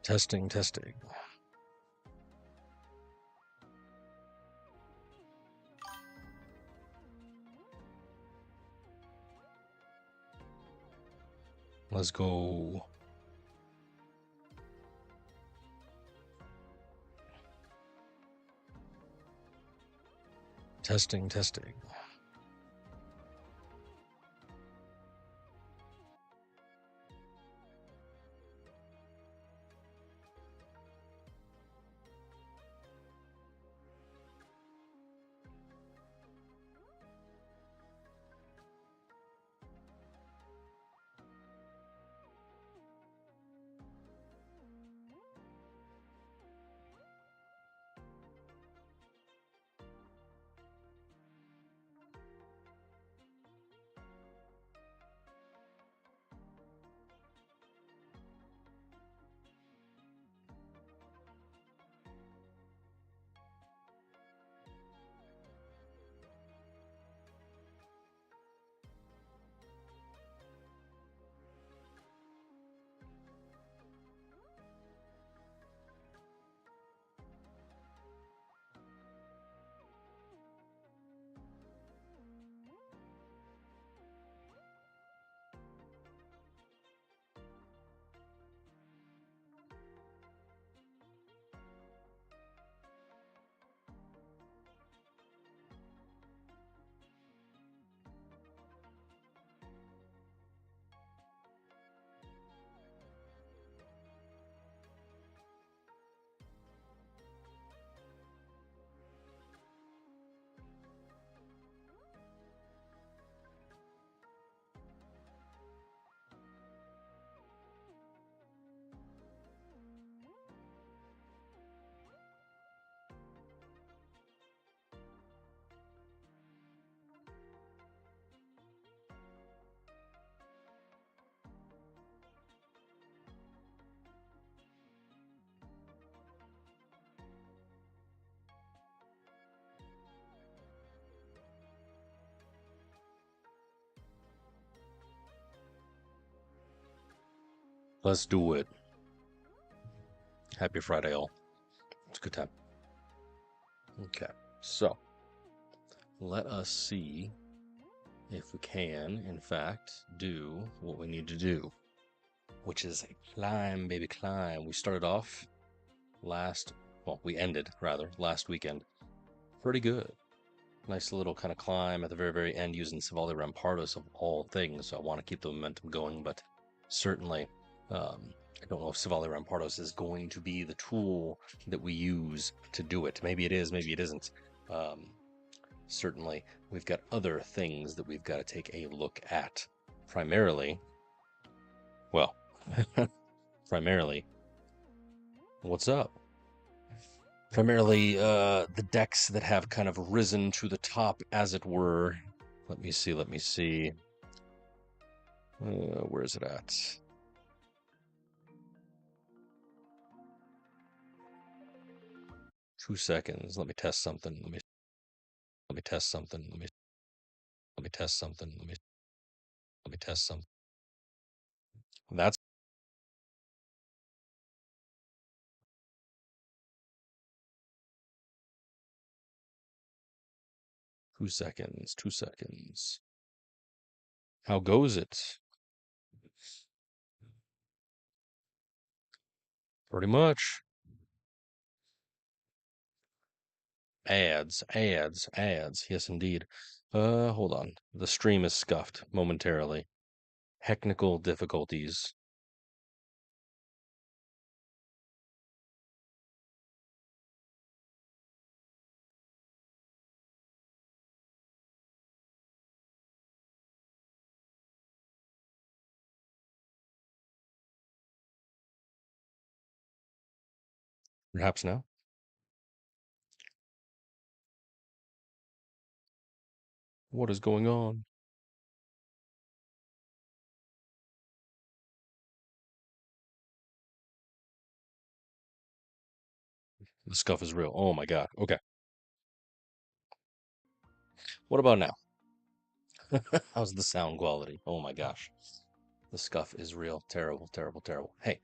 Testing, testing. Let's go. Testing, testing. Let's do it. Happy Friday, all. It's a good time. Okay, so let us see if we can, in fact, do what we need to do, which is climb, baby, climb. We started off we ended, rather, last weekend. Pretty good. Nice little kind of climb at the very, very end using Silvally Rampardos of all things. So I want to keep the momentum going, but certainly I don't know if Silvally Rampardos is going to be the tool that we use to do it. Maybe it is, maybe it isn't. Certainly, we've got other things that we've got to take a look at. Primarily, what's up? Primarily, the decks that have kind of risen to the top, as it were. Let me see. Where is it at? Two seconds. Let me test something. Let me test something. Let me test something. Let me test something. That's 2 seconds. 2 seconds. How goes it? Pretty much. Ads. Yes, indeed. Hold on. The stream is scuffed momentarily. Technical difficulties. Perhaps now. What is going on? The scuff is real. Oh my god. Okay. What about now? How's the sound quality? Oh my gosh. The scuff is real. Terrible. Hey,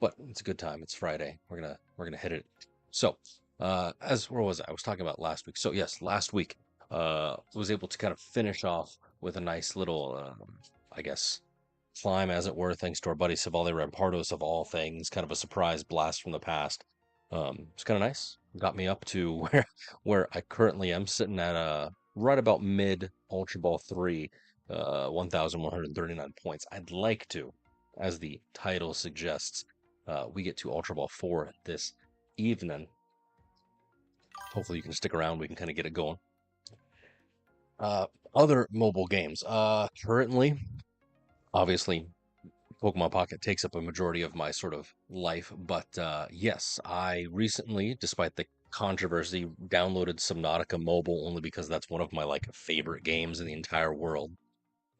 but it's a good time. It's Friday. We're gonna hit it. So, as where was I? I was talking about last week. So yes, last week, was able to kind of finish off with a nice little, I guess, climb, as it were, thanks to our buddy Silvally Rampardos of all things. Kind of a surprise blast from the past. It's kind of nice. Got me up to where I currently am, sitting at right about mid Ultra Ball 3, 1,139 points. I'd like to, as the title suggests, we get to Ultra Ball 4 this evening. Hopefully you can stick around. We can kind of get it going. Other mobile games. Currently, obviously, Pokemon Pocket takes up a majority of my sort of life, but yes, I recently, despite the controversy, downloaded Subnautica Mobile only because that's one of my like favorite games in the entire world,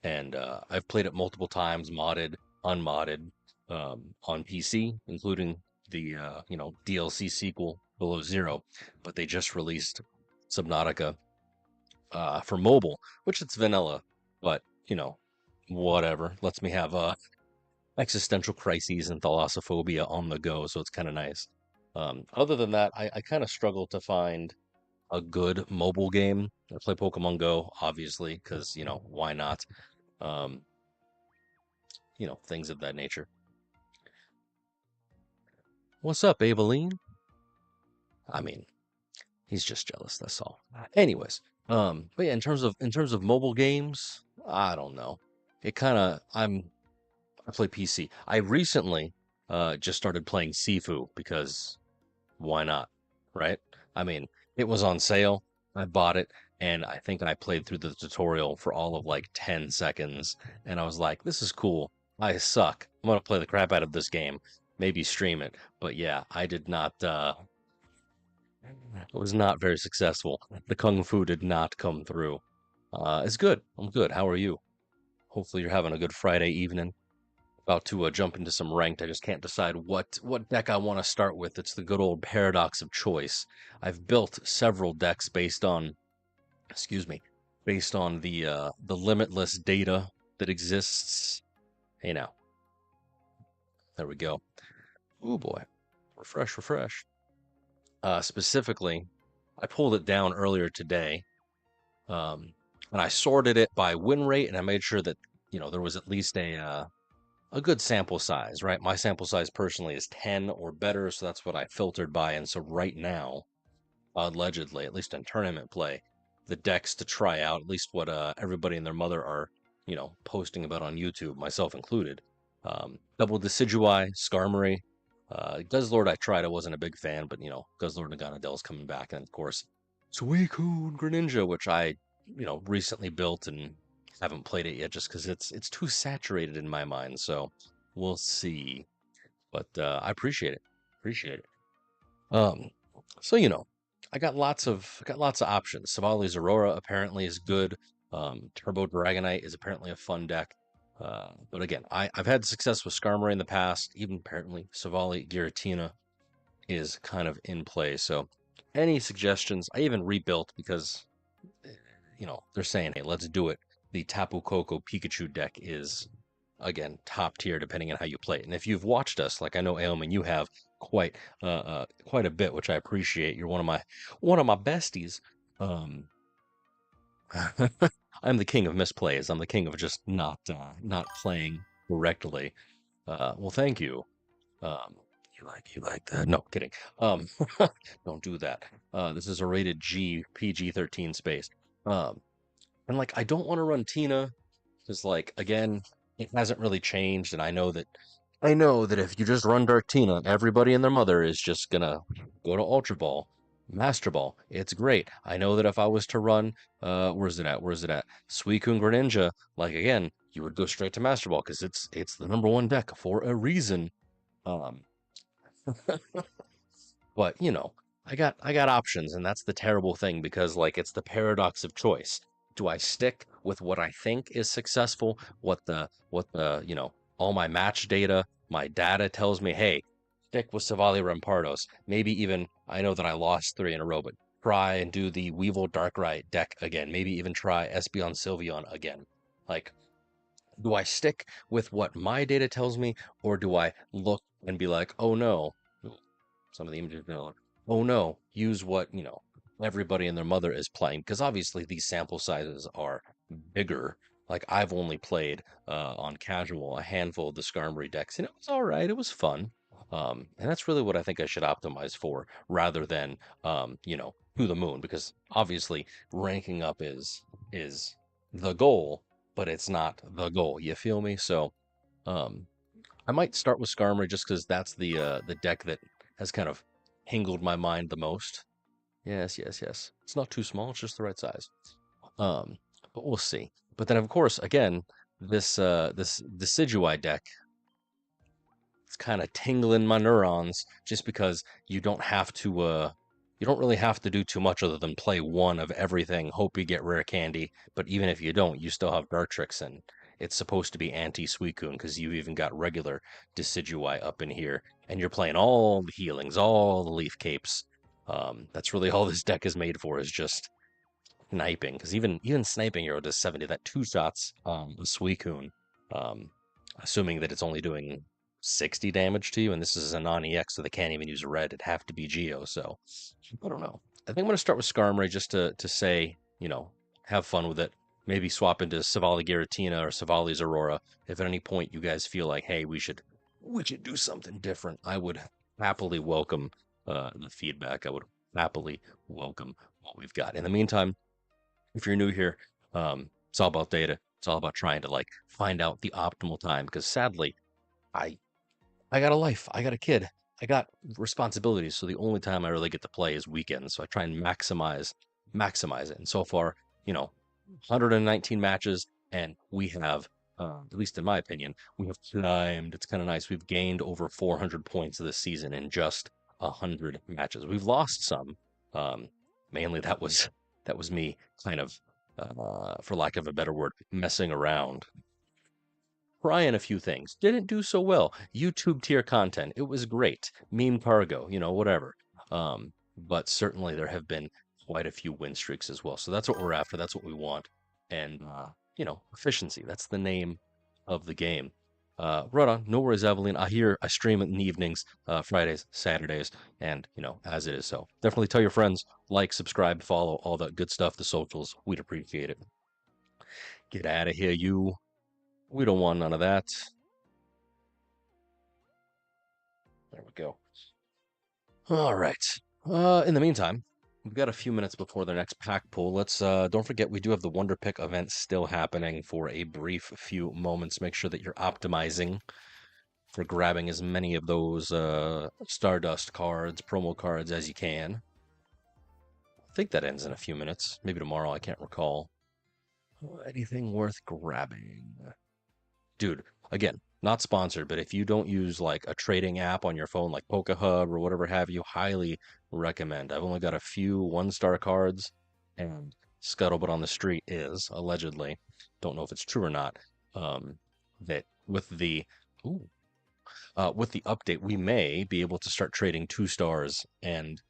and I've played it multiple times, modded, unmodded, on PC, including the DLC sequel Below Zero, but they just released Subnautica for mobile, which it's vanilla, but whatever. Lets me have existential crises and thalassophobia on the go, so it's kind of nice. Other than that, I kind of struggle to find a good mobile game. I play Pokemon Go, obviously, because, why not? Um, things of that nature. What's up, Aveline? I mean, he's just jealous, that's all. Anyways, but yeah, in terms of mobile games, I don't know. It kind of I play PC. I recently just started playing Sifu because why not? Right? I mean, it was on sale. I bought it, and I think I played through the tutorial for all of like 10 seconds, and I was like, this is cool. I suck. I'm gonna play the crap out of this game. Maybe stream it. But yeah, I did not it was not very successful. The kung fu did not come through. It's good. I'm good. How are you? Hopefully you're having a good Friday evening. About to jump into some ranked. I just can't decide what deck I want to start with. It's the good old paradox of choice. I've built several decks excuse me, based on the limitless data that exists. Hey now, there we go. Oh boy, refresh, refresh. Specifically, I pulled it down earlier today, um, and I sorted it by win rate, and I made sure that there was at least a good sample size, right? My sample size personally is 10 or better, so that's what I filtered by. And so right now, allegedly, at least in tournament play, the decks to try out, at least what everybody and their mother are, posting about on YouTube, myself included. Double Decidueye, Skarmory, Guzzlord I tried, I wasn't a big fan, but Guzzlord and Naganadell's coming back, and of course, Suicune Greninja, which I, recently built and haven't played it yet just because it's too saturated in my mind. So we'll see. But I appreciate it. Appreciate it. Um, so I got lots of options. Silvally Zeraora apparently is good. Turbo Dragonite is apparently a fun deck. But again, I've had success with Skarmory in the past. Even apparently Silvally Giratina is kind of in play. So any suggestions? I even rebuilt because they're saying, hey, let's do it. The Tapu Koko Pikachu deck is, again, top tier depending on how you play it. And if you've watched us, like I know Ailman, you have quite a bit, which I appreciate. You're one of my besties. Um, I'm the king of misplays. I'm the king of just not playing correctly. Well, thank you. Um, you like that? No, kidding. Um, don't do that. This is a rated G PG-13 space. Um, and like I don't want to run Tina because like again, it hasn't really changed, and I know that if you just run Dark Tina, everybody and their mother is just gonna go to Ultra Ball, Master Ball. It's great. I know that if I was to run, where's it at? Where's it at? Suicune Greninja, like again, you would go straight to Master Ball because it's the number one deck for a reason. Um, but I got options, and that's the terrible thing because like it's the paradox of choice. Do I stick with what I think is successful? What the all my match data, my data tells me, hey, stick with Silvally Rampardos. Maybe even I know that I lost 3 in a row, but try and do the Weavile Darkrai deck again. Maybe even try Espeon Sylveon again. Like Do I stick with what my data tells me, or do I look and be like, oh no, some of the images are like, oh no, use what, everybody and their mother is playing? Because obviously these sample sizes are bigger. Like I've only played on casual a handful of the Skarmory decks, and it was all right. It was fun. And that's really what I think I should optimize for rather than, to the moon, because obviously ranking up is the goal, but it's not the goal. You feel me? So, um, I might start with Skarmory just because that's the deck that has kind of hingled my mind the most. Yes, yes, yes. It's not too small; it's just the right size. Um, but we'll see. But then, of course, again, this Decidueye deck, it's kind of tingling my neurons just because you don't really have to do too much other than play one of everything, hope you get rare candy, but even if you don't, you still have Dartrix, and it's supposed to be anti-Suicune because you've even got regular Decidueye up in here, and you're playing all the healings, all the leaf capes. That's really all this deck is made for, is just sniping, because even sniping hero does 70. That two shots with Suicune, um, assuming that it's only doing 60 damage to you, and this is a non-EX, so they can't even use a red. It'd have to be Geo, so I don't know. I think I'm going to start with Skarmory just to say, have fun with it. Maybe swap into Silvally Giratina or Silvally Zeraora. If at any point you guys feel like, hey, we should do something different, I would happily welcome the feedback. I would happily welcome what we've got. In the meantime, if you're new here, it's all about data. It's all about trying to like find out the optimal time. Because sadly, I I got a life. I got a kid. I got responsibilities. So the only time I really get to play is weekends. So I try and maximize it. And so far, 119 matches, and we have, at least in my opinion, we have climbed. It's kind of nice. We've gained over 400 points this season in just 100 matches. We've lost some. Um, Mainly that was me kind of, for lack of a better word, messing around, trying a few things. Didn't do so well. YouTube tier content. It was great. Meme cargo, whatever. But certainly there have been quite a few win streaks as well. So that's what we're after. That's what we want. And, efficiency. That's the name of the game. Right on. No worries, Evelyn. I stream in the evenings, Fridays, Saturdays, and, as it is. So definitely tell your friends, like, subscribe, follow, all that good stuff, the socials. We'd appreciate it. Get out of here, you. We don't want none of that. There we go. All right. In the meantime, we've got a few minutes before the next pack pull. Let's don't forget we do have the Wonder Pick event still happening for a brief few moments. Make sure that you're optimizing for grabbing as many of those Stardust cards, promo cards as you can. I think that ends in a few minutes. Maybe tomorrow, I can't recall. Anything worth grabbing? Dude, again, not sponsored, but if you don't use like a trading app on your phone, like PokeHub or whatever have you, highly recommend. I've only got a few 1-star cards, and Scuttlebutt on the Street is allegedly, don't know if it's true or not, that with the update, we may be able to start trading 2 stars and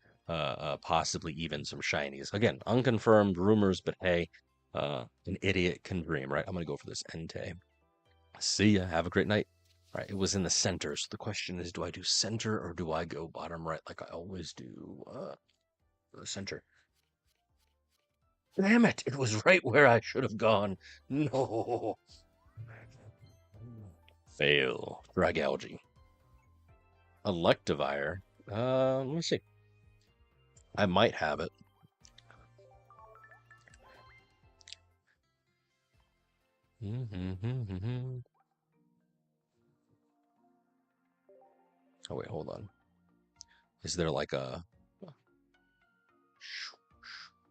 possibly even some shinies. Again, unconfirmed rumors, but hey, an idiot can dream, right? I'm gonna go for this Entei. See ya. Have a great night. All right, it was in the center. So the question is, do I do center or do I go bottom right like I always do? The center. Damn it! It was right where I should have gone. No. Fail. Dragalge. Electivire. Let me see. I might have it. Oh, wait, hold on. Is there like a...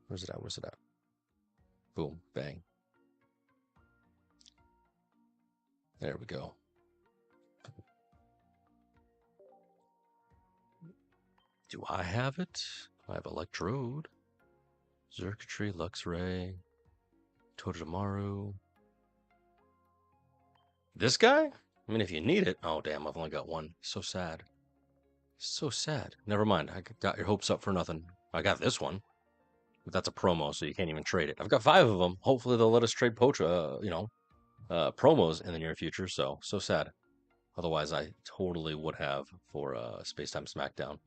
Where's it at? Where's it at? Boom, bang. There we go. Do I have it? I have Electrode, Circuitry, Luxray, Totodamaru. This guy? I mean, if you need it. Oh, damn, I've only got one. So sad. So sad. Never mind. I got your hopes up for nothing. I got this one. But that's a promo, so you can't even trade it. I've got 5 of them. Hopefully they'll let us trade Pocha, promos in the near future. So sad. Otherwise, I totally would have for Space Time Smackdown.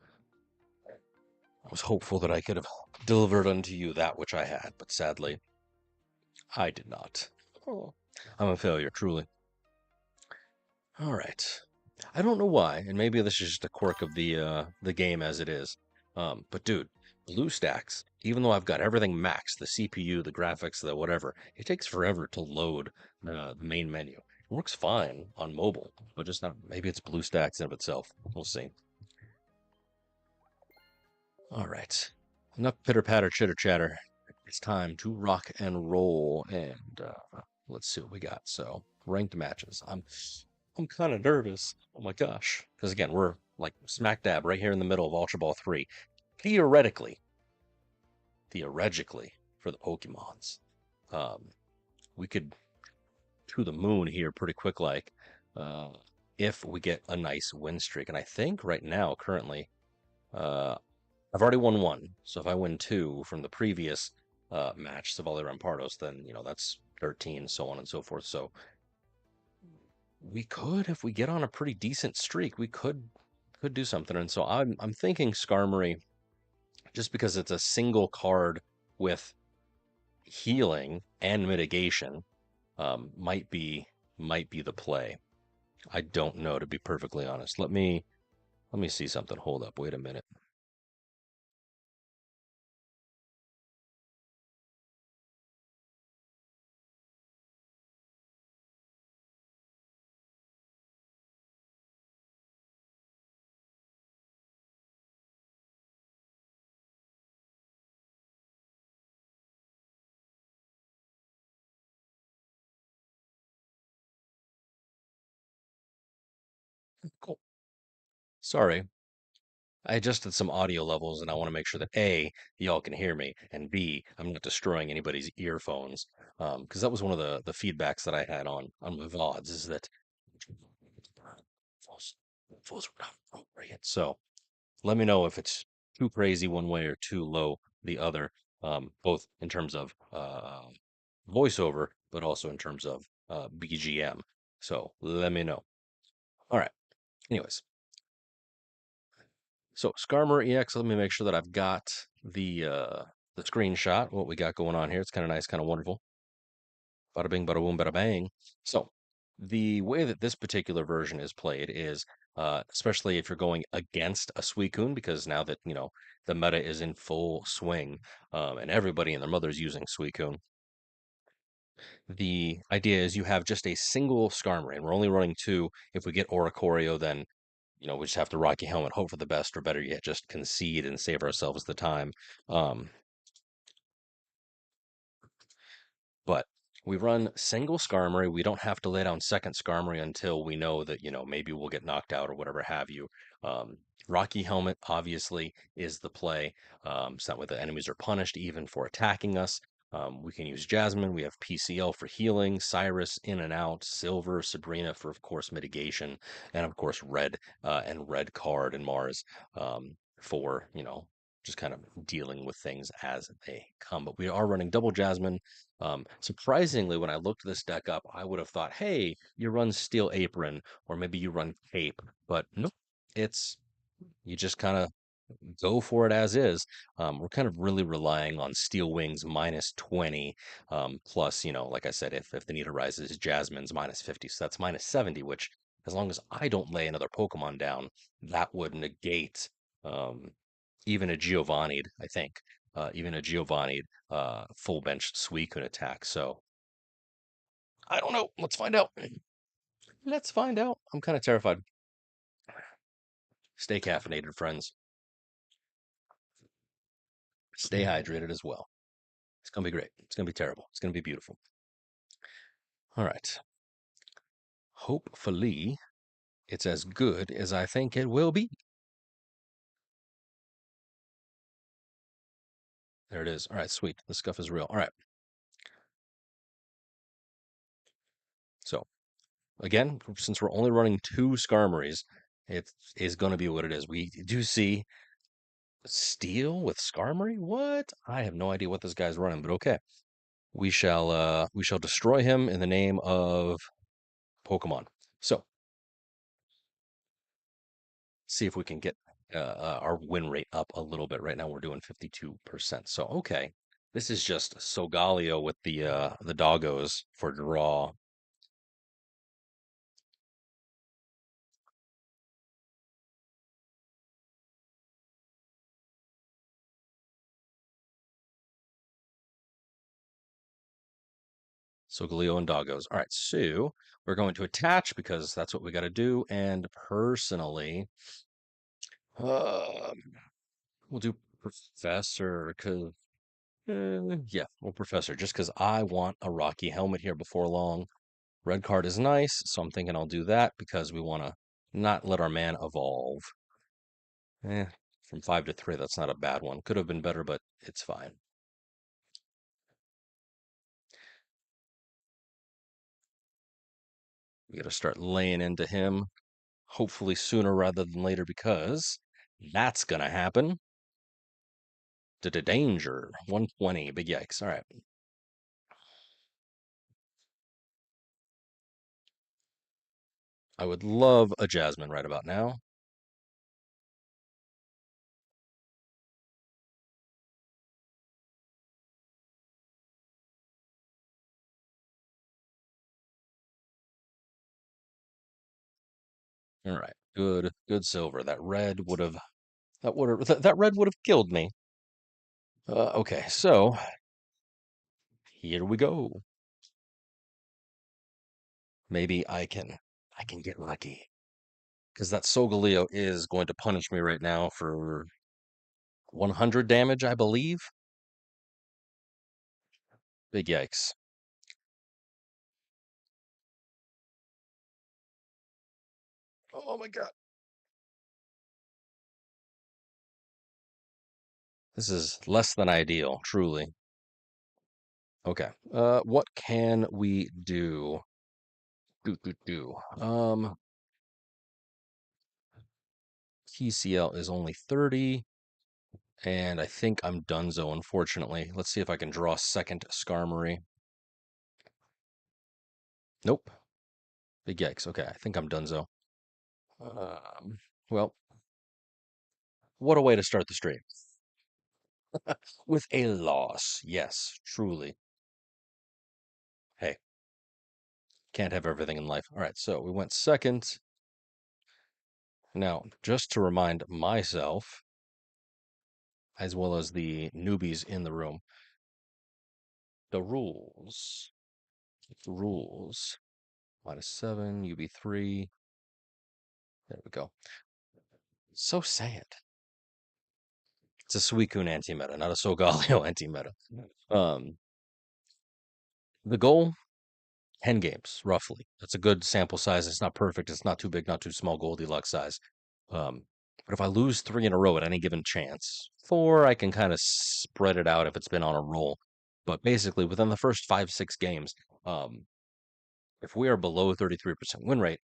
I was hopeful that I could have delivered unto you that which I had, but sadly, I did not. Oh. I'm a failure, truly. All right. I don't know why, and maybe this is just a quirk of the game as it is. But dude, BlueStacks, even though I've got everything maxed, the CPU, the graphics, the whatever, it takes forever to load the main menu. It works fine on mobile, but just not. Maybe it's BlueStacks in of itself. We'll see. All right. Enough pitter patter, chitter chatter. It's time to rock and roll, and let's see what we got. So ranked matches. I'm kind of nervous. Oh my gosh, because again, we're like smack dab right here in the middle of Ultra Ball 3. Theoretically, for the Pokemons, um, we could to the moon here pretty quick, like uh, if we get a nice win streak. And I think right now, currently, uh, I've already won one. So if I win two from the previous match, Silvally Rampardos, then that's 13, so on and so forth. So we could, if we get on a pretty decent streak, we could do something. And so I'm thinking Skarmory, just because it's a single card with healing and mitigation, might be the play. I don't know, to be perfectly honest. Let me see something. Hold up, wait a minute. Cool. Sorry, I adjusted some audio levels and I want to make sure that A, y'all can hear me, and B, I'm not destroying anybody's earphones. Because that was one of the feedbacks that I had on my VODs is that full were not appropriate. So let me know if it's too crazy one way or too low the other, both in terms of voiceover, but also in terms of BGM. So let me know. All right. Anyways, so Skarmory EX. Let me make sure that I've got the screenshot. What we got going on here. It's kind of nice, kind of wonderful. Bada bing, bada boom, bada bang. So the way that this particular version is played is, especially if you're going against a Suicune, because now that the meta is in full swing, and everybody and their mother's using Suicune. The idea is you have just a single Skarmory, and we're only running two. If we get Oricorio, then we just have to Rocky Helmet, hope for the best, or better yet, just concede and save ourselves the time. Um, but we run single Skarmory. We don't have to lay down second Skarmory until we know that, maybe we'll get knocked out or whatever have you. Um, Rocky Helmet, obviously, is the play. So that way the enemies are punished even for attacking us. We can use Jasmine. We have PCL for healing, Cyrus in and out, Silver, Sabrina for, of course, mitigation, and of course, Red and Red Card and Mars for, just kind of dealing with things as they come. But we are running double Jasmine. Surprisingly, when I looked this deck up, I would have thought, hey, you run Steel Apron, or maybe you run Cape, but nope, it's you just kind of go for it as is. We're kind of really relying on Steel Wings minus 20, plus, like I said, if the need arises, Jasmine's minus 50, so that's minus 70, which as long as I don't lay another Pokemon down, that would negate um, even a Giovanni, I think. Even a Giovanni full bench Suicune attack. So I don't know. Let's find out. Let's find out. I'm kind of terrified. Stay caffeinated, friends. Stay hydrated as well. It's gonna be great. It's gonna be terrible. It's gonna be beautiful. All right. Hopefully, it's as good as I think it will be. There it is. All right, sweet. The scuff is real. All right. So again, since we're only running two Skarmories, it is going to be what it is. We do see Steel with Skarmory? What? I have no idea what this guy's running, but okay. we shall destroy him in the name of Pokemon. So see if we can get our win rate up a little bit. Right now we're doing 52%. So okay, this is just Solgaleo with the doggos for draw. Solgaleo and doggos. All right, so we're going to attach because that's what we got to do. And personally, we'll do Professor because yeah, well, Professor, just because I want a Rocky helmet here before long. Red card is nice, so I'm thinking I'll do that because we want to not let our man evolve. Eh, from 5 to 3, that's not a bad one. Could have been better, but it's fine. We got to start laying into him, hopefully sooner rather than later, because that's going to happen. Danger. 120. Big yikes. All right. I would love a Jasmine right about now. All right. Good silver. That red would have that red would have killed me. Okay, so here we go. Maybe I can get lucky. Because that Solgaleo is going to punish me right now for 100 damage, I believe. Big yikes. Oh my god. This is less than ideal, truly. Okay. What can we do? Do. TCL is only 30, and I think I'm donezo, unfortunately. Let's see if I can draw a second Skarmory. Nope. Big yikes. Okay, I think I'm donezo. Well, what a way to start the stream. With a loss. Yes, truly. Hey, can't have everything in life. All right, so we went second. Now, just to remind myself, as well as the newbies in the room, the rules. The rules. -7, UB3. There we go. So sad. It's a Suicune anti-meta, not a Solgaleo anti-meta. Um, the goal, 10 games, roughly. That's a good sample size. It's not perfect. It's not too big, not too small, Goldilocks size. But if I lose 3 in a row at any given chance, 4, I can kind of spread it out if it's been on a roll. But basically, within the first 5, 6 games, if we are below 33% win rate,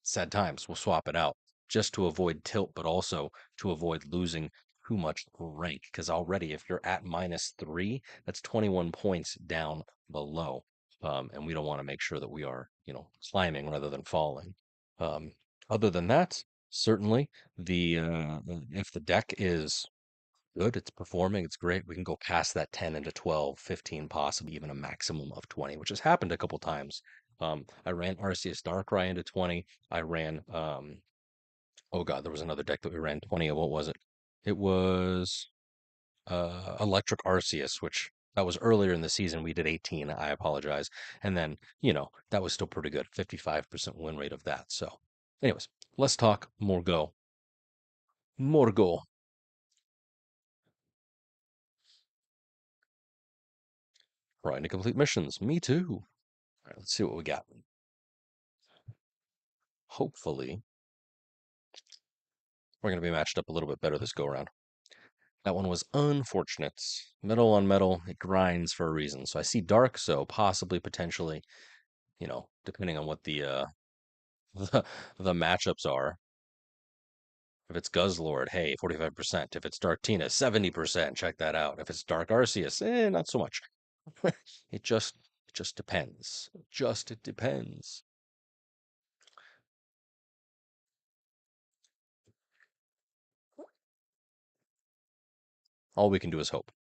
sad times, we'll swap it out just to avoid tilt, but also to avoid losing too much rank. Because already, if you're at -3, that's 21 points down below. And we don't want to make sure that we are, climbing rather than falling. Um, Other than that, certainly if the deck is good, it's performing, it's great. We can go past that 10 into 12, 15, possibly even a maximum of 20, which has happened a couple times. I ran Arceus Darkrai into 20. I ran oh god, there was another deck that we ran 20 of. What was it? It was Electric Arceus, which that was earlier in the season. We did 18. I apologize. And then, that was still pretty good. 55% win rate of that. So, anyways, let's talk more go. More go. Trying to complete missions. Me too. All right, let's see what we got. Hopefully, we're going to be matched up a little bit better this go around. That one was unfortunate. Metal on metal, it grinds for a reason. So I see dark, so possibly, potentially, depending on what the matchups are. If it's Guzzlord, hey, 45%. If it's Dark Tina, 70%. Check that out. If it's Dark Arceus, not so much. It just depends. Just it depends. All we can do is hope.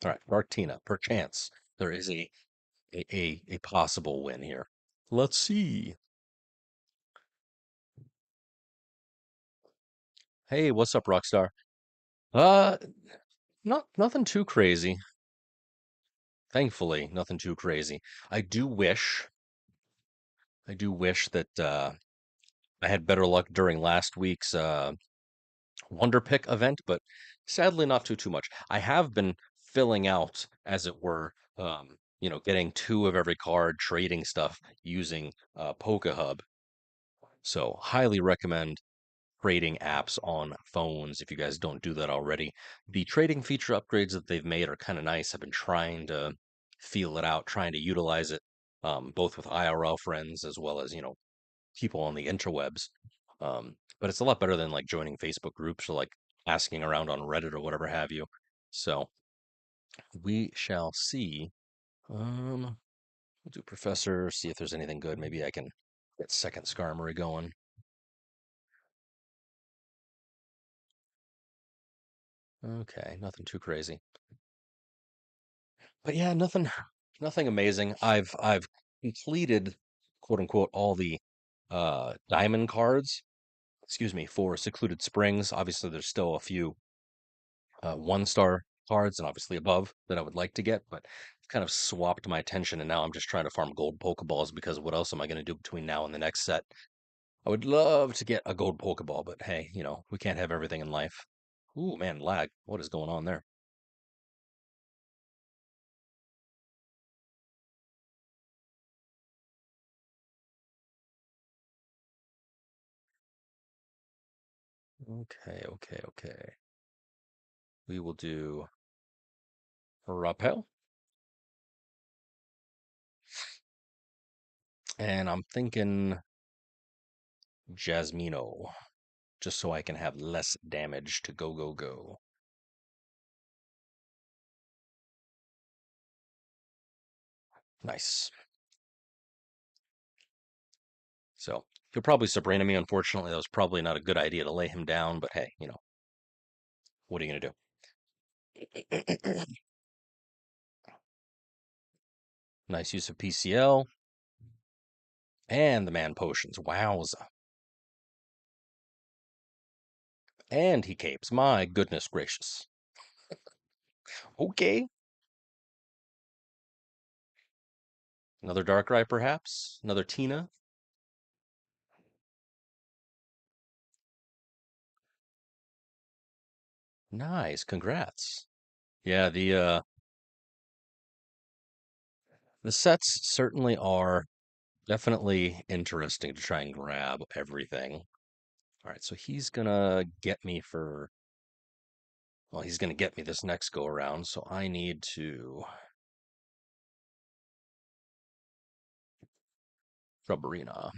All right, Martina, perchance there is a possible win here. Let's see. Hey, what's up, Rockstar? Uh, nothing too crazy. Thankfully, nothing too crazy. I do wish, I do wish that I had better luck during last week's Wonder Pick event, but sadly not too much. I have been filling out, as it were, getting two of every card, trading stuff using Hub. So highly recommend trading apps on phones if you guys don't do that already. The trading feature upgrades that they've made are kind of nice. I've been trying to feel it out, trying to utilize it, both with IRL friends as well as, people on the interwebs. But it's a lot better than like joining Facebook groups or like asking around on Reddit or whatever have you. So we shall see. We'll do Professor, see if there's anything good. Maybe I can get second Skarmory going. Okay, nothing too crazy. But yeah, nothing amazing. I've completed quote unquote all the diamond cards, excuse me, for Secluded Springs. Obviously there's still a few 1-star cards and obviously above that I would like to get, but I've kind of swapped my attention and now I'm just trying to farm gold Pokeballs because what else am I going to do between now and the next set? I would love to get a gold Pokeball, but hey, we can't have everything in life. Ooh, man, lag. What is going on there? Okay, okay, okay. We will do Rappel. And I'm thinking Jasmino, just so I can have less damage to go, go, go. Nice. So he'll probably Sabrina me. Unfortunately, that was probably not a good idea to lay him down, but hey, what are you going to do? Nice use of PCL. And the man potions. Wowza. And he capes. My goodness gracious. Okay. Another Darkrai, perhaps? Another Tina? Nice. Congrats. Yeah, the sets certainly are definitely interesting to try and grab everything. All right, so he's gonna get me for, well, he's gonna get me this next go around, so I need to Rubberina.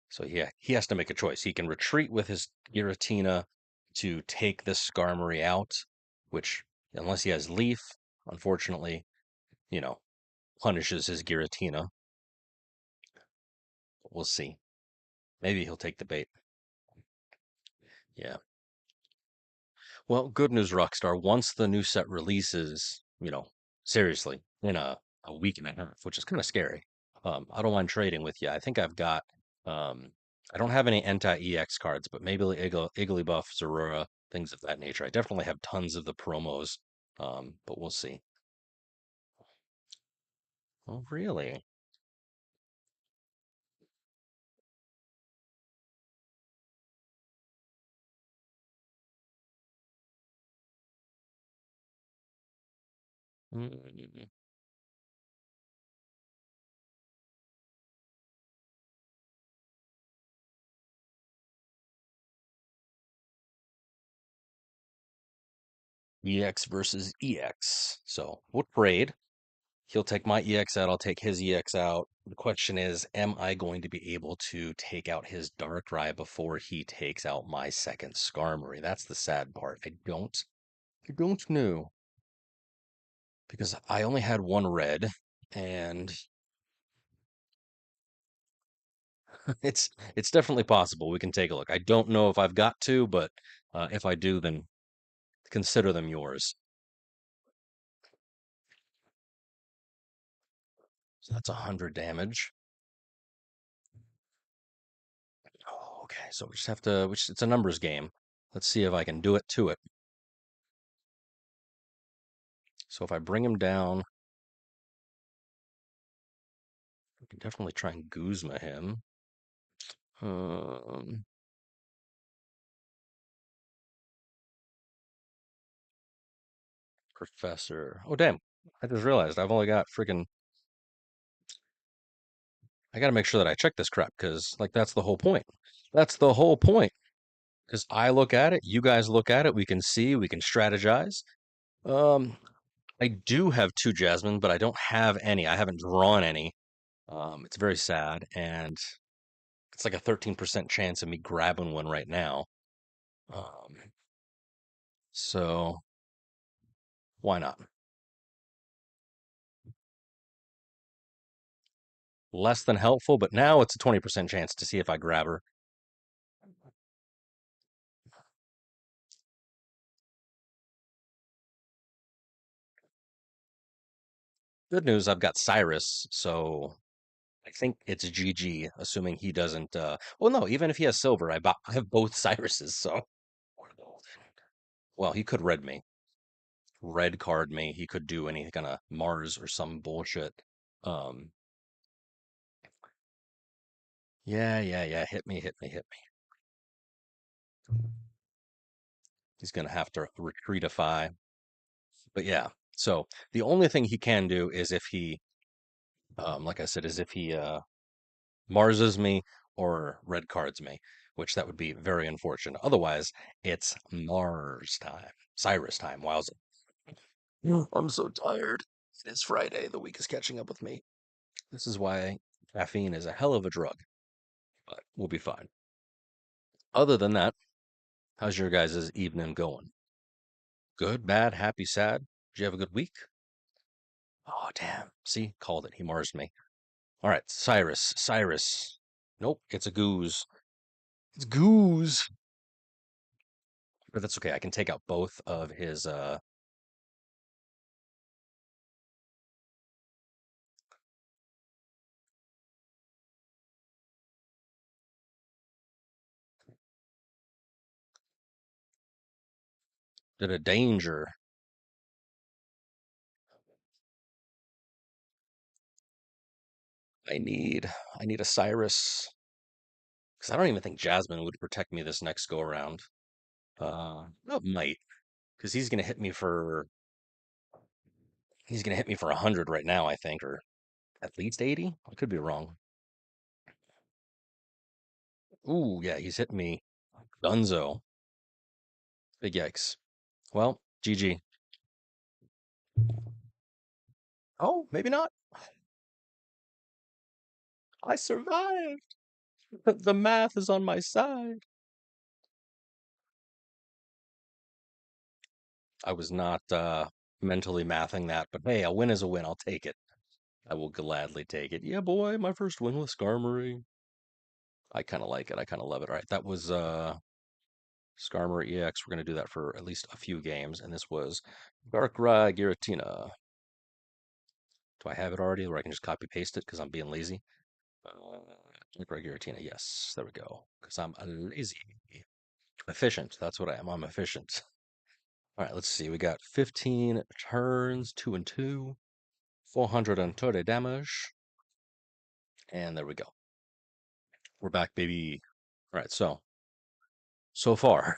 So yeah, he has to make a choice. He can retreat with his Giratina to take this Skarmory out, which, unless he has Leaf, unfortunately, you know, punishes his Giratina. We'll see. Maybe he'll take the bait. Yeah. Well, good news, Rockstar. Once the new set releases, seriously, in a week and a half, which is kind of scary. I don't mind trading with you. I think I've got, um, I don't have any anti-EX cards, but maybe Igglybuff, Zeraora, things of that nature. I definitely have tons of the promos, but we'll see. Oh, really? Mm, EX versus EX. So we'll trade. He'll take my EX out, I'll take his EX out. The question is, am I going to be able to take out his Darkrai before he takes out my second Skarmory? That's the sad part. I don't know. Because I only had one red, and it's definitely possible. We can take a look. I don't know if I've got to, but if I do, then consider them yours. So that's 100 damage. Oh, okay, so we just have to, which it's a numbers game. Let's see if I can do it to it. So if I bring him down, we can definitely try and Guzma him. Um, Professor. Oh, damn. I just realized I've only got freaking. I gotta make sure that I check this crap because, like, that's the whole point. That's the whole point. Because I look at it, you guys look at it, we can see, we can strategize. Um, I do have two Jasmine, but I don't have any. I haven't drawn any. It's very sad, and it's like a 13% chance of me grabbing one right now. Um, so why not? Less than helpful, but now it's a 20% chance to see if I grab her. Good news, I've got Cyrus, so I think it's GG, assuming he doesn't. Well, no, even if he has silver, I have both Cyruses, so. Well, he could red card me. He could do any kind of Mars or some bullshit. Um, yeah, yeah, yeah. Hit me, hit me, hit me. He's gonna have to retreatify. But yeah, so the only thing he can do is if he, like I said, is if he Marses me or red cards me, which that would be very unfortunate. Otherwise, it's Mars time, Cyrus time. Wowza. I'm so tired. It is Friday. The week is catching up with me. This is why caffeine is a hell of a drug, but we'll be fine. Other than that, how's your guys' evening going? Good, bad, happy, sad? Did you have a good week? Oh, damn. See, called it. He marsed me. All right, Cyrus. Cyrus. Nope, it's a goose. It's goose. But that's okay. I can take out both of his did a danger. I need a Cyrus. Because I don't even think Jasmine would protect me this next go around. It might. Because he's gonna hit me for 100 right now, I think, or at least 80. I could be wrong. Ooh, yeah, he's hitting me. Dunzo. Big yikes. Well, GG. Oh, maybe not. I survived. The math is on my side. I was not mentally mathing that, but hey, a win is a win. I'll take it. I will gladly take it. Yeah, boy, my first win with Skarmory. I kind of like it. I kind of love it. All right, that was Skarmory EX. We're going to do that for at least a few games, and this was Darkrai Giratina. Do I have it already, or I can just copy paste it because I'm being lazy? Darkrai Giratina. Yes, there we go. Because I'm lazy. Efficient. That's what I am. I'm efficient. All right, let's see. We got 15 turns, 2 and 2, 430 damage. And there we go. We're back, baby. All right, so far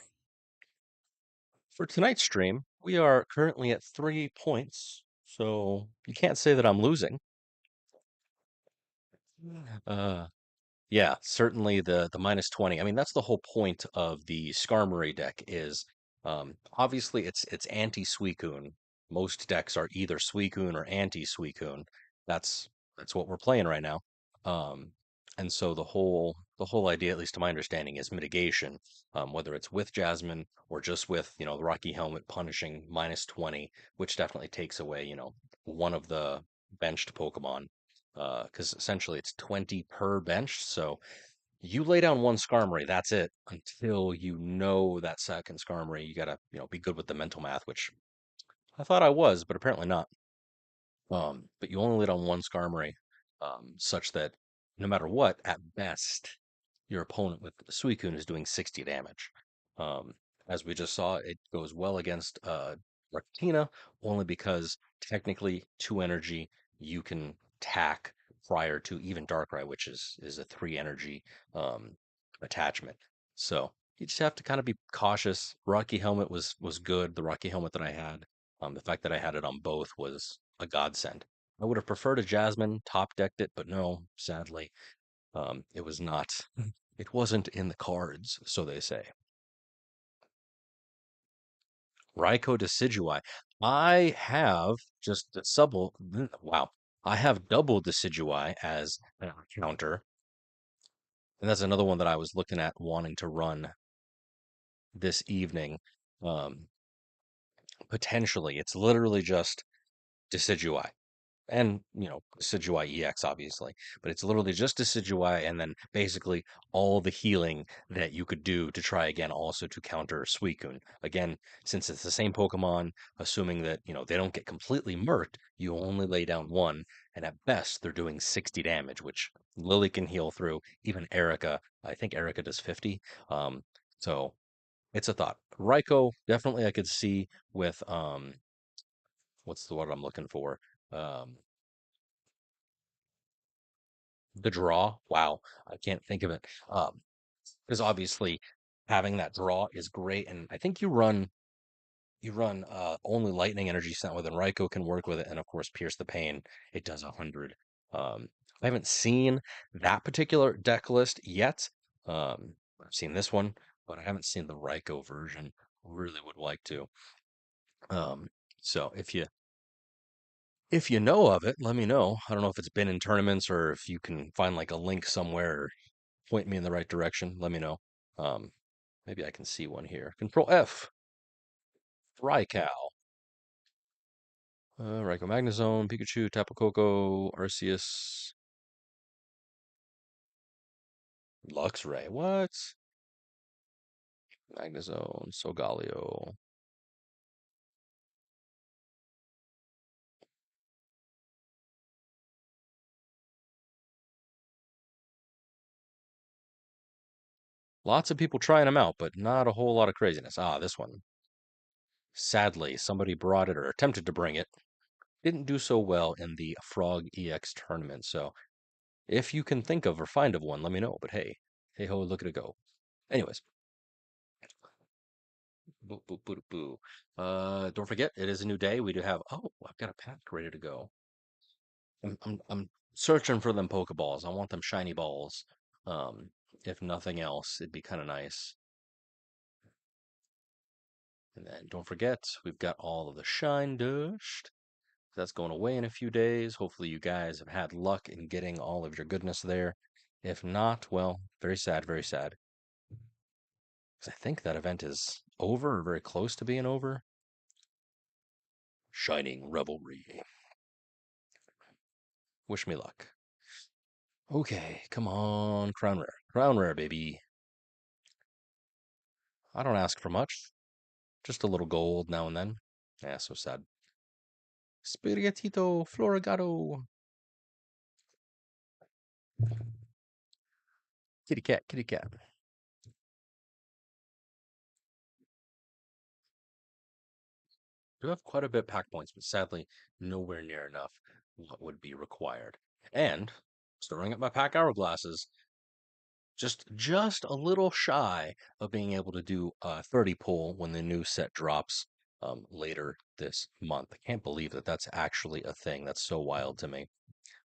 for tonight's stream, we are currently at 3 points. So you can't say that I'm losing. Uh, yeah, certainly the minus 20. I mean, that's the whole point of the Skarmory deck is obviously it's anti-Suicune, most decks are either Suicune or anti-Suicune. That's that's what we're playing right now. Um, and so the whole idea, at least to my understanding, is mitigation. Whether it's with Jasmine or just with the Rocky Helmet punishing -20, which definitely takes away one of the benched Pokemon. Because essentially it's 20 per benched, so you lay down one Skarmory, that's it. Until you know that second Skarmory, you gotta, be good with the mental math, which I thought I was, but apparently not. But you only lay down one Skarmory, such that no matter what, at best, your opponent with Suicune is doing 60 damage. Um, as we just saw, it goes well against Rectina, only because technically 2 energy you can tack prior to even Darkrai, which is a 3 energy um, attachment. So you just have to kind of be cautious. Rocky Helmet was good. The Rocky Helmet that I had, the fact that I had it on both was a godsend. I would have preferred a Jasmine, top decked it, but no, sadly, it was not. It wasn't in the cards, so they say. Raikou Decidueye. I have just a wow. I have double Decidueye as a counter, and that's another one that I was looking at wanting to run this evening. Um, Potentially, it's literally just Decidueye. And Decidueye EX obviously, but it's literally just Decidueye and then basically all the healing that you could do to try again also to counter Suicune. Again, since it's the same Pokemon, assuming that they don't get completely murked, you only lay down one, and at best they're doing 60 damage, which Lily can heal through. Even Erica, I think Erica does 50. So it's a thought. Raikou, definitely I could see with what's the word I'm looking for? Um, The draw, wow, I can't think of it. Because obviously having that draw is great, and I think you run only lightning energy sent with, and Raikou can work with it, and of course Pierce the Pain. It does 100. I haven't seen that particular deck list yet. I've seen this one, but I haven't seen the Raikou version. Really would like to. Um, so if you know of it, let me know. I don't know if it's been in tournaments or if you can find like a link somewhere, point me in the right direction. Let me know. Um, Maybe I can see one here. Control F. Raikou. Raikou Magnezone, Pikachu, Tapu Koko, Arceus, Luxray. What? Magnezone, Solgaleo. Lots of people trying them out, but not a whole lot of craziness. Ah, this one. Sadly, somebody brought it or attempted to bring it. Didn't do so well in the Frog EX tournament. So if you can think of or find of one, let me know. But hey, hey ho, look at it go. Anyways, boo, boo, boo, boo. Don't forget, it is a new day. We do have. Oh, I've got a pack ready to go. I'm searching for them Pokeballs. I want them shiny balls. Um, if nothing else, it'd be kind of nice. And then don't forget, we've got all of the shine dust. That's going away in a few days. Hopefully, you guys have had luck in getting all of your goodness there. If not, well, very sad, very sad. 'Cause I think that event is over or very close to being over. Shining Revelry. Wish me luck. Okay, come on, Crown Rare. Crown Rare, baby. I don't ask for much. Just a little gold now and then. Yeah, so sad. Spirigatito Florigato. Kitty cat, kitty cat. Do have quite a bit of pack points, but sadly, nowhere near enough what would be required. And storing up my pack hourglasses, just a little shy of being able to do a 30 pull when the new set drops later this month. I can't believe that that's actually a thing. That's so wild to me.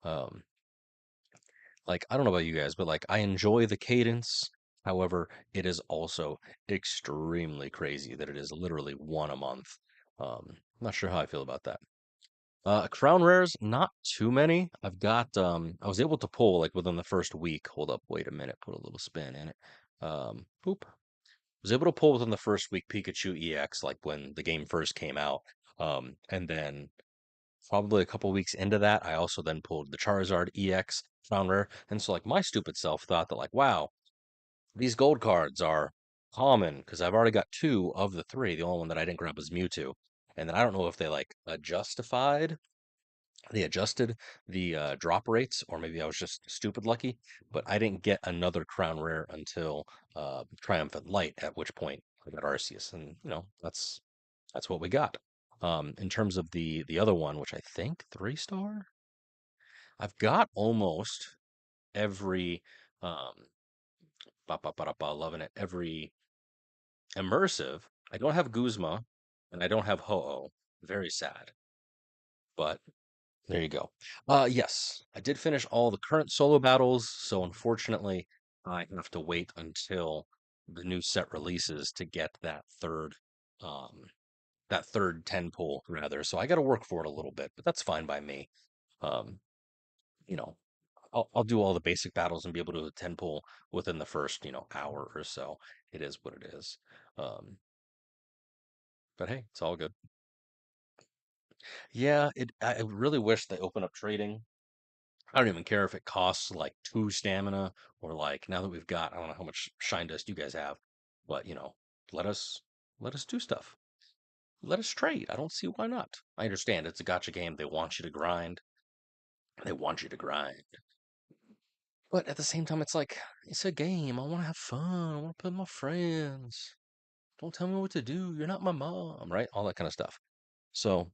Um, like, I don't know about you guys, but like, I enjoy the cadence. However, it is also extremely crazy that it is literally one a month. not sure how I feel about that. Crown rares, not too many. I've got I was able to pull like within the first week. Hold up, wait a minute, put a little spin in it. Boop. Was able to pull within the first week Pikachu EX, like when the game first came out. And then probably a couple weeks into that, I also then pulled the Charizard EX Crown Rare. And so like my stupid self thought that like, wow, these gold cards are common because I've already got two of the three. The only one that I didn't grab was Mewtwo. And then I don't know if they like adjusted the drop rates, or maybe I was just stupid lucky, but I didn't get another crown rare until Triumphant Light, at which point I got Arceus, and that's what we got. In terms of the other one, which I think 3-star, I've got almost every loving it, every immersive. I don't have Guzma, and I don't have Ho-Oh. Very sad, but there you go. Yes, I did finish all the current solo battles, so unfortunately, I have to wait until the new set releases to get um, that third 10 pull rather. So I got to work for it a little bit, but that's fine by me. Um, you know, I'll do all the basic battles and be able to 10 pull within the first, hour or so. It is what it is. Um, but hey, it's all good. Yeah, I really wish they open up trading. I don't even care if it costs like 2 stamina, or like now that we've got, I don't know how much shine dust you guys have, but let us let us do stuff. Let us trade. I don't see why not. I understand it's a gotcha game. They want you to grind. They want you to grind. But at the same time, it's like it's a game. I want to have fun. I want to play with my friends. Don't tell me what to do. You're not my mom, right? All that kind of stuff. So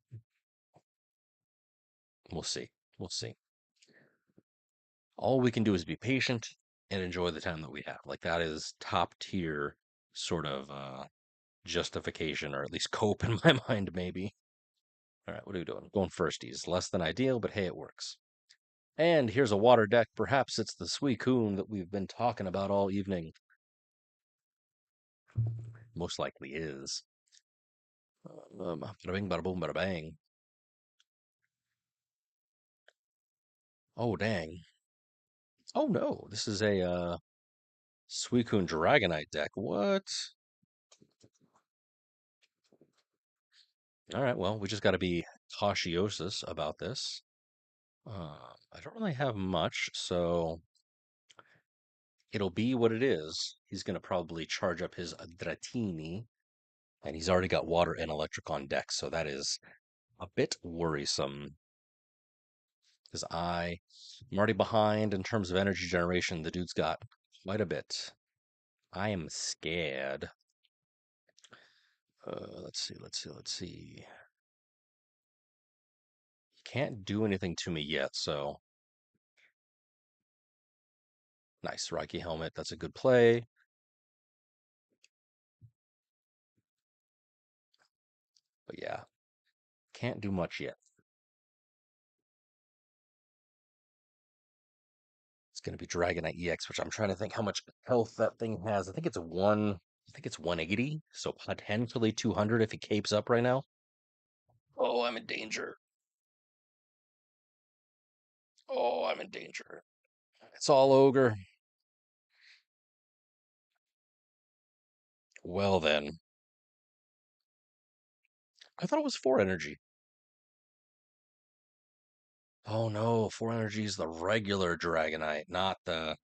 we'll see. We'll see. All we can do is be patient and enjoy the time that we have. Like that is top tier sort of justification, or at least cope in my mind, maybe. All right, what are we doing? Going firsties. Less than ideal, but hey, it works. And here's a water deck. Perhaps it's the Suicune that we've been talking about all evening. Most likely is. Bada bing, bada boom, bada bang. Oh, dang. Oh, no. This is a Suicune Dragonite deck. What? All right, well, we just got to be cautious about this. I don't really have much, so it'll be what it is. He's going to probably charge up his Dratini, and he's already got water and electric on deck, so that is a bit worrisome because I'm already behind in terms of energy generation. The dude's got quite a bit. I am scared. Let's see. He can't do anything to me yet, so nice. Reiki Helmet, that's a good play. But yeah, can't do much yet. It's going to be Dragonite EX, which I'm trying to think how much health that thing has. I think it's 180, so potentially 200 if he capes up right now. Oh, I'm in danger. Oh, I'm in danger. It's all ogre. Well then, I thought it was 4 energy. Oh no, 4 energy is the regular Dragonite, not the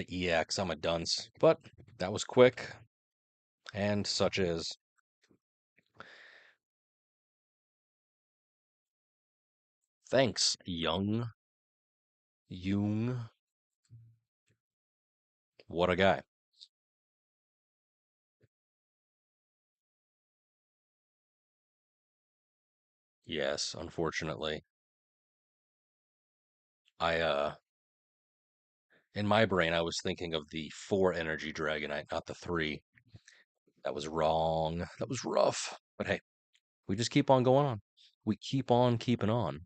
EX. I'm a dunce. But that was quick, and such is. Thanks, Jung. What a guy. Yes, unfortunately. I In my brain I was thinking of the 4 energy Dragonite, not the 3. That was wrong. That was rough. But hey, we just keep on going on. We keep on keeping on.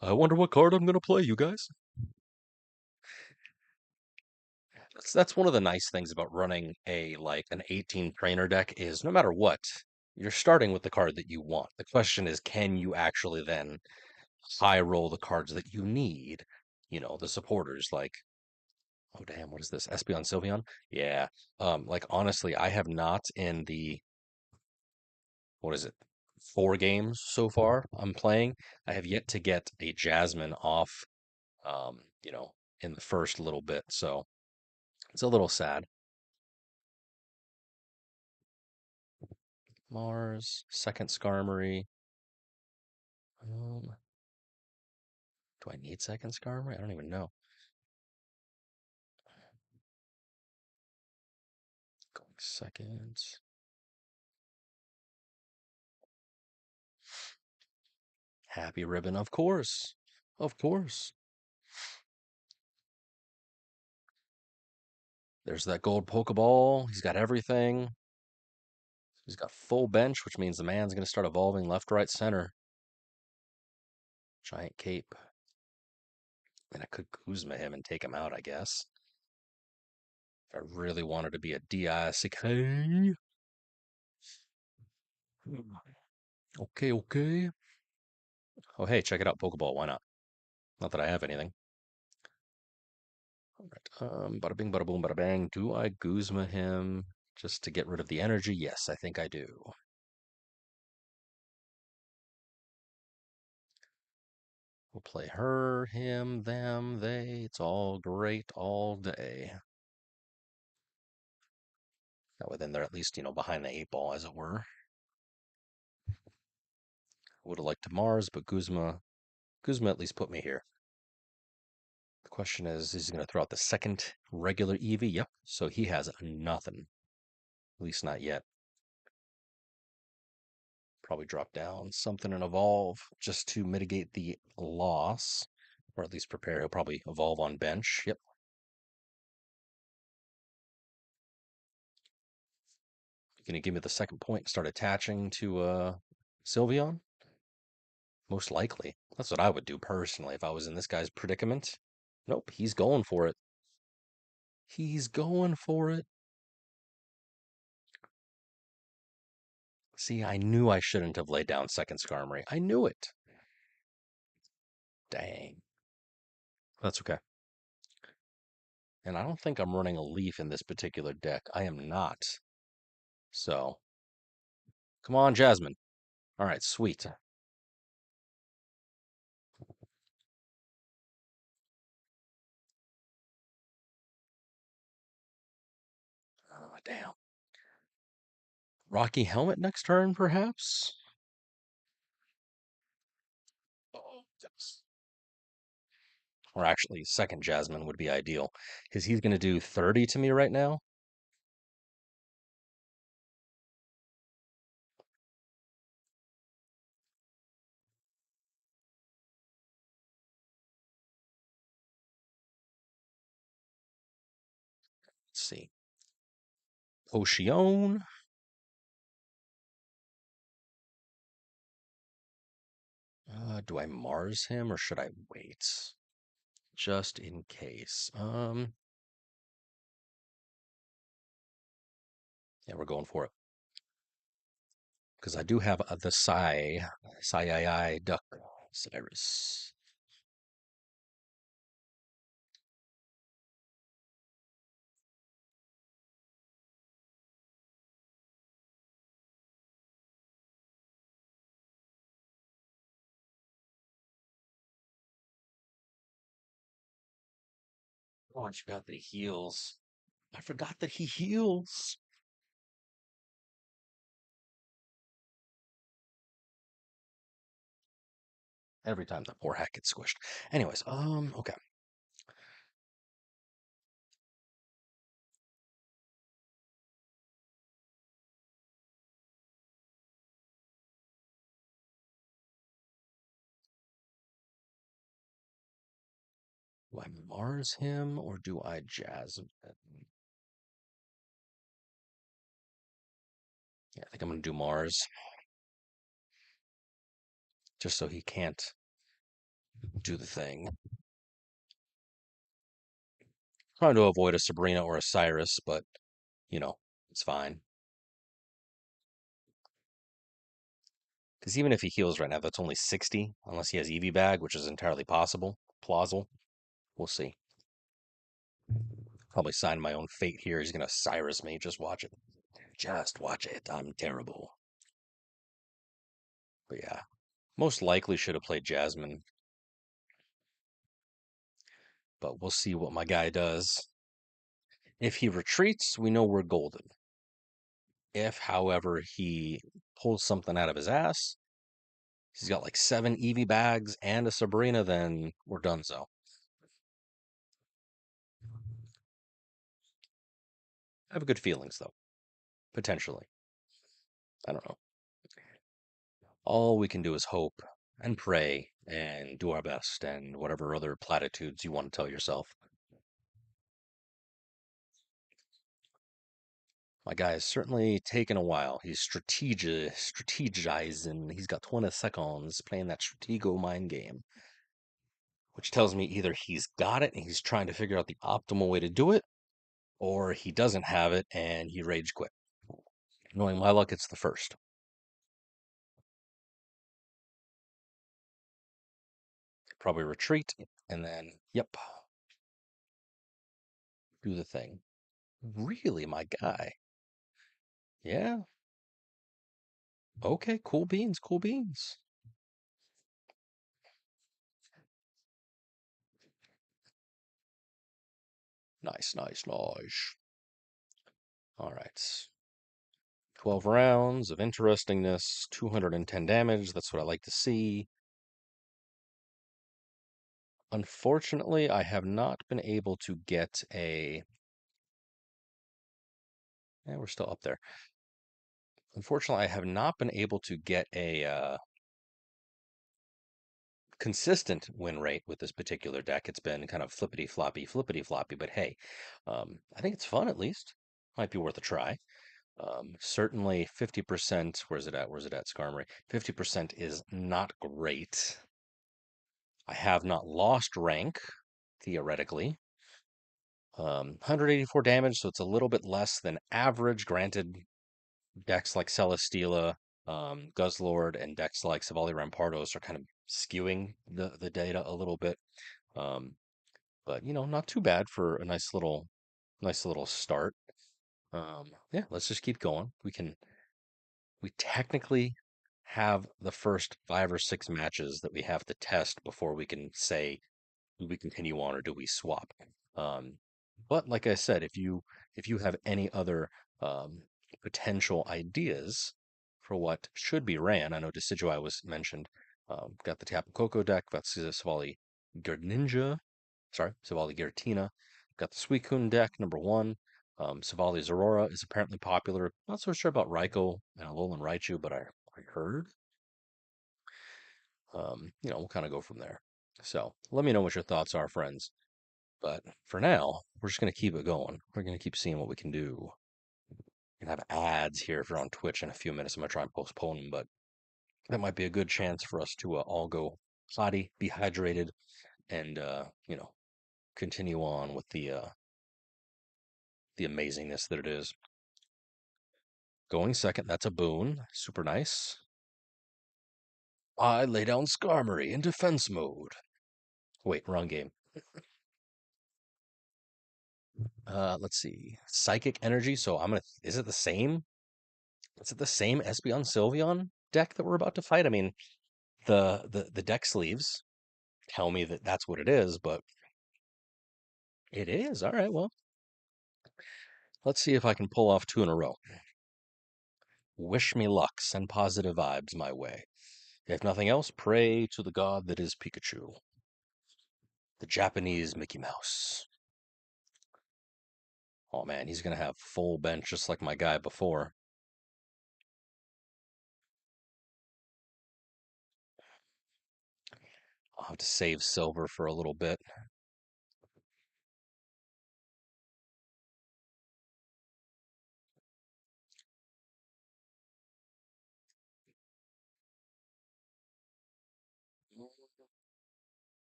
I wonder what card I'm gonna play, you guys. That's one of the nice things about running a like an 18 trainer deck is no matter what, you're starting with the card that you want. The question is, can you actually then high roll the cards that you need? The supporters like, oh damn, what is this? Espeon Sylveon? Yeah. Like honestly, I have not in the what is it? 4 games so far I'm playing. I have yet to get a Jasmine off um, you know, in the first little bit. So it's a little sad. Mars, second Skarmory. Um, do I need second Skarmory? I don't even know. Going second. Happy Ribbon, of course. Of course. There's that gold Pokeball. He's got everything. He's got full bench, which means the man's going to start evolving left, right, center. Giant cape. And I could Kuzma him and take him out, I guess. If I really wanted to be a DI. Okay, okay. Oh, hey, check it out, Pokeball. Why not? Not that I have anything. All right. Bada bing, bada boom, bada bang. Do I Guzma him just to get rid of the energy? Yes, I think I do. We'll play her, him, them, they. It's all great all day. That way, then they're at least, behind the 8 ball, as it were. Would have liked to Mars, but Guzma at least put me here. The question is he going to throw out the second regular Eevee? Yep. So he has nothing. At least not yet. Probably drop down something and evolve just to mitigate the loss, or at least prepare. He'll probably evolve on bench. Yep. Going to give me the second point and start attaching to Sylveon? Most likely. That's what I would do personally if I was in this guy's predicament. Nope, he's going for it. He's going for it. See, I knew I shouldn't have laid down second Skarmory. I knew it. Dang. That's okay. And I don't think I'm running a leaf in this particular deck. I am not. So, come on, Jasmine. All right, sweet. Oh, damn. Rocky Helmet next turn, perhaps? Oh, yes. Or actually, second Jasmine would be ideal. Because he's going to do 30 to me right now. Let's see. Ocean. Do I Mars him or should I wait? Just in case. Yeah, we're going for it. Because I do have the Sai Duck Cyrus. Oh, I forgot that he heals. I forgot that he heals. Every time the poor hack gets squished. Anyways, okay. Do I Mars him or do I Jasmine? Yeah, I think I'm gonna do Mars. Just so he can't do the thing. Trying to avoid a Sabrina or a Cyrus, but, you know, it's fine. Because even if he heals right now, that's only 60, unless he has EV Bag, which is entirely possible, plausible. We'll see. Probably sign my own fate here. He's going to Cyrus me. Just watch it. Just watch it. I'm terrible. But yeah, most likely should have played Jasmine. But we'll see what my guy does. If he retreats, we know we're golden. If, however, he pulls something out of his ass, he's got like 7 EV bags and a Sabrina, then we're done so. I have good feelings, though. Potentially. I don't know. All we can do is hope and pray and do our best and whatever other platitudes you want to tell yourself. My guy is certainly taken a while. He's strategizing. He's got 20 seconds playing that Stratego mind game, which tells me either he's got it and he's trying to figure out the optimal way to do it, or he doesn't have it and he rage quit. Knowing my luck, it's the first. Probably retreat and then, yep, do the thing. Really, my guy? Yeah. Okay, cool beans, cool beans. Nice, nice, nice. All right. 12 rounds of interestingness, 210 damage. That's what I like to see. Unfortunately, I have not been able to get a. Yeah, we're still up there. Unfortunately, I have not been able to get a consistent win rate with this particular deck. It's been kind of flippity floppy. But hey, I think it's fun at least. Might be worth a try. Certainly 50%. Where's it at? Where's it at, Skarmory? 50% is not great. I have not lost rank, theoretically. 184 damage, so it's a little bit less than average. Granted, decks like Celesteela, Guzzlord, and decks like Silvally Rampardos are kind of skewing the data a little bit. Um, but not too bad for a nice little start. Yeah, let's just keep going. We technically have the first 5 or 6 matches that we have to test before we can say, do we continue on or do we swap? Um, but like I said, if you have any other um, potential ideas for what should be ran, I know Decidueye was mentioned. Got the Tapu Koko deck. Got Savali Ninja. Sorry, Savali Giratina. Got the Suicune deck, number 1. Silvally Zeraora is apparently popular. Not so sure about Raikou and Alolan Raichu, but I heard. We'll kind of go from there. So let me know what your thoughts are, friends. But for now, we're just going to keep it going. We're going to keep seeing what we can do. We can have ads here if you're on Twitch in a few minutes. I'm going to try and postpone them, but that might be a good chance for us to all go potty, be hydrated, and, continue on with the amazingness that it is. Going second, that's a boon. Super nice. I lay down Skarmory in defense mode. Wait, wrong game. Let's see. Psychic energy. So is it the same? Is it the same Espeon Sylveon deck that we're about to fight? I mean, the deck sleeves tell me that that's what it is, but it is. All right, well, let's see if I can pull off 2 in a row. Wish me luck. Send positive vibes my way. If nothing else, pray to the god that is Pikachu, the Japanese Mickey Mouse. Oh man, he's gonna have full bench just like my guy before. I'll have to save silver for a little bit.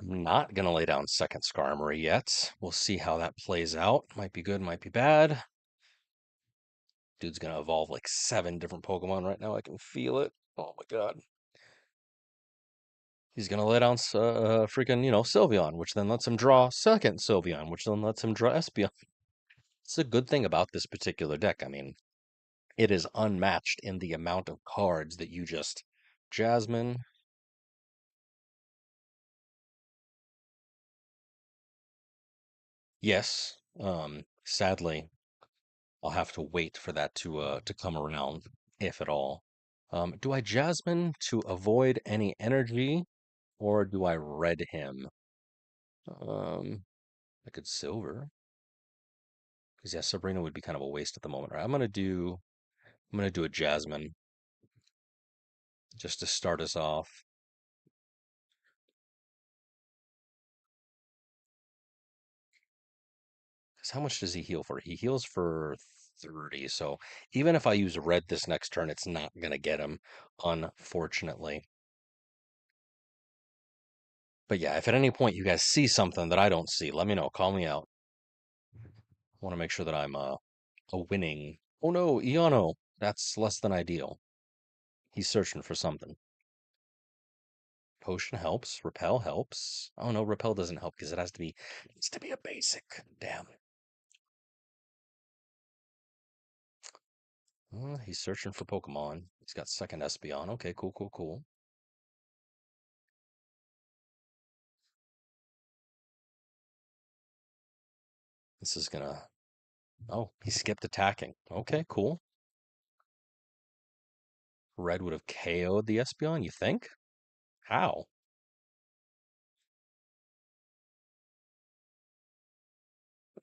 I'm not gonna lay down second Skarmory yet. We'll see how that plays out. Might be good, might be bad. Dude's gonna evolve like 7 different Pokemon right now. I can feel it. Oh my god. He's gonna lay down freaking, Sylveon, which then lets him draw second Sylveon, which then lets him draw Espeon. It's a good thing about this particular deck. I mean, it is unmatched in the amount of cards that you just Jasmine. Yes. Sadly, I'll have to wait for that to come around, if at all. Do I Jasmine to avoid any energy, or do I red him? I could silver. Because yeah, Sabrina would be kind of a waste at the moment, right? I'm gonna do a Jasmine just to start us off. Because how much does he heal for? He heals for 30. So even if I use red this next turn, it's not gonna get him, unfortunately. But yeah, if at any point you guys see something that I don't see, let me know. Call me out. I want to make sure that I'm a winning. Oh no, Iano. That's less than ideal. He's searching for something. Potion helps. Repel helps. Oh no, repel doesn't help because it has to be a basic. Damn. He's searching for Pokemon. He's got second Espeon. Okay, cool, cool, cool. This is gonna. Oh, he skipped attacking. Okay, cool. Red would have KO'd the Espeon, you think? How?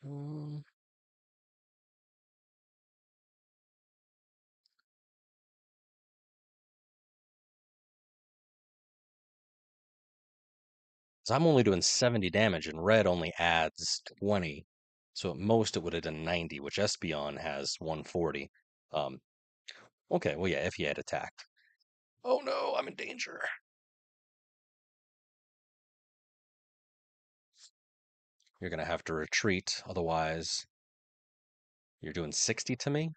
Um, 'Cause I'm only doing 70 damage, and red only adds 20. So at most it would have done 90, which Espeon has 140. Um, okay, well, yeah, if he had attacked. Oh no, I'm in danger. You're gonna have to retreat, otherwise you're doing 60 to me.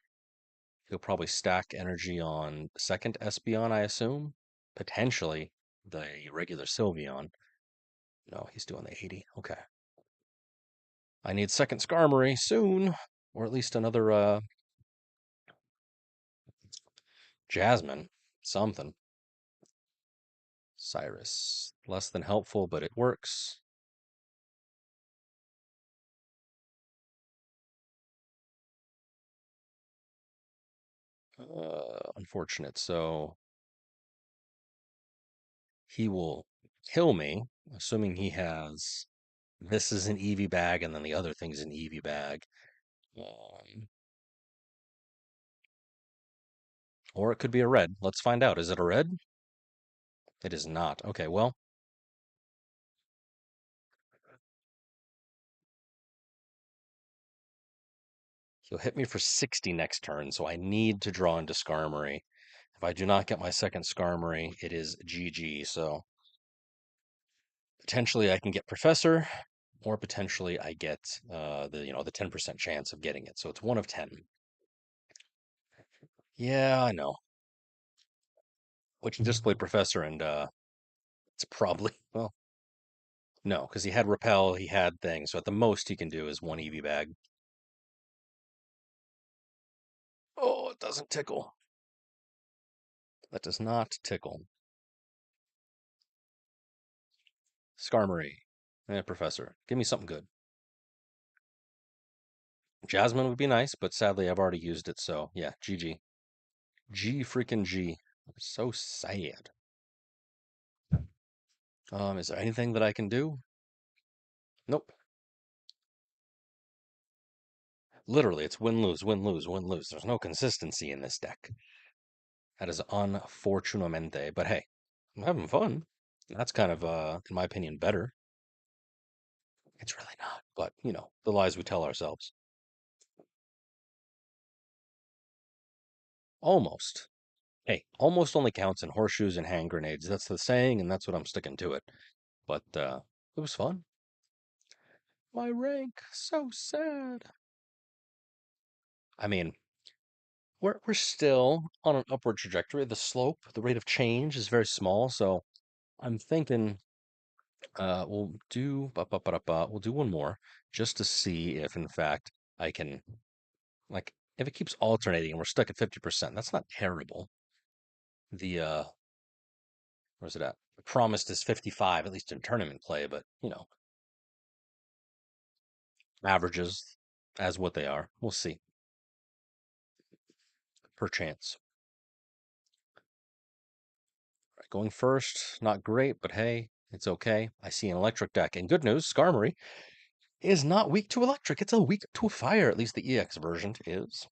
He'll probably stack energy on second Espeon, I assume. Potentially the regular Sylveon. No, he's doing the 80. Okay. I need second Skarmory soon. Or at least another Jasmine. Something. Cyrus. Less than helpful, but it works. Unfortunate. So he will kill me, assuming he has. This is an EV bag, and then the other thing's an EV bag. Um, or it could be a red. Let's find out. Is it a red? It is not. Okay, well, he'll hit me for 60 next turn, so I need to draw into Skarmory. If I do not get my second Skarmory, it is GG. So potentially I can get Professor, or potentially I get the 10% chance of getting it. So it's one of 10. Yeah, I know. We can just play Professor, and it's probably well, no, because he had Repel, he had things. So at the most he can do is one EV bag. Oh, it doesn't tickle. That does not tickle. Skarmory. Professor. Give me something good. Jasmine would be nice, but sadly I've already used it, so yeah, GG. G freaking G. So sad. Is there anything that I can do? Nope. Literally, it's win lose, win lose, win lose. There's no consistency in this deck. That is unfortunamente. But hey, I'm having fun. That's kind of in my opinion, better. It's really not, but the lies we tell ourselves. Almost. Hey, almost only counts in horseshoes and hand grenades. That's the saying, and that's what I'm sticking to it. But It was fun. My rank, so sad. I mean, we're still on an upward trajectory. The slope, the rate of change is very small, so I'm thinking we'll do one more just to see if in fact I can like if it keeps alternating and we're stuck at 50%, that's not terrible. The where's it at? The promised is 55, at least in tournament play, but averages as what they are. We'll see. Perchance. Right, going first, not great, but hey, it's okay. I see an electric deck. And good news, Skarmory is not weak to electric. It's a weak to fire. At least the EX version is.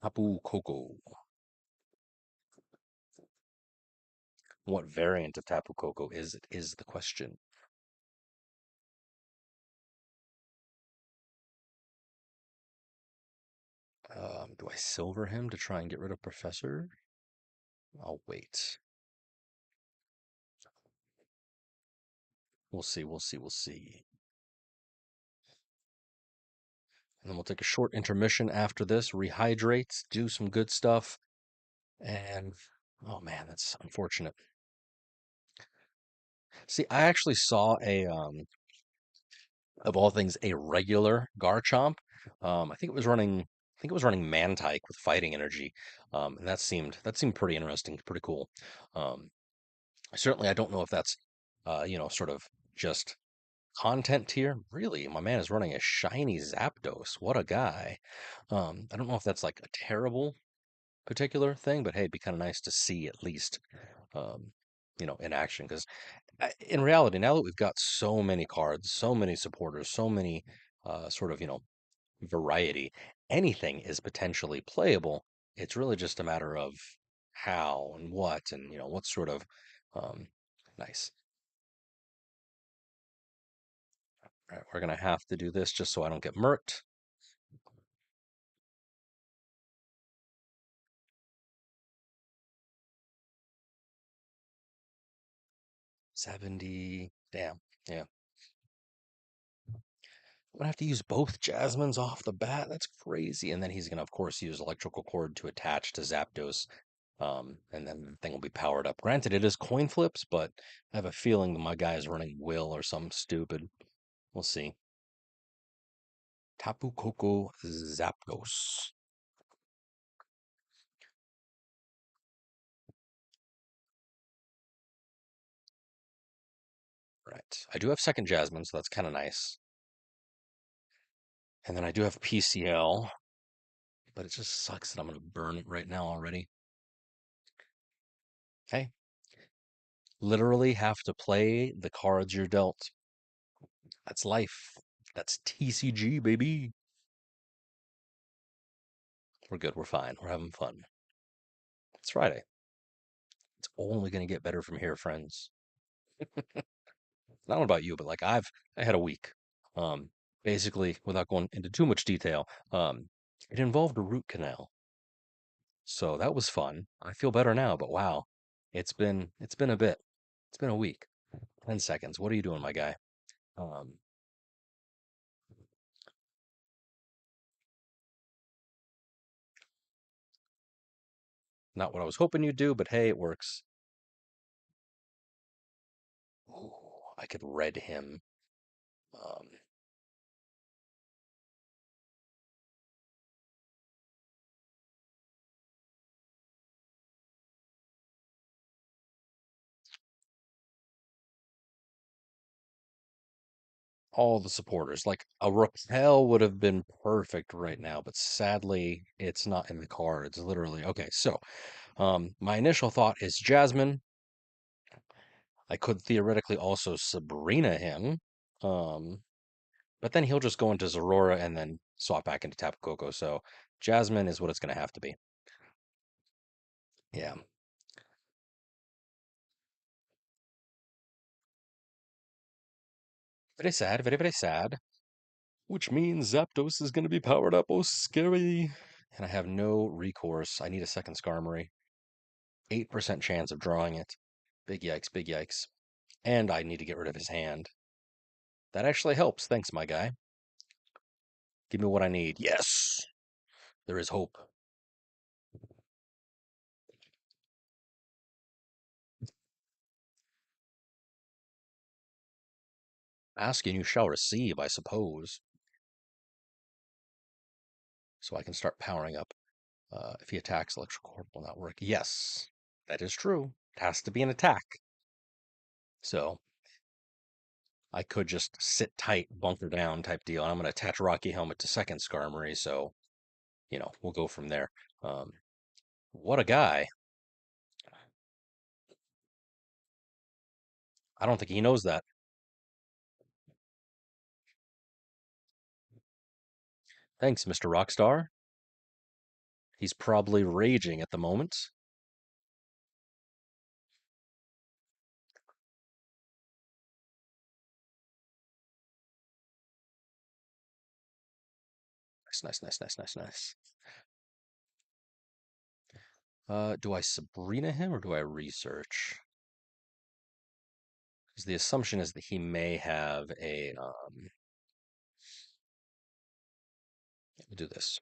Tapu Koko. What variant of Tapu Koko is it? Is the question. Do I silver him to try and get rid of Professor? I'll wait. We'll see, we'll see, we'll see. And then we'll take a short intermission after this, rehydrate, do some good stuff. And oh man, that's unfortunate. See, I actually saw of all things, a regular Garchomp. I think it was running Mantike with fighting energy. And that seemed pretty interesting, pretty cool. Um, Certainly I don't know if that's sort of just content tier. Really, my man is running a shiny Zapdos. What a guy. I don't know if that's like a terrible particular thing, but hey, it'd be kind of nice to see at least um, in action. Because in reality, now that we've got so many cards, so many supporters, so many sort of, variety, anything is potentially playable. It's really just a matter of how and what and, what sort of um, nice. All right, we're gonna have to do this just so I don't get murked. 70. Damn. Yeah. I'm gonna have to use both Jasmines off the bat. That's crazy. And then he's gonna, of course, use electrical cord to attach to Zapdos. And then the thing will be powered up. Granted, it is coin flips, but I have a feeling that my guy is running Will or something stupid. We'll see. Tapu Koko Zapdos. Right. I do have second Jasmine, so that's kind of nice. And then I do have PCL, but it just sucks that I'm gonna burn it right now already. Hey, literally have to play the cards you're dealt. That's life. That's TCG, baby. We're good. We're fine. We're having fun. It's Friday. It's only going to get better from here, friends. Not about you, but like I had a week. Um, Basically, without going into too much detail, it involved a root canal. So that was fun. I feel better now, but wow, it's been a bit. It's been a week. 10 seconds. What are you doing, my guy? Um, Not what I was hoping you'd do, but hey, it works. Ooh, I could red him. Um, all the supporters. Like a repel would have been perfect right now, but sadly, it's not in the cards, literally. Okay, so my initial thought is Jasmine. I could theoretically also Sabrina him. Um, but then he'll just go into Zeraora and then swap back into Tapu Koko. So Jasmine is what it's gonna have to be. Yeah. Very sad, very, very sad. Which means Zapdos is gonna be powered up. Oh, scary. And I have no recourse. I need a second Skarmory. 8% chance of drawing it. Big yikes, big yikes. And I need to get rid of his hand. That actually helps. Thanks, my guy. Give me what I need. Yes! There is hope. Ask and you shall receive, I suppose. So I can start powering up. If he attacks, electrical orb will not work. Yes, that is true. It has to be an attack. So I could just sit tight, bunker down type deal. And I'm going to attach Rocky Helmet to second Skarmory. So, we'll go from there. What a guy. I don't think he knows that. Thanks, Mr. Rockstar. He's probably raging at the moment. Nice, nice, nice, nice, nice, nice. Do I Sabrina him or do I research? Because the assumption is that he may have a. We'll do this.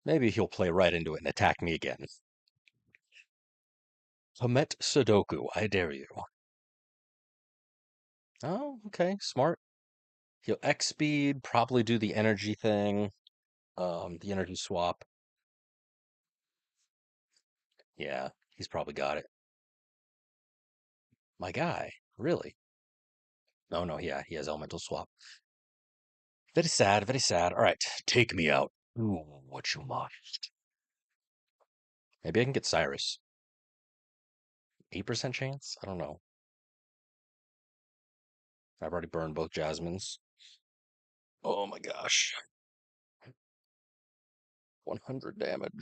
Maybe he'll play right into it and attack me again. Hamet Sudoku, I dare you. Oh, okay, smart. He'll X speed, probably do the energy thing, the energy swap. Yeah, he's probably got it. My guy, really? No, no, yeah, he has elemental swap. Very sad, very sad. All right, take me out. Ooh, what you must. Maybe I can get Cyrus. 8% chance? I don't know. I've already burned both Jasmines. Oh my gosh. 100 damage.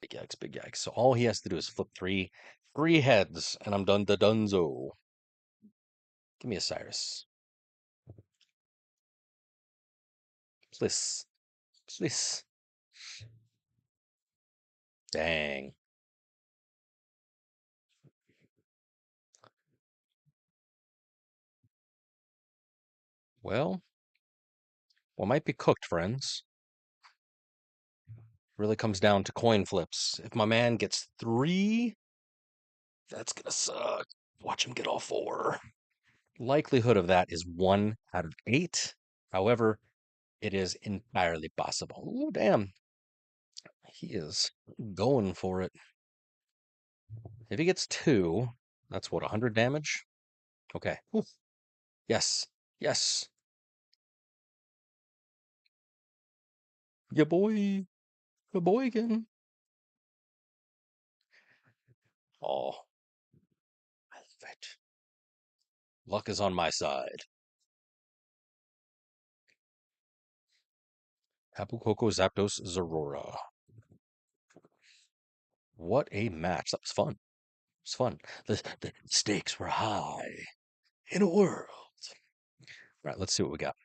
Big yikes, big yikes. So all he has to do is flip three heads, and I'm done the dunzo. Give me a Cyrus. Please. Please. Dang. Well, what might be cooked, friends. Really comes down to coin flips. If my man gets 3, that's gonna suck. Watch him get all 4. Likelihood of that is 1 out of 8. However, it is entirely possible. Oh, damn. He is going for it. If he gets 2, that's what, 100 damage? Okay. Oof. Yes. Yes. Ya boy. Ya boy again. Oh, I love it. Luck is on my side. Tapu Koko Zapdos Zeraora. What a match. That was fun. It was fun. The stakes were high in a world. All right, let's see what we got.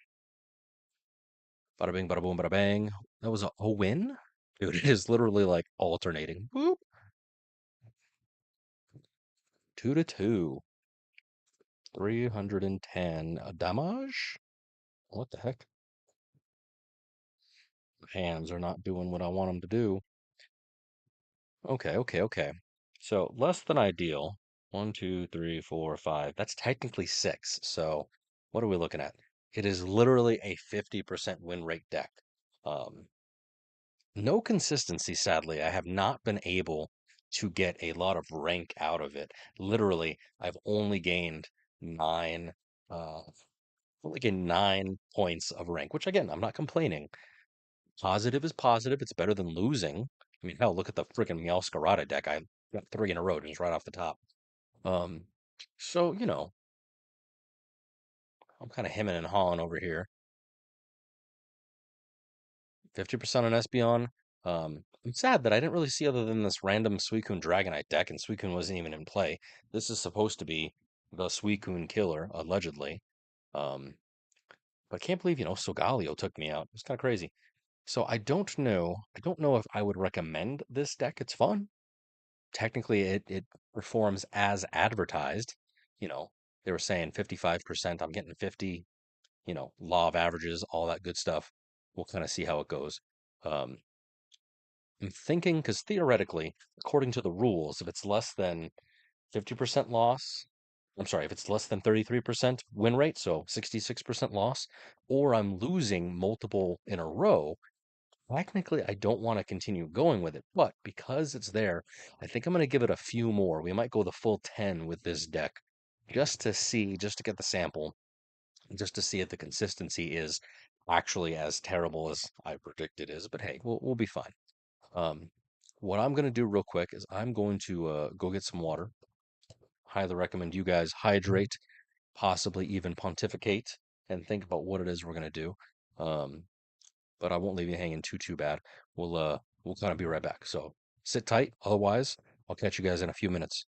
Bada bing, bada boom, bada bang. That was a win? Dude, it is literally like alternating. Boop. 2 to 2. 310 damage? What the heck? Hands are not doing what I want them to do. Okay, okay, okay. So less than ideal. 1, 2, 3, 4, 5. That's technically 6. So what are we looking at? It is literally a 50% win rate deck. Um, no consistency, sadly. I have not been able to get a lot of rank out of it. Literally, I've only gained 9, uh, only gained 9 points of rank, which again, I'm not complaining. Positive is positive. It's better than losing. I mean, hell, look at the freaking Meowscarada deck. I got 3 in a row just right off the top. Um, so, I'm kind of hemming and hawing over here. 50% on Espeon. I'm sad that I didn't really see other than this random Suicune Dragonite deck, and Suicune wasn't even in play. This is supposed to be the Suicune killer, allegedly. Um, But I can't believe, Solgaleo took me out. It's kind of crazy. So I don't know. I don't know if I would recommend this deck. It's fun. Technically, it performs as advertised. You know, they were saying 55%. I'm getting 50. Law of averages, all that good stuff. We'll kind of see how it goes. Um, I'm thinking because theoretically, according to the rules, if it's less than 50% loss, I'm sorry, if it's less than 33% win rate, so 66% loss, or I'm losing multiple in a row, technically I don't want to continue going with it. But because it's there, I think I'm going to give it a few more. We might go the full 10 with this deck just to get the sample, just to see if the consistency is actually as terrible as I predict it is. But hey, we'll be fine. Um, what I'm going to do real quick is I'm going to go get some water. Highly recommend you guys hydrate, possibly even pontificate, and think about what it is we're going to do. Um, but I won't leave you hanging too bad. We'll kind of be right back. So sit tight. Otherwise, I'll catch you guys in a few minutes.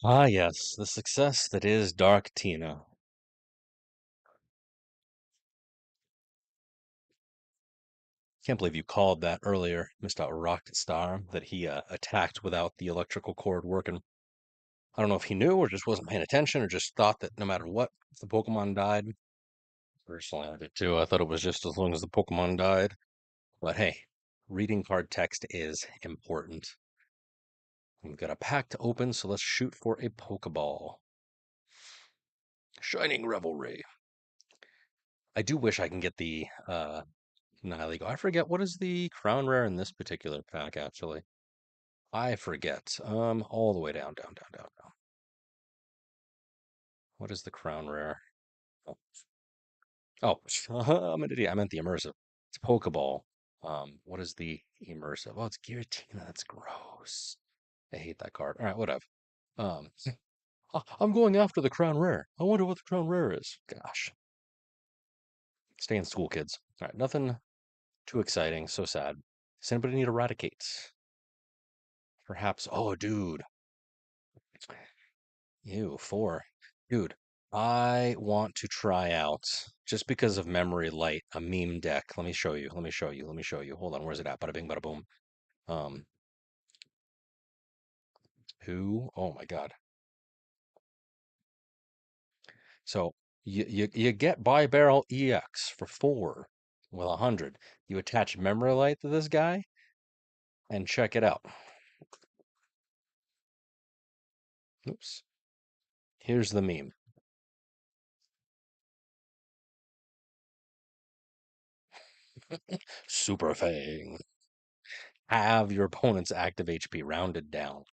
Ah, yes, the success that is Dark Tina. Can't believe you called that earlier, Mr. Rocket Star, that he attacked without the electrical cord working. I don't know if he knew or just wasn't paying attention or just thought that no matter what, if the Pokemon died. Personally, I did too. I thought it was just as long as the Pokemon died. But hey, reading card text is important. We've got a pack to open, so let's shoot for a Pokeball. Shining Revelry. I do wish I can get the Nihilego. I forget what is the crown rare in this particular pack, actually. I forget. All the way down, down, down, down, down. What is the crown rare? Oh, oh, I'm an idiot. I meant the immersive. It's Pokeball. What is the immersive? Oh, it's Giratina. That's gross. I hate that card. All right, whatever. Um, I'm going after the crown rare. I wonder what the crown rare is. Gosh, stay in school, kids. All right, nothing too exciting. So sad. Does anybody need Eradicates? Perhaps. Oh, dude. Ew, four. Dude, I want to try out, just because of memory light, a meme deck. Let me show you. Let me show you. Let me show you. Hold on. Where's it at? Bada bing, bada boom. Um, who? Oh my God. So you get Barrel EX for four with 100. You attach memory light to this guy and check it out. Oops. Here's the meme. Super Fang. Have your opponent's active HP rounded down.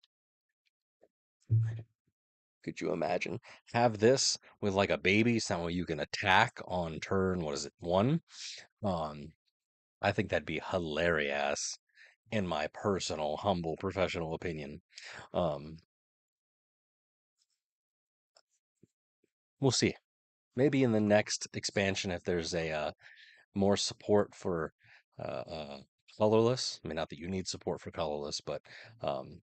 Could you imagine? Have this with like a baby, someone you can attack on turn, what is it, one? Um, I think that'd be hilarious in my personal, humble, professional opinion. Um, we'll see. Maybe in the next expansion, if there's a more support for colorless. I mean, not that you need support for colorless, but um,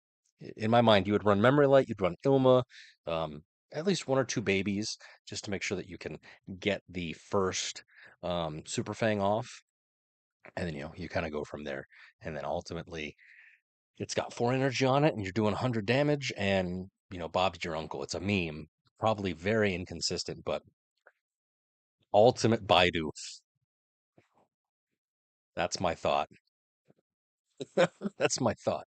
in my mind, you would run Memory Light, you'd run Ilma, at least one or two babies, just to make sure that you can get the first Super Fang off, and then you kind of go from there. And then ultimately, it's got 4 energy on it, and you're doing 100 damage, and Bob's your uncle. It's a meme, probably very inconsistent, but ultimate Baidu. That's my thought. That's my thought.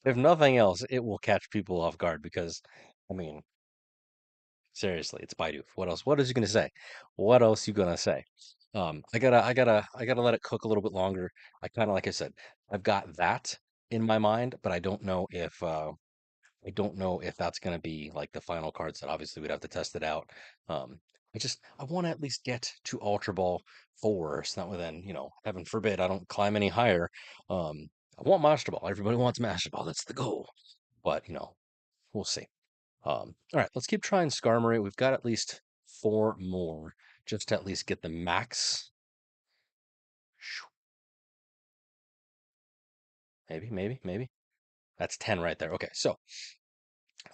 If nothing else, it will catch people off guard because, I mean, seriously, it's Baidu. What else? What is he gonna say? What else you gonna say? I gotta let it cook a little bit longer. I kind of, like I said, I've got that in my mind, but I don't know if that's gonna be like the final card set. Obviously, we'd have to test it out. Um, I want to at least get to Ultra Ball 4, so that way then, heaven forbid, I don't climb any higher. I want Master Ball. Everybody wants Master Ball. That's the goal. But, we'll see. All right, let's keep trying Skarmory. We've got at least four more just to at least get the max. Maybe. That's 10 right there. Okay, so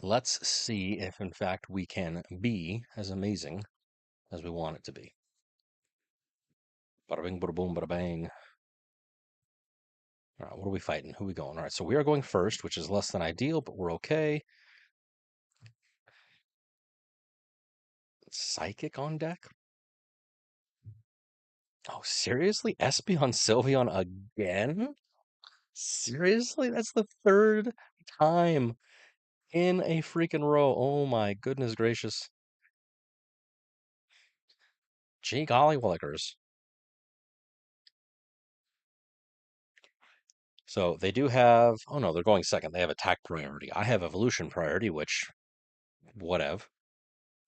let's see if, in fact, we can be as amazing as we want it to be. Bada bing, bada boom, bada bang. All right, what are we fighting? Who are we going? All right, so we are going first, which is less than ideal, but we're okay. Psychic on deck? Oh, seriously? Espeon Sylveon again? Seriously? That's the third time in a freaking row. Oh my goodness gracious. Gee golly willikers. So they do have, oh no, they're going second. They have attack priority. I have evolution priority, which, whatever.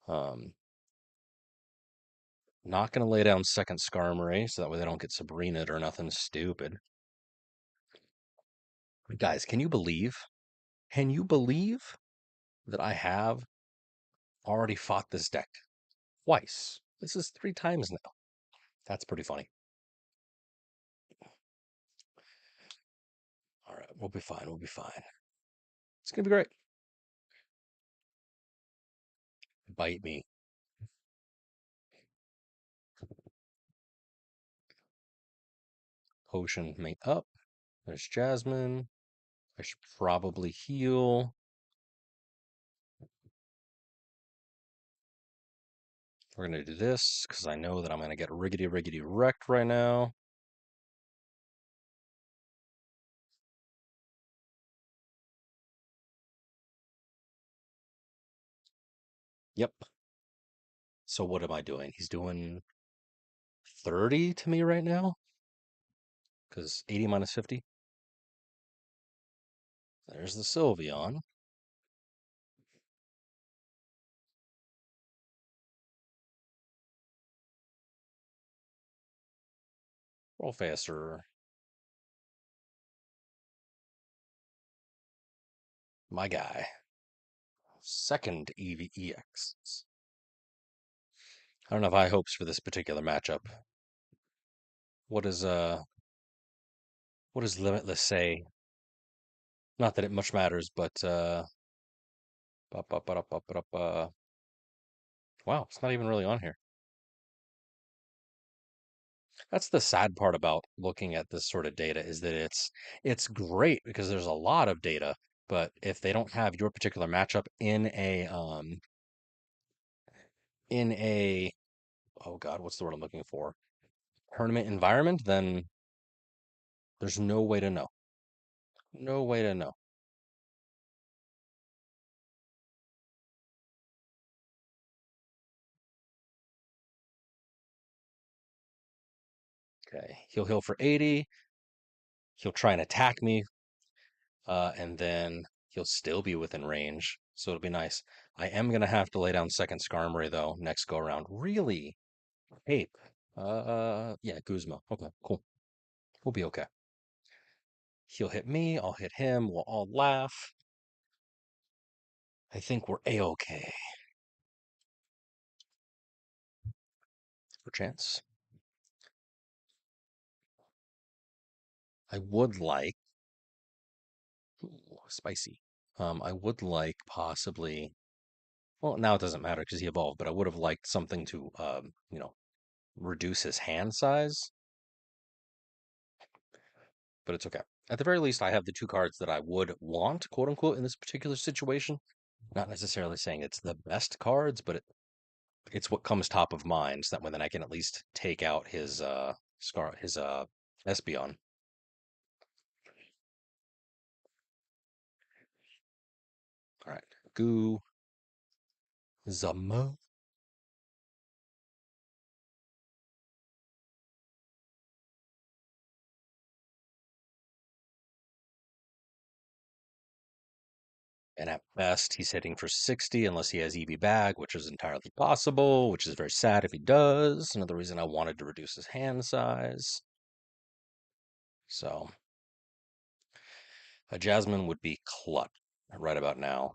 Um, not going to lay down second Skarmory, so that way they don't get Sabrinaed or nothing stupid. Guys, can you believe? Can you believe that I have already fought this deck twice? This is 3 times now. That's pretty funny. All right, we'll be fine. We'll be fine. It's going to be great. bite me. Potion may up. There's Jasmine. I should probably heal. We're going to do this because I know that I'm going to get riggedy wrecked right now. Yep. So what am I doing? He's doing 30 to me right now because 80 minus 50. There's the Sylveon. Roll faster. My guy. Second EVEX. I don't have high hopes for this particular matchup. What is what does Limitless say? Not that it much matters, but wow, it's not even really on here. That's the sad part about looking at this sort of data is that it's great because there's a lot of data, but if they don't have your particular matchup in a oh God, what's the word I'm looking for? Tournament environment, then there's no way to know. No way to know. Okay, he'll heal for 80. He'll try and attack me, and then he'll still be within range. So it'll be nice. I am gonna have to lay down second Skarmory though next go around. Really? Ape. Yeah, Guzma. Okay, cool. We'll be okay. He'll hit me, I'll hit him, we'll all laugh. I think we're A-okay. For chance. I would like ooh, spicy. I would like possibly well, now it doesn't matter because he evolved, but I would have liked something to reduce his hand size, but it's okay. At the very least, I have the two cards that I would want, quote unquote, in this particular situation. Not necessarily saying it's the best cards, but it's what comes top of mind. So that way, then I can at least take out his Espeon. All right, Goo Zamo. And at best, he's hitting for 60 unless he has EV bag, which is entirely possible, which is very sad if he does. Another reason I wanted to reduce his hand size. So a Jasmine would be clutch right about now.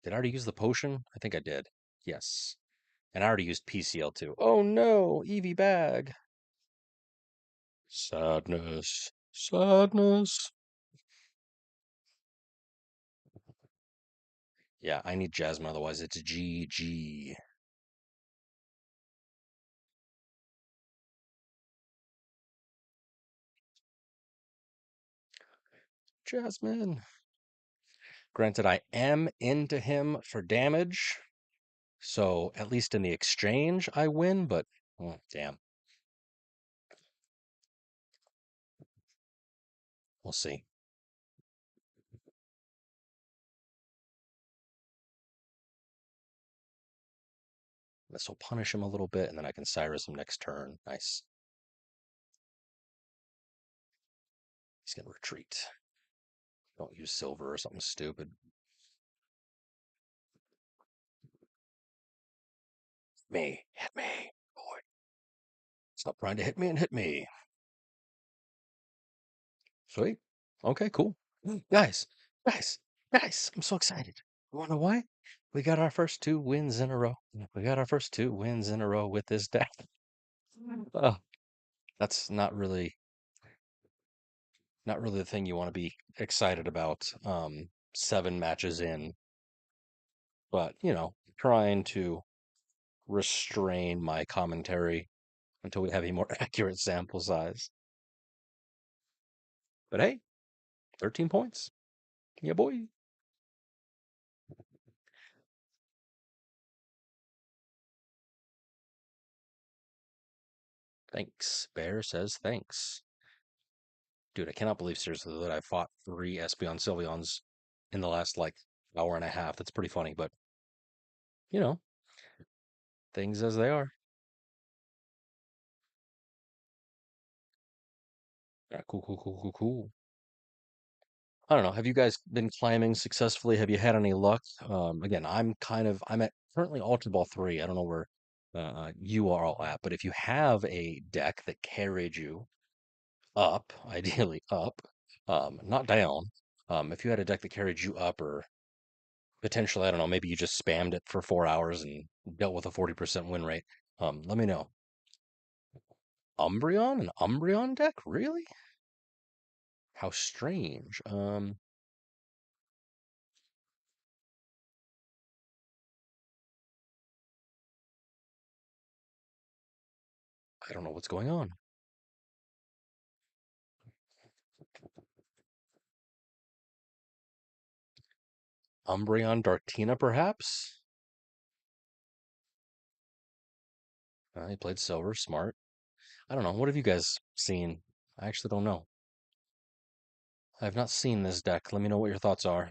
Did I already use the potion? I think I did. Yes. And I already used PCL too. Oh no, EV bag. Sadness. Sadness. Yeah, I need Jasmine, otherwise it's GG. Jasmine. Granted, I am into him for damage, so at least in the exchange I win, but damn. We'll see. This will punish him a little bit, and then I can Cyrus him next turn. Nice. He's gonna retreat. Don't use silver or something stupid. Me. Hit me. Boy. Stop trying to hit me and hit me. Sweet. Okay, cool. Guys, guys, guys, I'm so excited. You wanna know why? We got our first two wins in a row. We got our first two wins in a row with this deck. Oh, that's not really the thing you want to be excited about 7 matches in, but trying to restrain my commentary until we have a more accurate sample size. But hey, 13 points. Yeah, boy. Thanks. Bear says thanks. Dude, I cannot believe seriously that I fought 3 Espeon Sylveons in the last like hour and a half. That's pretty funny, but you know, things as they are. Yeah, cool, cool, cool, cool, cool. I don't know. Have you guys been climbing successfully? Have you had any luck? Again, I'm at currently Ultra Ball 3. I don't know where you are all at, but if you have a deck that carried you up, ideally up, not down, if you had a deck that carried you up or potentially, I don't know, maybe you just spammed it for 4 hours and dealt with a 40% win rate, let me know. Umbreon? An Umbreon deck? Really? How strange. I don't know what's going on. Umbreon Dartina, perhaps? He played silver, smart. I don't know. What have you guys seen? I actually don't know. I have not seen this deck. Let me know what your thoughts are.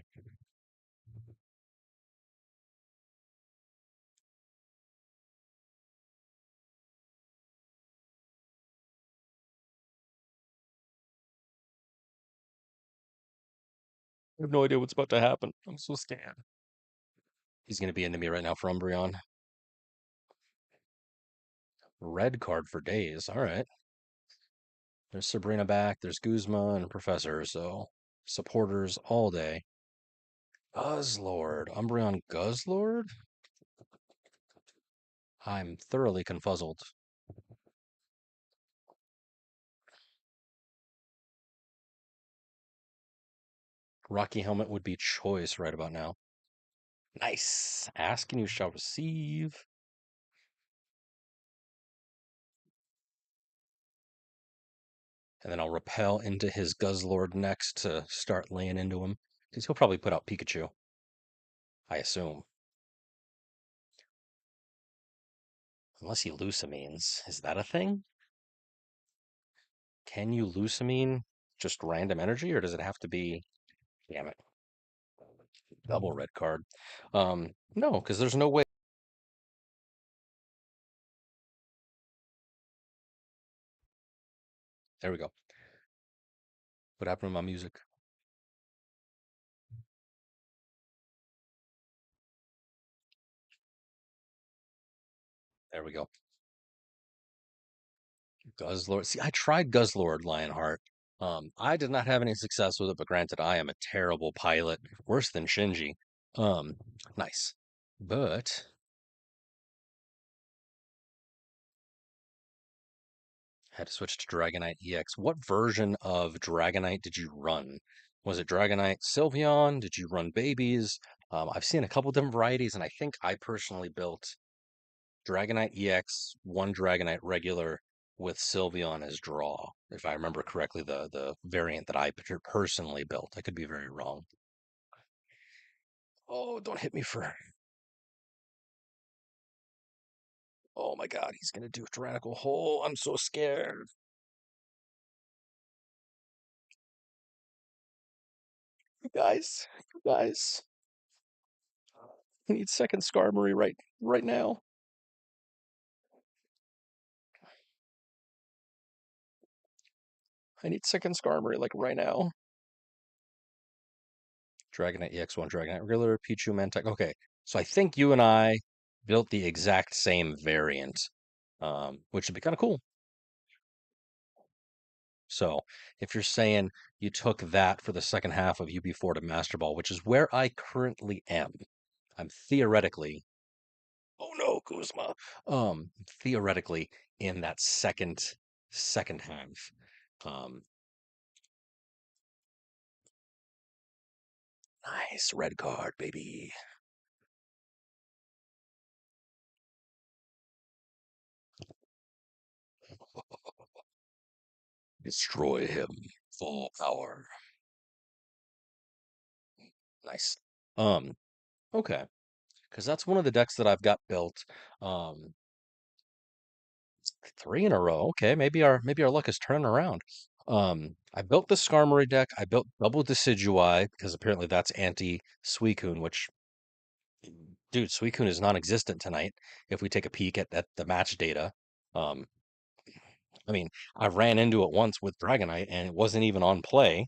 I have no idea what's about to happen. I'm so scared. He's going to be into me right now for Umbreon. Red card for days. All right. There's Sabrina back. There's Guzma and Professor. So supporters all day. Guzzlord. Umbreon Guzzlord? I'm thoroughly confuzzled. Rocky Helmet would be choice right about now. Nice. Ask and you shall receive. And then I'll repel into his Guzzlord next to start laying into him. Because he'll probably put out Pikachu. I assume. Unless he Lucamines. Is that a thing? Can you Lucamine just random energy, or does it have to be... Damn it. Double red card. No, because there's no way. There we go. What happened to my music? There we go. Guzzlord. See, I tried Guzzlord Lionheart. I did not have any success with it, but granted, I am a terrible pilot, worse than Shinji. Um, nice. But had to switch to Dragonite EX. What version of Dragonite did you run? Was it Dragonite Sylveon? Did you run babies? I've seen a couple different varieties, and I think I personally built Dragonite EX, one Dragonite regular with Sylveon as draw, if I remember correctly, the variant that I personally built. I could be very wrong. Oh, don't hit me for. Oh my god, he's gonna do Tyrannical Hole. I'm so scared. You guys. I need second Skarmory right now. I need second Skarmory like right now. Dragonite EX1, Dragonite regular, Pichu Mantech. Okay, so I think you and I built the exact same variant, which would be kind of cool. So if you're saying you took that for the second half of UB4 to Master Ball, which is where I currently am, I'm theoretically, oh no, Kuzma, theoretically in that second half. Um, nice red card, baby. Destroy him. Full power. Nice. Um, okay. Because that's one of the decks that I've got built. Um, three in a row. Okay, maybe our luck is turning around. I built the Skarmory deck. I built double Decidueye because apparently that's anti Suicune, which dude, Suicune is non-existent tonight. If we take a peek at the match data, um, I mean, I ran into it once with Dragonite and it wasn't even on play.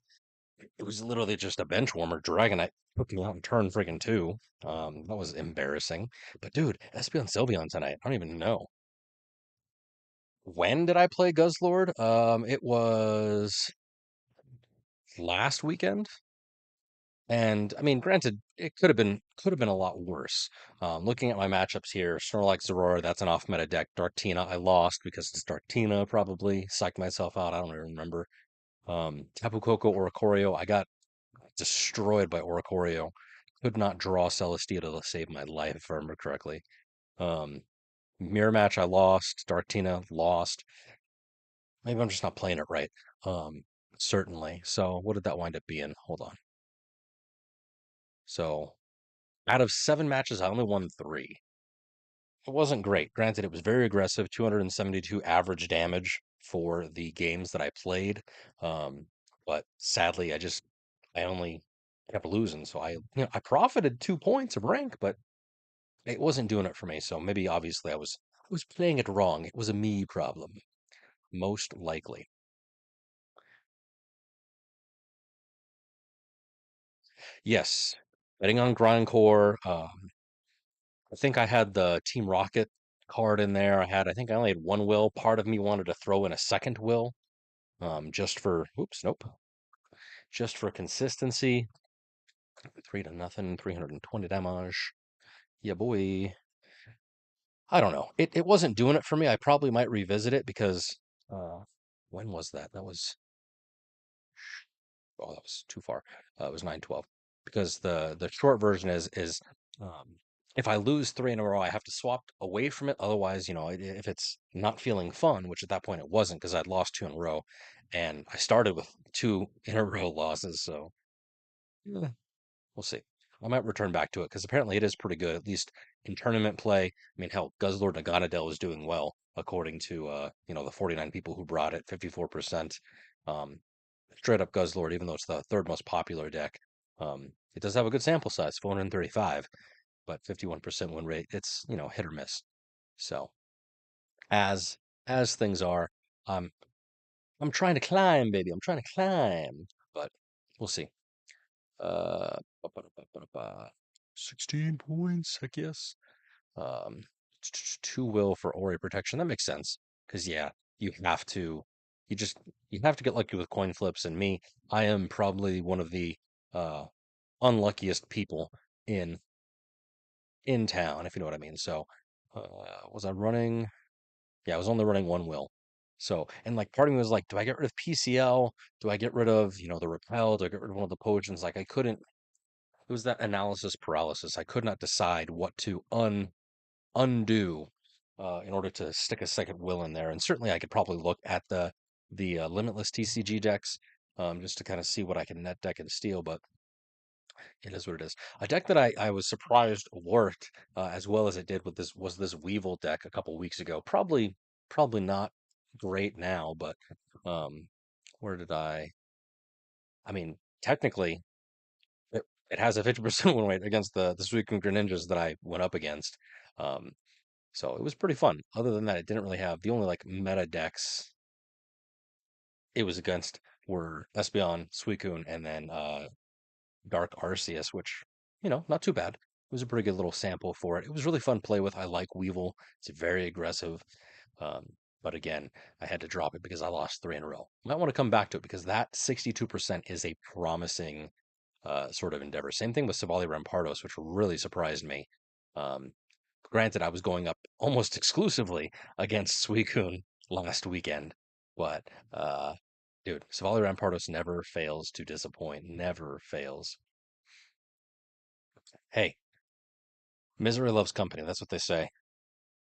It was literally just a bench warmer. Dragonite took me out in turn friggin' two. That was embarrassing. But dude, Espeon Sylveon tonight. I don't even know. When did I play Guzzlord? It was last weekend. And I mean, granted, it could have been a lot worse. Looking at my matchups here, Snorlax Zeraora, that's an off-meta deck. Darktina, I lost because it's Darktina, probably. Psyched myself out, I don't even remember. Tapu Koko, Oricorio, I got destroyed by Oricorio. Could not draw Celestia to save my life, if I remember correctly. Um, Mirror Match, I lost. Darktina, lost. Maybe I'm just not playing it right. Um, certainly. So what did that wind up being? Hold on. So out of 7 matches, I only won 3. It wasn't great. Granted, it was very aggressive, 272 average damage for the games that I played. Um, but sadly, I only kept losing. So I profited 2 points of rank, but it wasn't doing it for me. So maybe obviously I was playing it wrong. It was a me problem, most likely. Yes, betting on Grindcore. I think I had the Team Rocket card in there. I think I only had one will. Part of me wanted to throw in a second will, just for, oops, nope, just for consistency. 3-0, 320 damage. Yeah, boy. I don't know. It wasn't doing it for me. I probably might revisit it because, uh, when was that? That was too far. It was 9-12 because the short version is um, if I lose 3 in a row, I have to swap away from it. Otherwise, if it's not feeling fun, which at that point it wasn't because I'd lost 2 in a row, and I started with 2 in a row losses. So eh, we'll see. I might return back to it because apparently it is pretty good, at least in tournament play. I mean, hell, Guzzlord Naganadel is doing well according to the 49 people who brought it, 54%. Um, Straight up Guzzlord, even though it's the third most popular deck. It does have a good sample size, 435, but 51% win rate. It's hit or miss. So as as things are, um, I'm trying to climb, baby. I'm trying to climb, but we'll see. Uh, 16 points, I guess. Um, 2 will for Ori protection. That makes sense. Because yeah, you have to you just you have to get lucky with coin flips. And me, I am probably one of the uh unluckiest people in in town, if you know what I mean. So was I running? Yeah, I was only running one will. So, and like part of me was like, do I get rid of PCL? Do I get rid of, the repel? Do I get rid of one of the potions? Like I couldn't, it was that analysis paralysis. I could not decide what to undo in order to stick a second will in there. And certainly I could probably look at the limitless TCG decks just to kind of see what I can net deck and steal, but it is what it is. A deck that I was surprised worked as well as it did with this was this Weavile deck a couple weeks ago. Probably not great now, but um, where did I mean, technically it has a 50% win rate against the Suicune Greninjas that I went up against. Um, So it was pretty fun. Other than that, it didn't really have the only like meta decks it was against were Espeon, Suicune, and then Dark Arceus, which, not too bad. It was a pretty good little sample for it. It was really fun to play with. I like Weavile. It's very aggressive. Um, but again, I had to drop it because I lost 3 in a row. Might want to come back to it because that 62% is a promising sort of endeavor. Same thing with Silvally Rampardos, which really surprised me. Um, Granted, I was going up almost exclusively against Suicune last weekend, but dude, Silvally Rampardos never fails to disappoint. Never fails. Hey, misery loves company. That's what they say.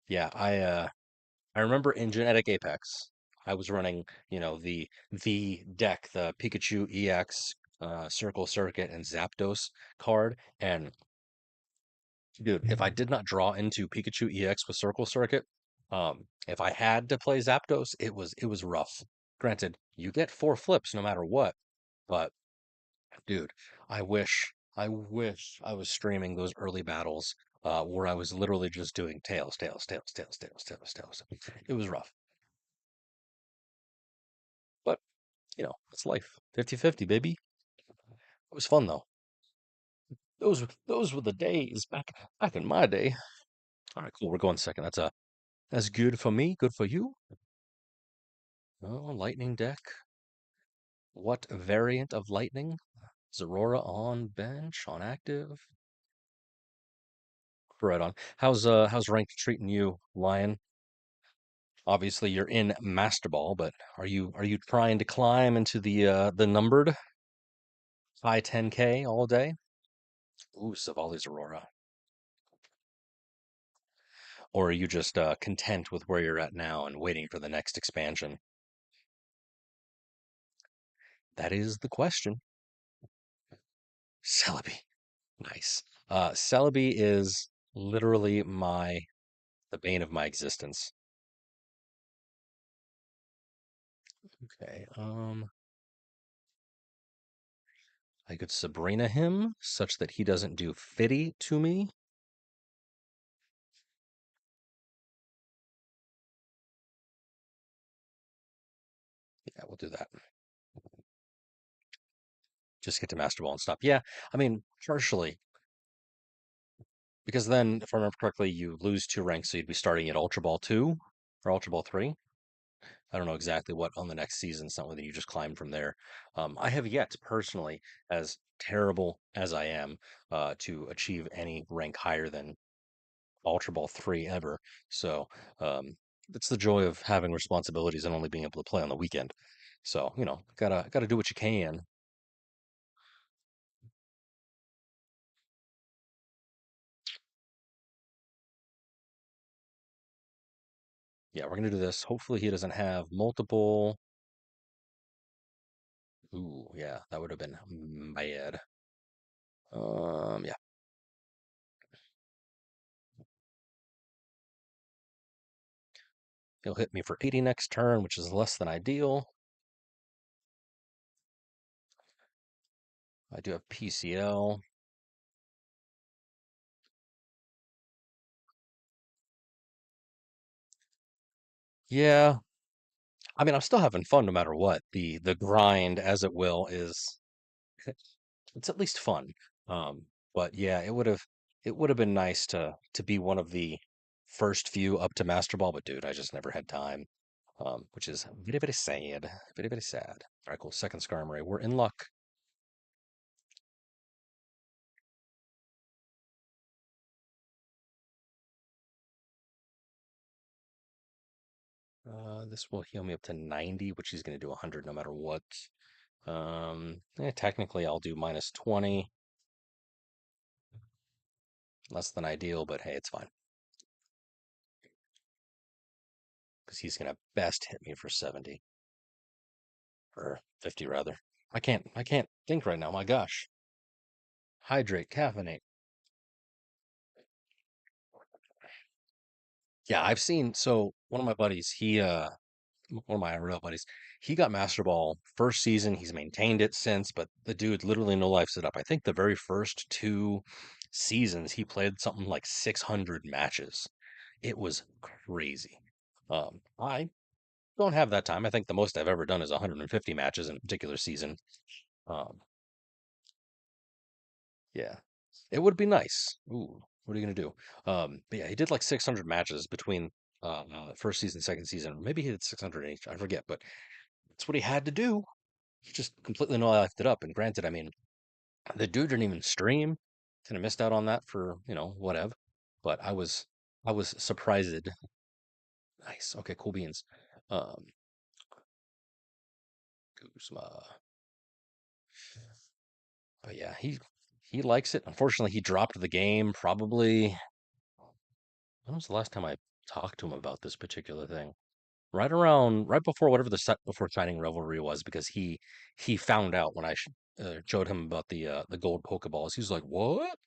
Yeah, I remember in Genetic Apex, I was running, the deck, the Pikachu EX, Circle Circuit, and Zapdos card. And dude, if I did not draw into Pikachu EX with Circle Circuit, if I had to play Zapdos, it was rough. Granted, you get four flips no matter what, but dude, I wish I was streaming those early battles where I was literally just doing tails, tails, tails, tails, tails, tails, tails. It was rough, but it's life. 50-50, baby. It was fun though. Those were the days back in my day. All right, cool. We're going second. That's good for me. Good for you. Oh, lightning deck. What variant of lightning? Zeraora on bench, on active. Right on. How's ranked treating you, Lion? Obviously, you're in Master Ball, but are you trying to climb into the numbered high 10K all day? Ooh, Silvally's Aurora. Or are you just content with where you're at now and waiting for the next expansion? That is the question. Celebi. Nice. Celebi is literally the bane of my existence. Okay. I could Sabrina him such that he doesn't do fitty to me. Yeah, we'll do that. Just get to Master Ball and stop. Yeah, I mean, partially. Because then, if I remember correctly, you lose 2 ranks, so you'd be starting at Ultra Ball 2 or Ultra Ball 3. I don't know exactly what on the next season, something that you just climb from there. I have yet, personally, as terrible as I am, to achieve any rank higher than Ultra Ball 3 ever. So, it's the joy of having responsibilities and only being able to play on the weekend. So, gotta do what you can. Yeah, we're gonna do this. Hopefully he doesn't have multiple. Ooh, yeah, that would have been bad. Yeah, he'll hit me for 80 next turn, which is less than ideal. I do have PCL. Yeah, I mean, I'm still having fun no matter what. The grind, as it will, is it's at least fun. But yeah, it would have been nice to be one of the first few up to Master Ball, but dude, I just never had time. Which is very, very sad. Very, very sad. All right, cool. Second Skarmory. We're in luck. This will heal me up to 90, which he's going to do 100 no matter what. Technically, I'll do minus 20. Less than ideal, but hey, it's fine. Because he's going to best hit me for 70. Or 50, rather. I can't think right now. My gosh. Hydrate, caffeinate. Yeah, I've seen. So, one of my buddies, one of my real buddies, he got Master Ball first season. He's maintained it since, but the dude literally no life set up. I think the very first 2 seasons he played something like 600 matches. It was crazy. I don't have that time. I think the most I've ever done is 150 matches in a particular season. Um, yeah, it would be nice. Ooh, what are you gonna do? But yeah, he did like 600 matches between first season, second season. Maybe he did 600 each. I forget, but that's what he had to do. He just completely no left it up. And granted, I mean, the dude didn't even stream. Kind of missed out on that for whatever. But I was surprised. Nice. Okay, cool beans. Um, Guzma. But yeah, he likes it. Unfortunately, he dropped the game probably. When was the last time I talked to him about this particular thing? right before whatever the set before Shining Revelry was, because he found out when I showed him about the gold Pokeballs. He was like, "What?"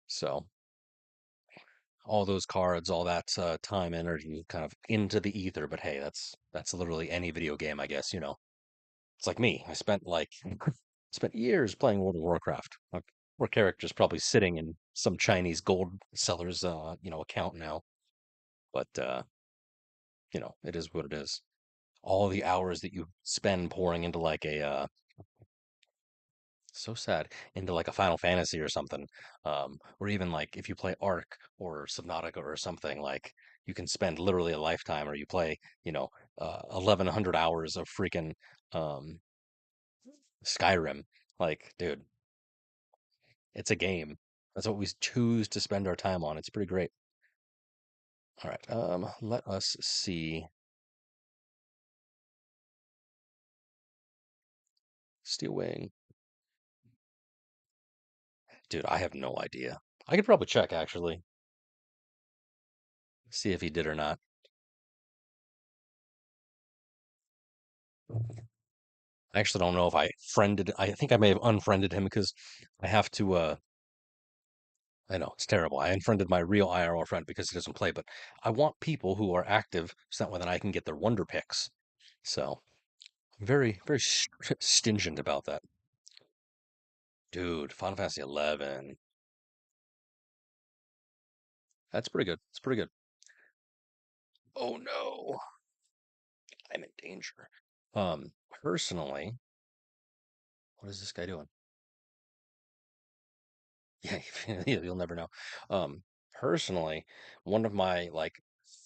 So all those cards, all that time, energy, kind of into the ether. But hey, that's literally any video game, I guess. It's like me. I spent years playing World of Warcraft. My poor character's probably sitting in some Chinese gold seller's account now. But it is what it is. All the hours that you spend pouring into like a so sad, into like a Final Fantasy or something, or even like if you play Arc or Subnautica or something, like you can spend literally a lifetime, or you play 1100 hours of freaking um Skyrim. Like, dude, it's a game. That's what we choose to spend our time on. It's pretty great. All right, let us see. Steel Wing. Dude, I have no idea. I could probably check actually, see if he did or not. I actually don't know if I think I may have unfriended him because I have to I know it's terrible. I unfriended my real IRL friend because he doesn't play, but I want people who are active so that way then I can get their wonder picks. So I'm very, very stingent about that. Dude, Final Fantasy 11. That's pretty good. It's pretty good. Oh no, I'm in danger. Personally, what is this guy doing? Yeah, you'll never know. Um, Personally, one of my like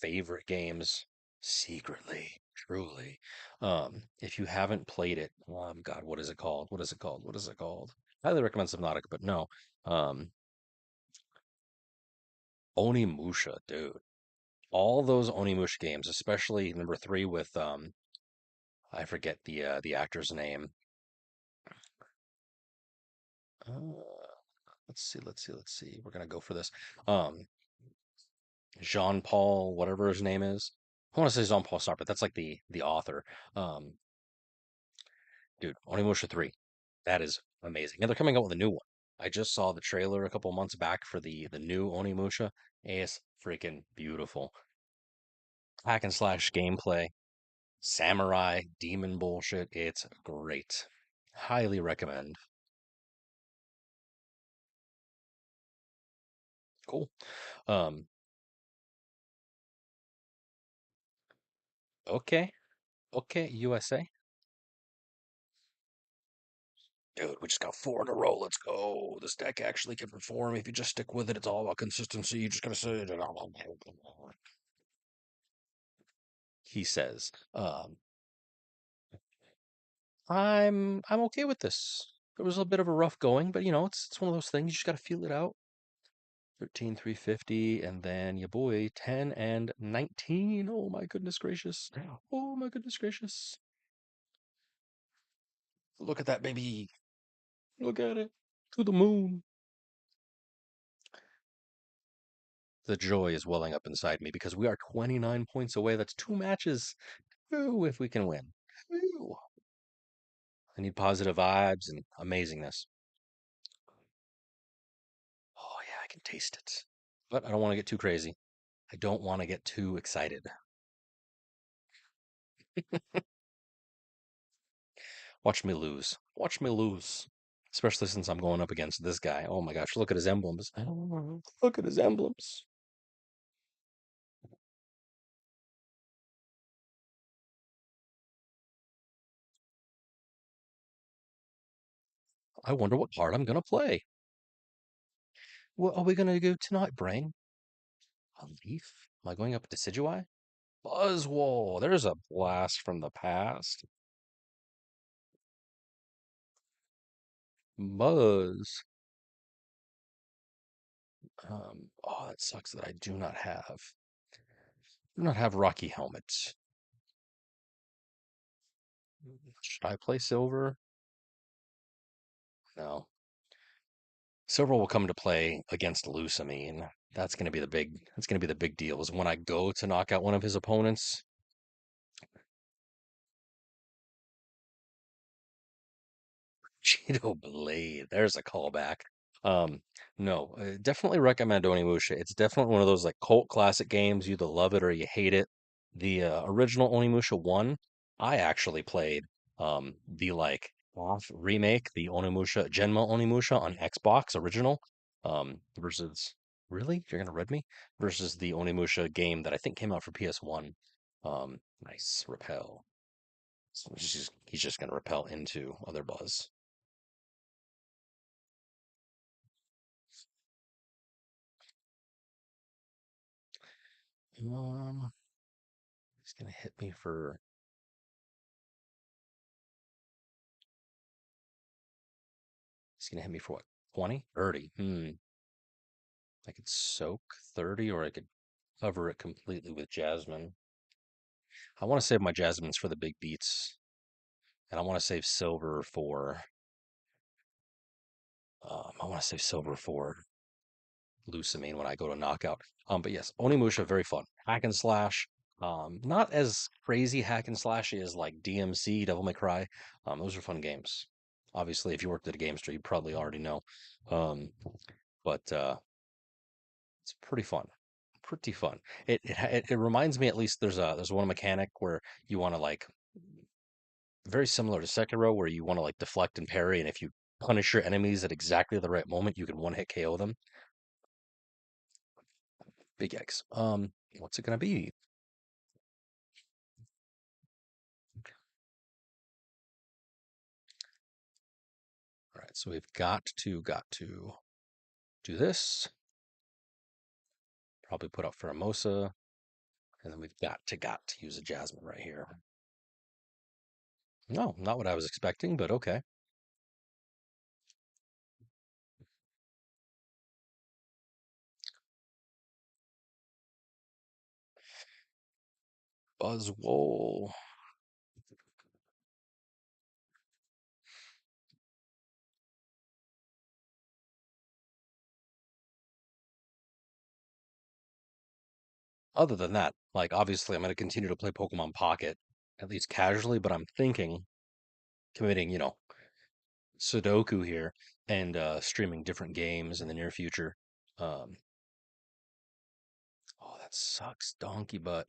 favorite games, secretly, truly, if you haven't played it, God, what is it called? What is it called? What is it called? Highly recommend Subnautica, but no, um, Onimusha, dude. All those Onimusha games, especially number three with I forget the actor's name. Uh, let's see. We're gonna go for this. Um, Jean Paul, whatever his name is. I want to say Jean Paul Sartre, but that's like the author. Um, Dude, Onimusha 3. That is amazing. And they're coming out with a new one. I just saw the trailer a couple months back for the new Onimusha. It's freaking beautiful. Hack and slash gameplay, samurai, demon bullshit. It's great. Highly recommend. Cool. Um, okay. Okay, USA. Dude, we just got four in a row. Let's go. This deck actually can perform if you just stick with it. It's all about consistency. You just gotta say it. He says, I'm okay with this. It was a bit of a rough going, but it's one of those things. You just gotta feel it out. 13,350, and then your boy 10 and 19. Oh my goodness gracious. Oh my goodness gracious. Look at that baby. Look at it. To the moon. The joy is welling up inside me because we are 29 points away. That's two matches. Ooh, if we can win. Ooh. I need positive vibes and amazingness. Oh, yeah, I can taste it. But I don't want to get too crazy. I don't want to get too excited. Watch me lose. Watch me lose. Especially since I'm going up against this guy. Oh my gosh, look at his emblems. Look at his emblems. I wonder what card I'm going to play. What are we going to do tonight, Brain? A leaf? Am I going up Decidueye? Buzzwole. There's a blast from the past. Buzz. Oh, that sucks that I do not have Rocky Helmet. Should I play Silver? No. Silver will come to play against Lusamine. That's gonna be the big deal is when I go to knock out one of his opponents. Cheeto Blade. There's a callback. Um, no, definitely recommend Onimusha. It's definitely one of those like cult classic games. You either love it or you hate it. The original Onimusha 1, I actually played the like off remake, the Onimusha Genma Onimusha on Xbox original, versus really? You're gonna red me? Versus the Onimusha game that I think came out for PS1. Nice repel. So he's just gonna repel into other Buzz. Um, he's gonna hit me for. He's gonna hit me for what? 20? 30. I could soak 30, or I could cover it completely with Jasmine. I want to save my Jasmines for the big beats, and I want to save silver for. I want to save silver for Lucamine when I go to knockout. But yes, Onimusha, very fun. Hack and slash. Not as crazy hack and slashy as like DMC, Devil May Cry. Those are fun games. Obviously, if you worked at a game store, you probably already know. Um, but it's pretty fun. Pretty fun. It reminds me, at least there's one mechanic where you want to like, very similar to Sekiro, where you want to like deflect and parry, and if you punish your enemies at exactly the right moment, you can one hit KO them. Big X. What's it gonna be? All right, so we've got to do this. Probably put up for a Mosa, and then we've got to use a Jasmine right here. No, not what I was expecting, but okay. Buzzwole. Other than that, like obviously I'm going to continue to play Pokemon Pocket, at least casually, but I'm thinking committing, Sudoku here and streaming different games in the near future. Um, oh, that sucks, donkey butt.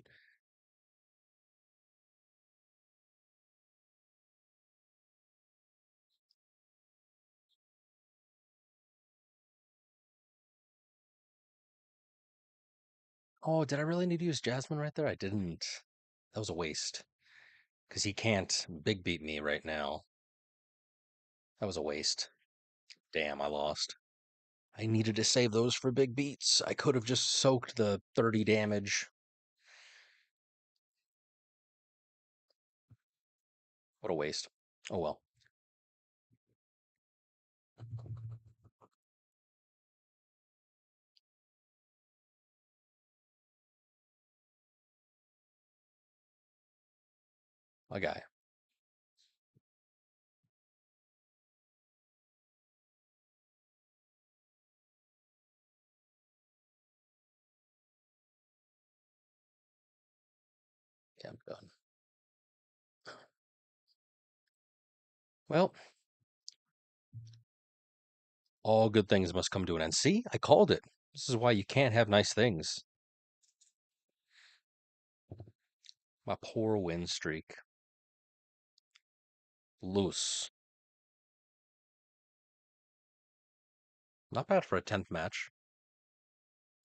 Oh, did I really need to use Jasmine right there? I didn't. That was a waste because he can't big beat me right now. That was a waste. Damn, I lost. I needed to save those for big beats. I could have just soaked the 30 damage. What a waste. Oh well. My guy. Yeah, I'm done. Well, all good things must come to an end. See, I called it. This is why you can't have nice things. My poor win streak. Loose. Not bad for a 10th match.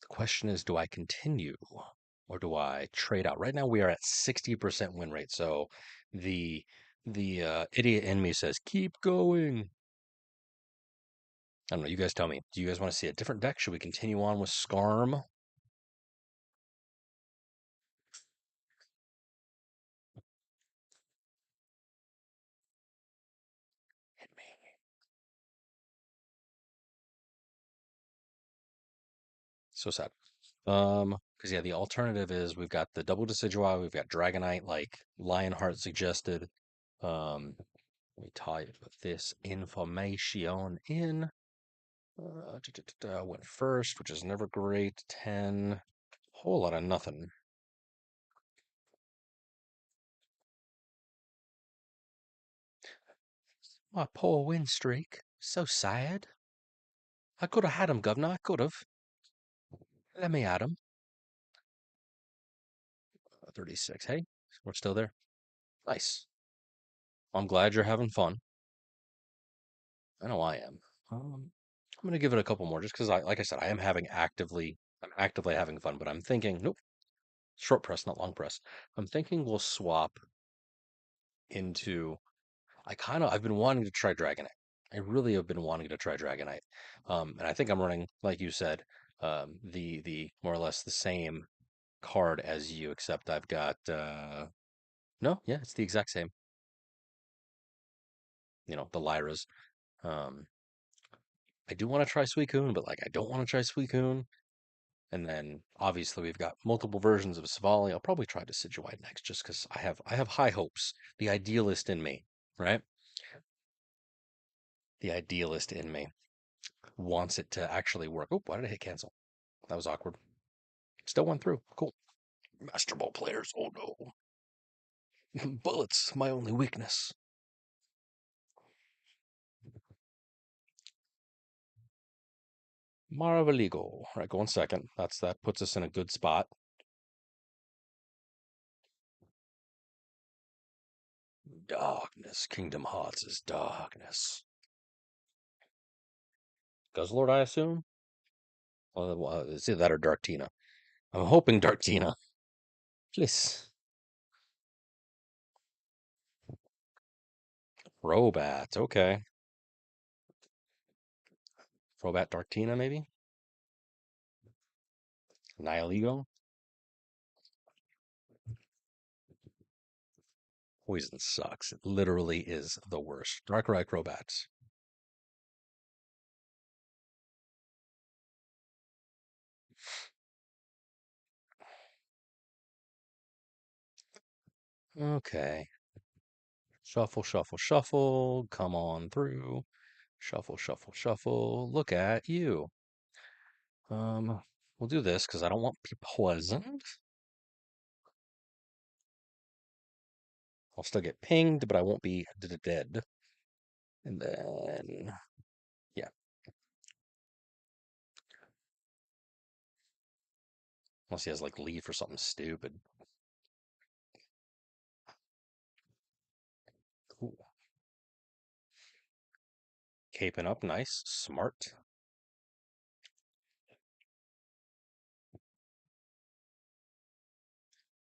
The question is, do I continue or do I trade out? Right now we are at 60% win rate. So the idiot in me says, keep going. I don't know. You guys tell me. Do you guys want to see a different deck? Should we continue on with Skarm? Hit me. So sad. Because yeah, the alternative is we've got the double Decidueye, we've got Dragonite, like Lionheart suggested. Let me type this information in. Went first, which is never great. 10. Whole lot of nothing. My poor win streak. So sad. I could have had him, governor. I could have. Let me at him. 36. Hey, we're still there. Nice. I'm glad you're having fun. I know I am. I'm gonna give it a couple more just because like I said, I'm actively having fun, but I'm thinking, nope, short press, not long press. I'm thinking we'll swap into, I've been wanting to try Dragonite. I really have been wanting to try Dragonite. And I think I'm running, like you said, the more or less the same card as you, except I've got, no, yeah, it's the exact same, the Lyras. Um, I do want to try Suicune, but like I don't want to try Suicune. And then obviously we've got multiple versions of Silvally. I'll probably try Decidueye next just because I have high hopes. The idealist in me, right? The idealist in me wants it to actually work. Oh, why did I hit cancel? That was awkward. Still went through. Cool. Master Ball players. Oh no. Bullets, my only weakness. Maravaligo. All right, go on second. That puts us in a good spot. Darkness. Kingdom Hearts is darkness. Guzzlord, I assume? Well, it's either that or Darktina. I'm hoping Darktina. Please. Robat, okay. Robat Darktina, maybe? Nihilego? Poison sucks. It literally is the worst. Darkrai Crobat. Okay. Shuffle, shuffle, shuffle. Come on through. Shuffle, shuffle, shuffle. Look at you. We'll do this because I don't want to be poisoned. I'll still get pinged, but I won't be dead. And then, yeah. Unless he has like leaf or something stupid. Ooh. Caping up, nice, smart.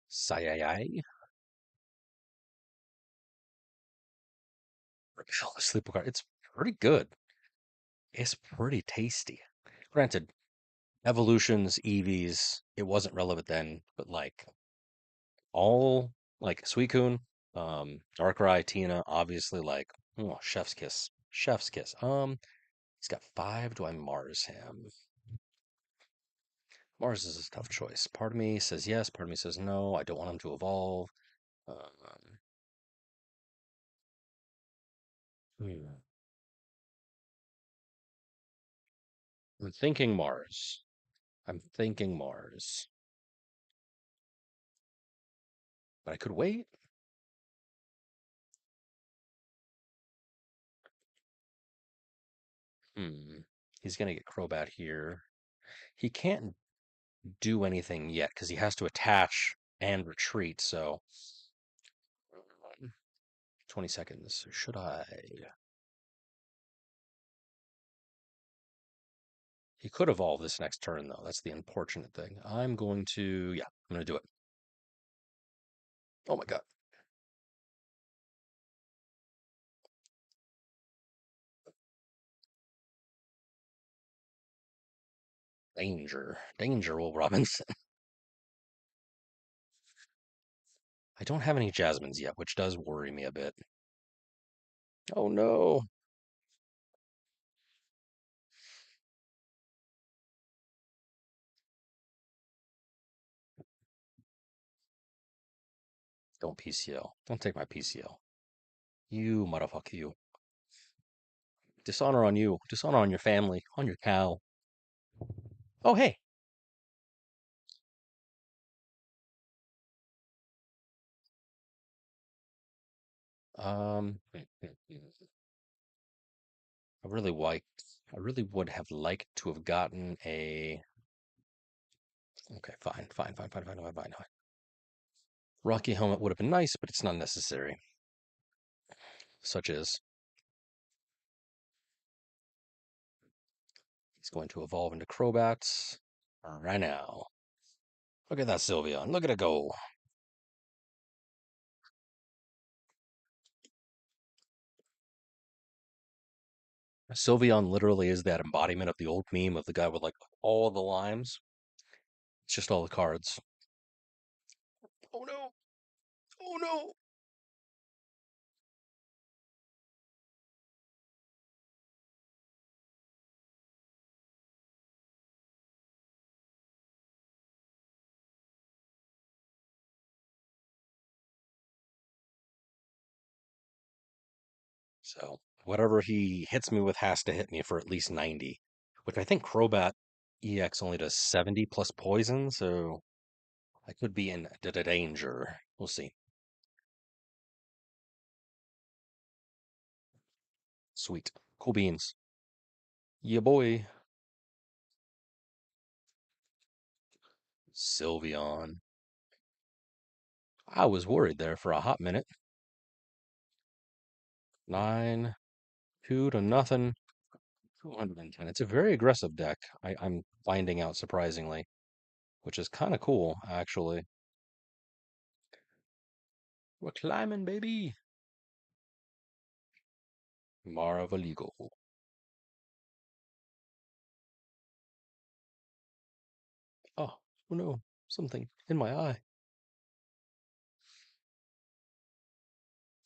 Sayayay. Repel Sleeper card. It's pretty good. It's pretty tasty. Granted, evolutions, EVs, it wasn't relevant then, but like all like Suicune, Darkrai, Tina, obviously like oh, chef's kiss. Chef's kiss. He's got 5. Do I Mars him? Mars is a tough choice. Part of me says yes, part of me says no. I don't want him to evolve. Um, hmm. I'm thinking Mars. I'm thinking Mars. But I could wait. Hmm. He's gonna get Crobat here. He can't do anything yet because he has to attach and retreat. So 20 seconds. Should I? He could evolve this next turn, though. That's the unfortunate thing. I'm going to, yeah, I'm going to do it. Oh my God. Danger. Danger, Will Robinson. I don't have any Jasmines yet, which does worry me a bit. Oh no. Don't PCL. Don't take my PCL. You motherfucker, you. Dishonor on you. Dishonor on your family. On your cow. Oh, hey. Um, I really would have liked to have gotten a. Okay, fine. Rocky helmet would have been nice, but it's not necessary. Such as he's going to evolve into Crobats right now. Look at that Sylveon. Look at it go. Sylveon literally is that embodiment of the old meme of the guy with like all the limes. It's just all the cards. Oh no! Oh no! So whatever he hits me with has to hit me for at least 90, which I think Crobat EX only does 70 plus poison, so I could be in danger. We'll see. Sweet. Cool beans. Yeah, boy. Sylveon. I was worried there for a hot minute. 9, 2 to nothing. 210. It's a very aggressive deck. I'm finding out surprisingly, which is kind of cool, actually. We're climbing, baby. Maravaligo. Oh, oh no, something in my eye.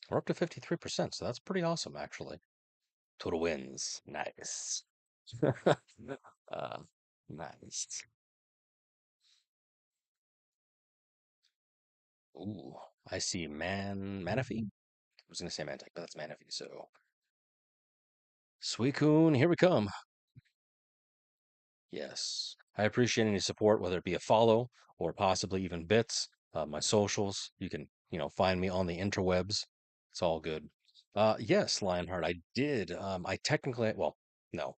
We're up to 53%, so that's pretty awesome, actually. Total wins. Nice. uh, nice. Ooh, I see Manaphy. I was going to say Mantech, but that's Manaphy, so. Suicune, here we come. Yes. I appreciate any support, whether it be a follow or possibly even bits. My socials, you can, find me on the interwebs. It's all good. Yes, Lionheart, I did. I technically, well, no.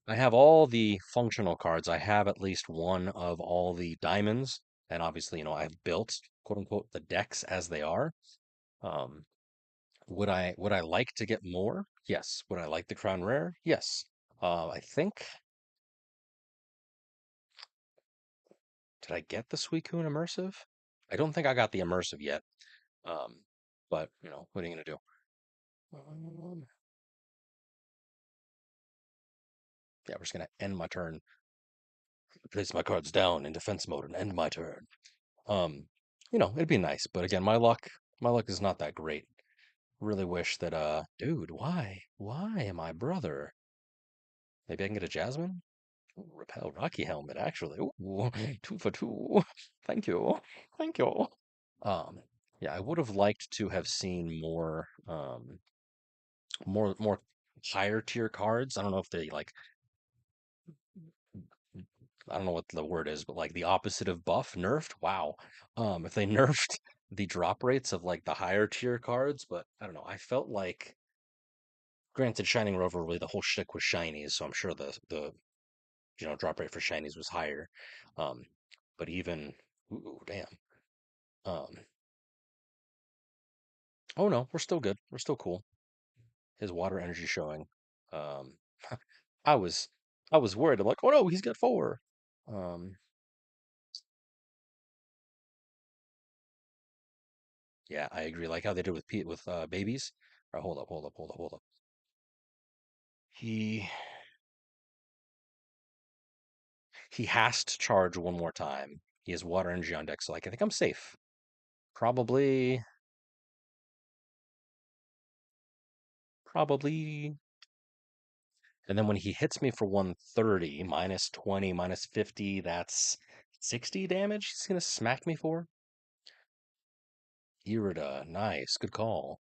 I have all the functional cards. I have at least one of all the diamonds, and obviously, I've built quote unquote the decks as they are. Um, would I like to get more? Yes. Would I like the crown rare? Yes. I think did I get the Suicune immersive? I don't think I got the immersive yet. Um, but what are you gonna do? Um, yeah, we're just gonna end my turn, place my cards down in defense mode, and end my turn. Um, it'd be nice, but again, my luck is not that great. Really wish that dude, why am I brother? Maybe I can get a Jasmine? Ooh, Repel Rocky Helmet, actually. Ooh, 2 for 2. Thank you. Thank you. Um, yeah, I would have liked to have seen more higher tier cards. I don't know if they like I don't know what the word is, but like the opposite of buff, nerfed. Wow. If they nerfed the drop rates of like the higher tier cards, but I don't know. I felt like granted Shining Rover really the whole shtick was shinies, so I'm sure the drop rate for shinies was higher. Um, but even ooh, damn. Um, oh no, we're still good. We're still cool. His water energy showing. Um, I was I was worried. I'm like, oh no, he's got 4. Um, yeah, I agree. Like how they did with Pete with babies. Hold up. He he has to charge one more time. He has water energy on deck, so like I think I'm safe. Probably, probably. And then when he hits me for 130, minus 20, minus 50, that's 60 damage he's gonna smack me for. Irida, nice, good call.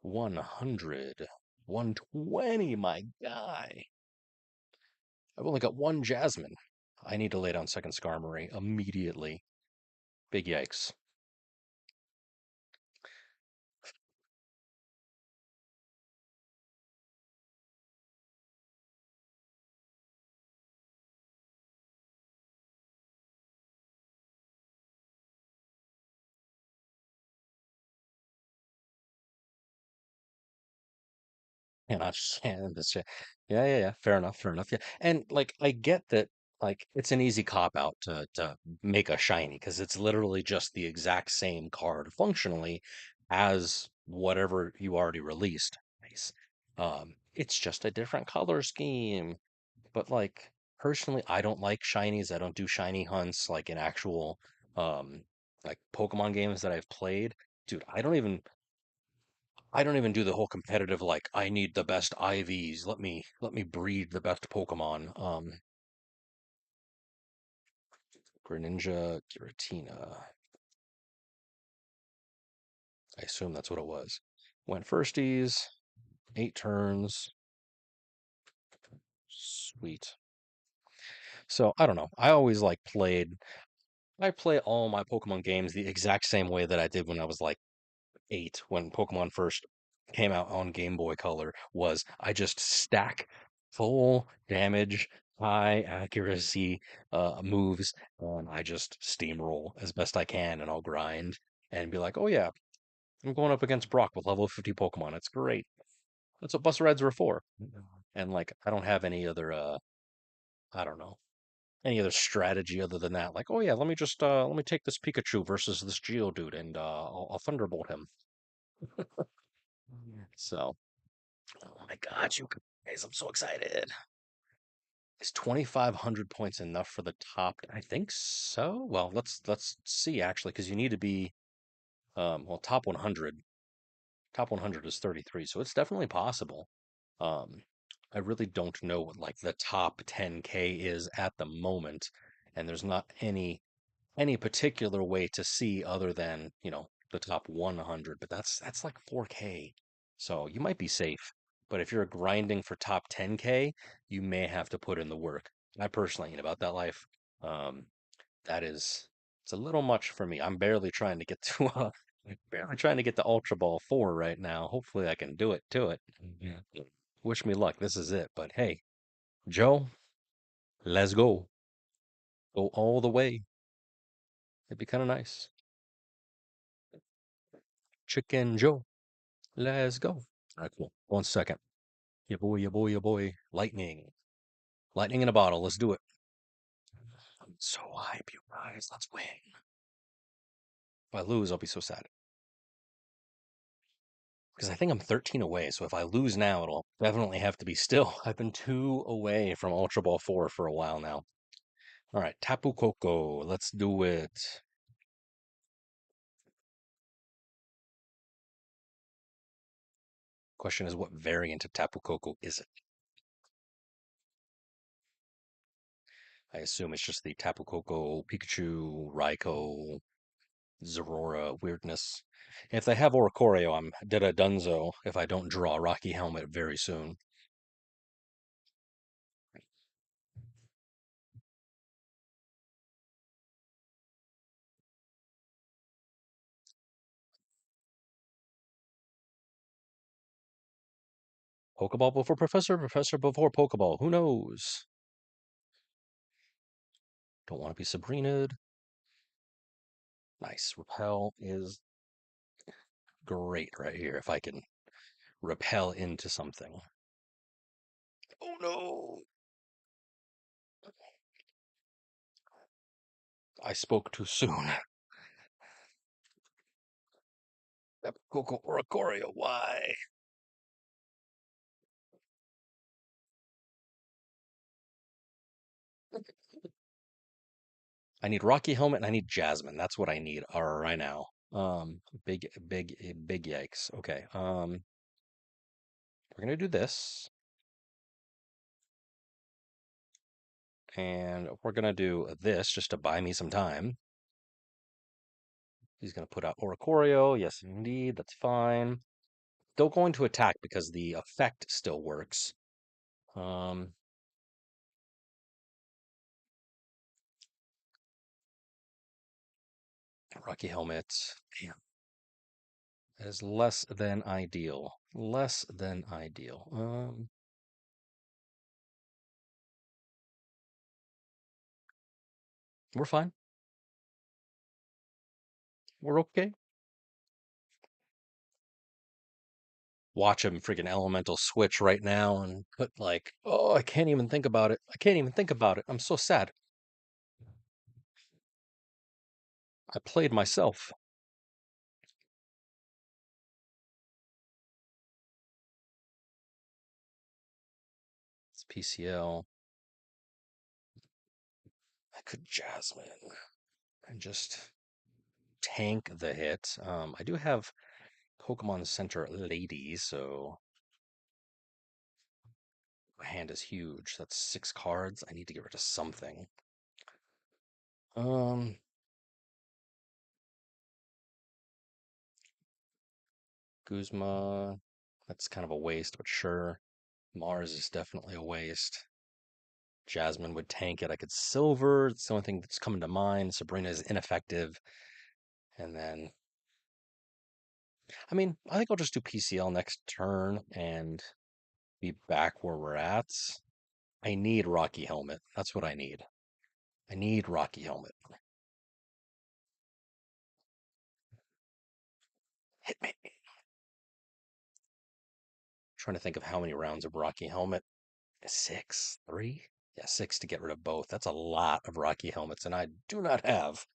100, 120, my guy. I've only got one Jasmine. I need to lay down second Skarmory immediately. Big yikes. And I stand this shit. Yeah, yeah, yeah. Fair enough, fair enough. Yeah. And like I get that like it's an easy cop out to make a shiny because it's literally just the exact same card functionally as whatever you already released. Nice. It's just a different color scheme. But like personally, I don't like shinies. I don't do shiny hunts like in actual um like Pokemon games that I've played. Dude, I don't even do the whole competitive like I need the best IVs. Let me breed the best Pokemon. Greninja, Giratina. I assume that's what it was. Went firsties, 8 turns. Sweet. So I don't know. I play all my Pokemon games the exact same way that I did when I was like 8 when Pokemon first came out on Game Boy Color was I just stack full damage, high accuracy moves, and I just steamroll as best I can, and I'll grind and be like, oh yeah, I'm going up against Brock with level 50 Pokemon. It's great. That's what bus rides were for. And like, I don't have any other, I don't know, any other strategy other than that. Like, oh yeah, let me take this Pikachu versus this Geodude, and I'll Thunderbolt him. So. Oh my God, you guys, I'm so excited. Is 2,500 points enough for the top? I think so. Well, let's see actually, because you need to be well, top 100. Top 100 is 33, so it's definitely possible. Um, I really don't know what like the top 10K is at the moment, and there's not any particular way to see other than, the top 100, but that's like 4K. So you might be safe. But if you're grinding for top 10K, you may have to put in the work. I personally ain't about that life. Um, that is, it's a little much for me. I'm barely trying to get to barely trying to get to Ultra Ball 4 right now. Hopefully I can do it to it. Yeah. Wish me luck. This is it. But hey, Joe, let's go. Go all the way. It'd be kind of nice. Chicken Joe. Let's go. All right, cool. 1 second. Ya boy, ya boy, ya boy. Lightning. Lightning in a bottle. Let's do it. I'm so hype, you guys. Let's win. If I lose, I'll be so sad. Because I think I'm 13 away. So if I lose now, it'll definitely have to be still. I've been 2 away from Ultra Ball 4 for a while now. All right, Tapu Koko. Let's do it. Question is, what variant of Tapu Koko is it? I assume it's just the Tapu Koko, Pikachu, Raikou, Zeraora weirdness. If they have Oricorio, I'm dead a dunzo if I don't draw Rocky Helmet very soon. Pokeball before Professor, Professor before Pokeball. Who knows? Don't want to be Sabrinaed. Nice. Repel is great right here if I can repel into something. Oh no! I spoke too soon. Coco Oricorio, why? I need Rocky Helmet and I need Jasmine. That's what I need right now. Big yikes. Okay. We're gonna do this, and we're gonna do this just to buy me some time. He's gonna put out Oricorio. Yes, indeed. That's fine. Still going to attack because the effect still works. Um, Rocky Helmet. Damn. That is less than ideal. Less than ideal. We're fine. We're okay. watch him freaking elemental switch right now and put like, oh, I can't even think about it. I can't even think about it. I'm so sad. I played myself. It's PCL. I could Jasmine and just tank the hit. I do have Pokemon Center Lady, so my hand is huge. That's 6 cards. I need to get rid of something. Um, Guzma, that's kind of a waste, but sure. Mars is definitely a waste. Jasmine would tank it. I could Silver. It's the only thing that's coming to mind. Sabrina is ineffective. And then, I mean, I think I'll just do PCL next turn and be back where we're at. I need Rocky Helmet. That's what I need. I need Rocky Helmet. Hit me. Trying to think of how many rounds of Rocky Helmet. 6? 3? Yeah, 6 to get rid of both. That's a lot of Rocky Helmets, and I do not have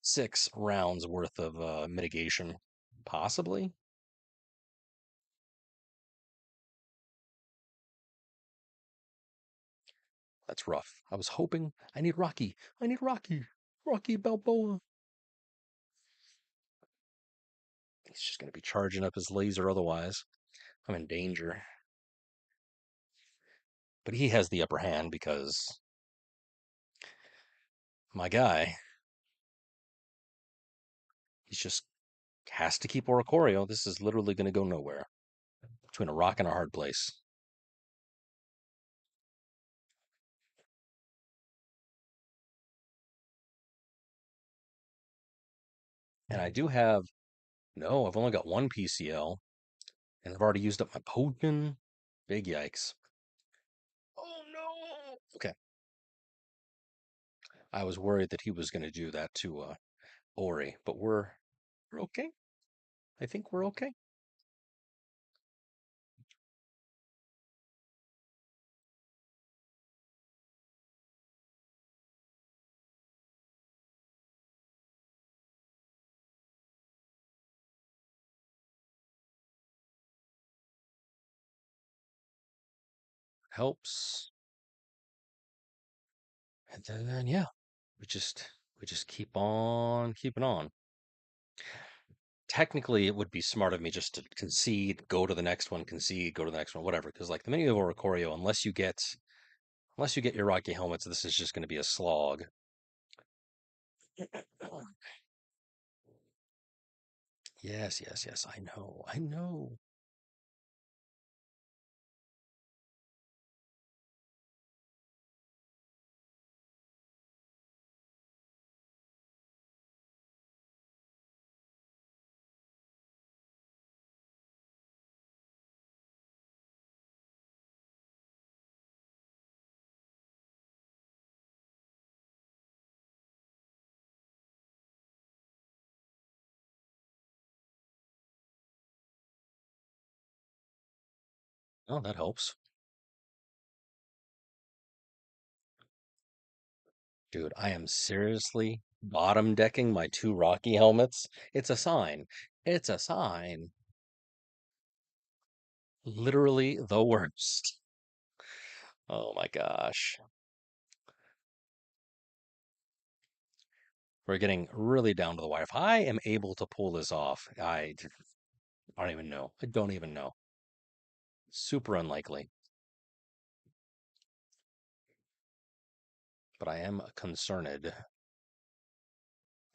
6 rounds worth of mitigation. Possibly? That's rough. I was hoping. I need Rocky. I need Rocky. Rocky Balboa. He's just going to be charging up his laser otherwise. I'm in danger. But he has the upper hand because my guy, he's just has to keep Oricorio. This is literally going to go nowhere. Between a rock and a hard place. And I do have, no, I've only got one PCL, and I've already used up my potion. Big yikes. Oh no! Okay. I was worried that he was going to do that to Ori, but we're okay. I think we're okay. Helps. And then yeah, we just keep on keeping on. Technically, it would be smart of me just to concede, go to the next one, concede, go to the next one, whatever. Because like the menu of Oricorio, unless you get your Rocky helmets, this is just going to be a slog. Yes, yes, yes. I know. I know. Oh, that helps. Dude, I am seriously bottom decking my 2 Rocky helmets. It's a sign. It's a sign. Literally the worst. Oh my gosh. We're getting really down to the wire. If I am able to pull this off, I don't even know. I don't even know. Super unlikely. But I am concerned.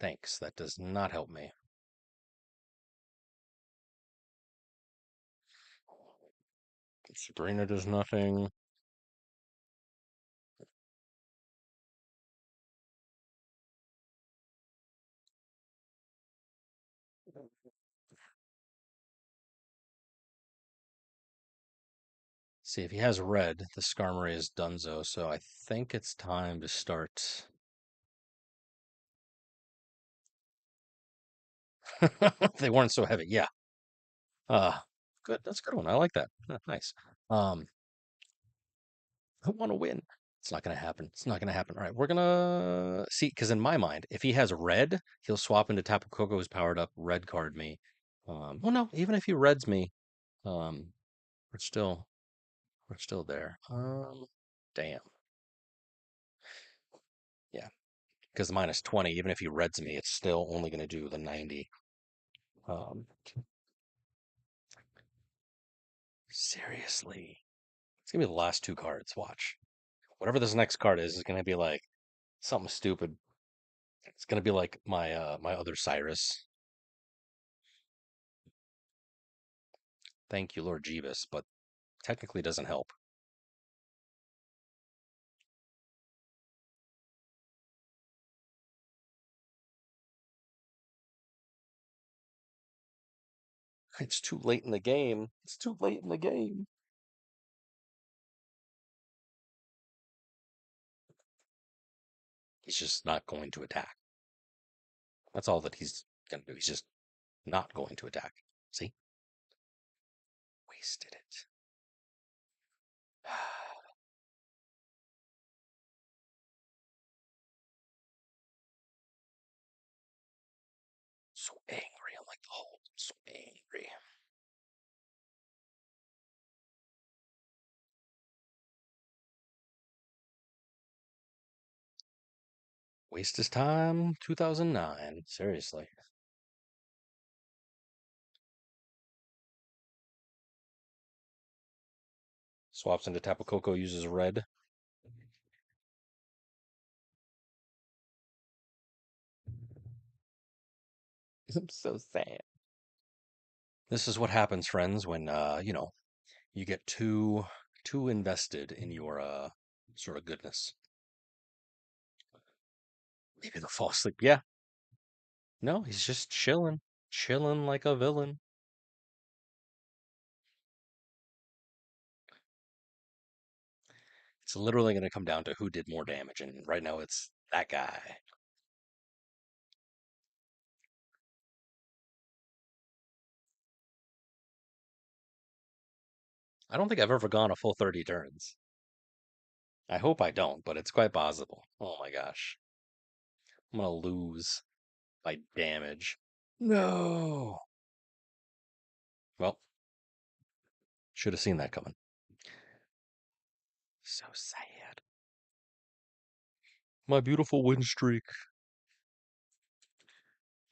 Thanks. That does not help me. Sabrina does nothing. See, if he has red, the Skarmory is donezo, so I think it's time to start. They weren't so heavy. Yeah. good. That's a good one. I like that. Nice. I want to win. It's not going to happen. It's not going to happen. All right, we're going to see, because in my mind, if he has red, he'll swap into Tapu Koko who's powered up, red card me. Well, no, even if he reds me, um, we're still there. Damn. Yeah, because minus 20, even if he reds me, it's still only going to do the 90. Seriously. It's going to be the last two cards. Watch. Whatever this next card is going to be like something stupid. It's going to be like my other Cyrus. Thank you, Lord Jeebus, but technically doesn't help. It's too late in the game. It's too late in the game. He's just not going to attack. That's all that he's going to do. He's just not going to attack. See? Wasted it. So angry. I'm like, oh, I'm so angry. Waste his time. 2009. Seriously. Swaps into Tapu Koko, uses red. I'm so sad. This is what happens, friends, when you get too invested in your sort of goodness. Maybe they'll fall asleep. Yeah. No, he's just chilling. Chilling like a villain. It's literally going to come down to who did more damage, and right now it's that guy. I don't think I've ever gone a full 30 turns. I hope I don't, but it's quite possible. Oh my gosh. I'm gonna lose by damage. No. Well, should have seen that coming. So sad. My beautiful win streak.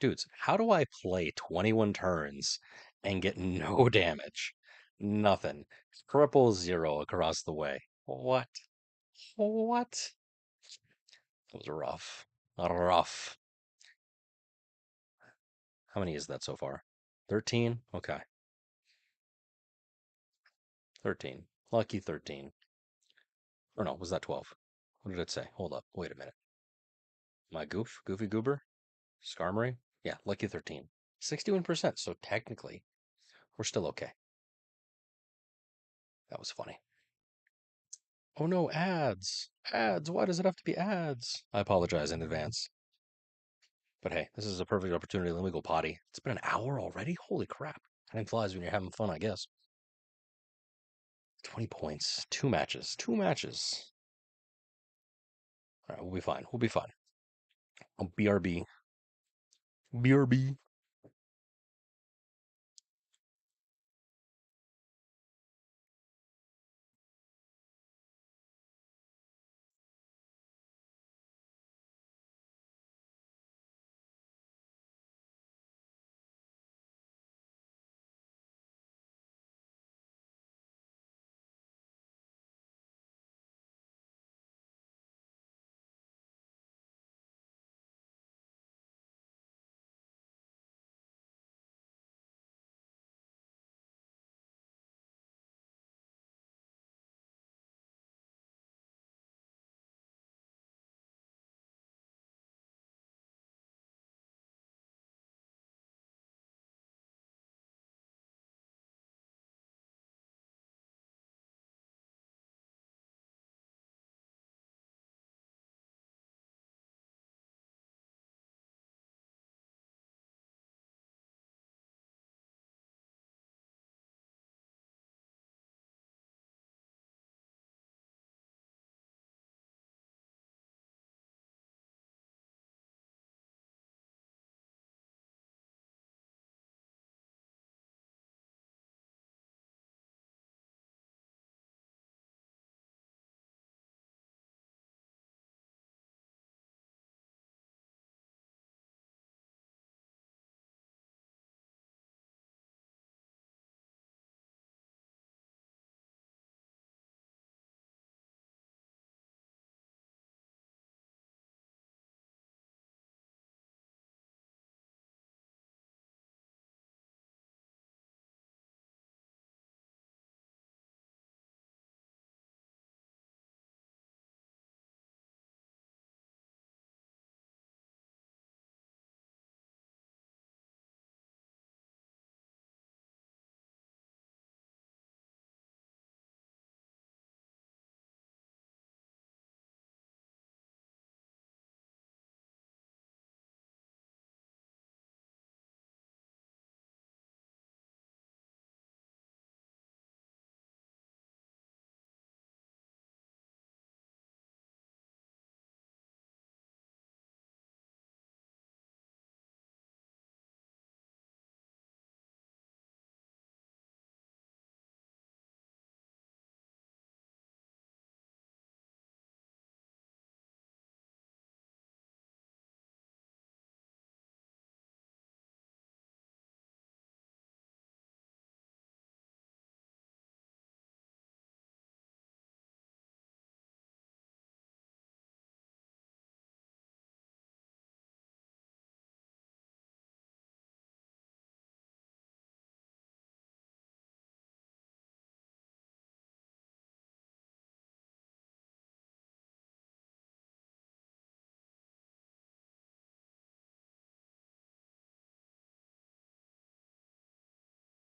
Dudes, how do I play 21 turns and get no damage? Nothing. Triple zero across the way. What? What? It was rough. Rough. How many is that so far? 13? Okay. 13. Lucky 13. Or no, was that 12? What did it say? Hold up. Wait a minute. My Goofy Goober? Skarmory? Yeah, lucky 13. 61%. So technically, we're still okay. That was funny. Oh no, ads. Ads. Why does it have to be ads? I apologize in advance. But hey, this is a perfect opportunity. Let me go potty. It's been an hour already? Holy crap. Time flies when you're having fun, I guess. 20 points. Two matches. Two matches. All right, we'll be fine. We'll be fine. Oh, BRB. BRB.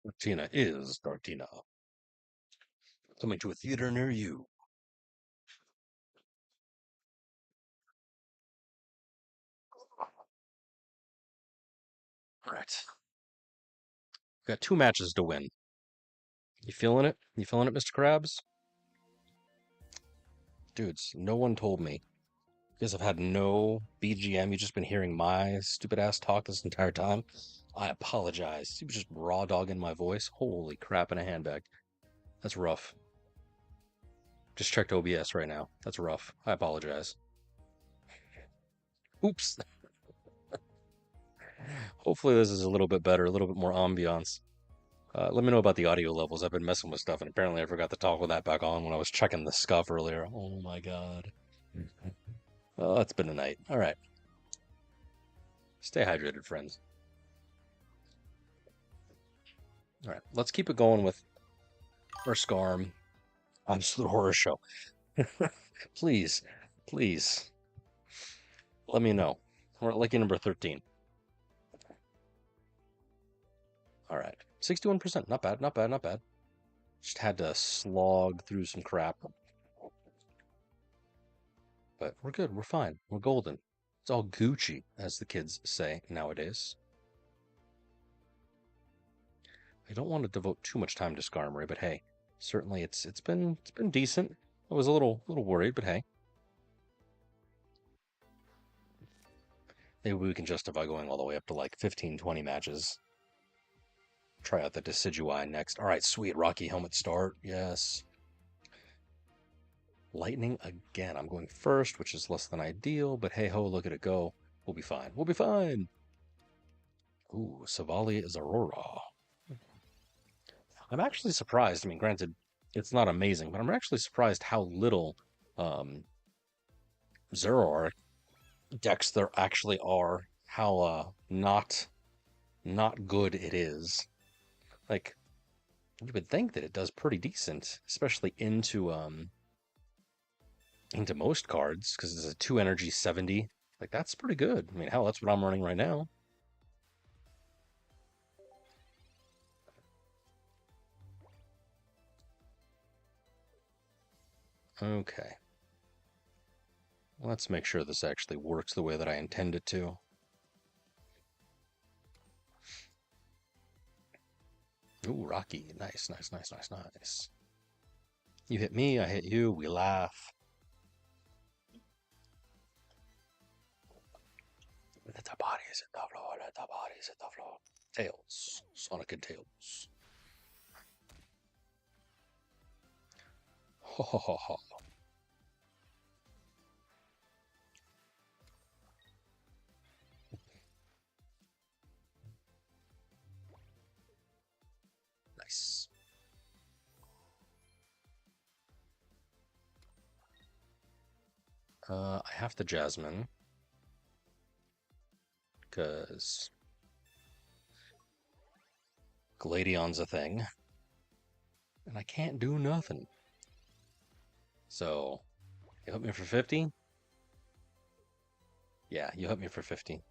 Darktina is Darktina. Coming to a theater near you. All right. We've got 2 matches to win. You feeling it? You feeling it, Mr. Krabs? Dudes, no one told me. You guys have had no BGM. You've just been hearing my stupid ass talk this entire time. I apologize. You were just raw dogging my voice. Holy crap in a handbag. That's rough. Just checked OBS right now. That's rough. I apologize. Oops. Hopefully this is a little bit better, a little bit more ambiance. Let me know about the audio levels. I've been messing with stuff, and apparently I forgot to toggle that back on when I was checking the scuff earlier. Oh my god. Oh, it's been a night. All right. Stay hydrated, friends. All right, let's keep it going with our Skarm. Absolute horror show. Please, please, let me know. We're at lucky number 13. All right, 61%. Not bad, not bad, not bad. Just had to slog through some crap. But we're good. We're fine. We're golden. It's all Gucci, as the kids say nowadays. I don't want to devote too much time to Skarmory, but hey, certainly it's been decent. I was a little worried, but hey. Maybe we can justify going all the way up to like 15, 20 matches. Try out the Decidueye next. All right, sweet. Rocky helmet start. Yes. Lightning again. I'm going first, which is less than ideal, but hey ho, look at it go. We'll be fine. We'll be fine. Ooh, Silvally is Aurora. I'm actually surprised. I mean, granted, it's not amazing, but I'm actually surprised how little Zeraora decks there actually are. How not good it is. Like, you would think that it does pretty decent, especially into most cards, because it's a 2 energy 70. Like, that's pretty good. I mean, hell, that's what I'm running right now. Okay. Let's make sure this actually works the way that I intend it to. Ooh, Rocky. Nice, nice, nice, nice, nice. You hit me, I hit you, we laugh. Let the bodies hit the floor, let the bodies hit the floor. Tails. Sonic and Tails. Ho ho ho ho. Nice. I have the Jasmine. Because Gladion's a thing. And I can't do nothing. So, you hit me for 50? Yeah, you hit me for 50.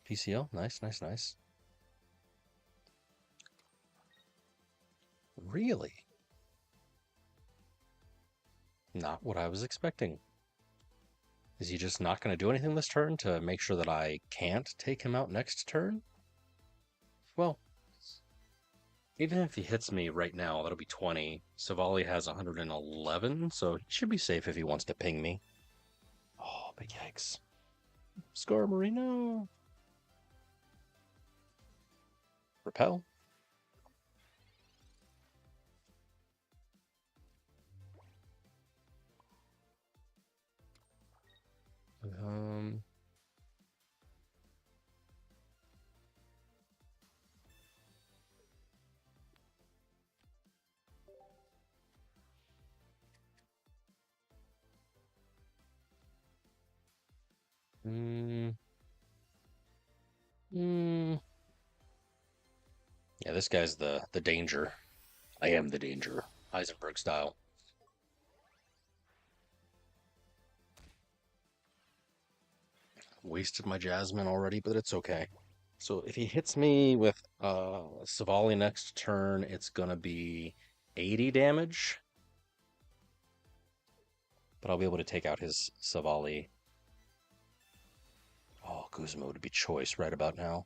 PCL, nice, nice, nice. Really? Not what I was expecting. Is he just not going to do anything this turn to make sure that I can't take him out next turn? Well, even if he hits me right now, that'll be 20. Silvally has 111, so he should be safe if he wants to ping me. Oh, big yikes. Skarmory, no. Repel. Um... Yeah, this guy's the danger. I am the danger. Heisenberg style. Wasted my Jasmine already, but it's okay. So if he hits me with Silvally next turn, it's gonna be 80 damage. But I'll be able to take out his Silvally. Oh, Guzma would be choice right about now.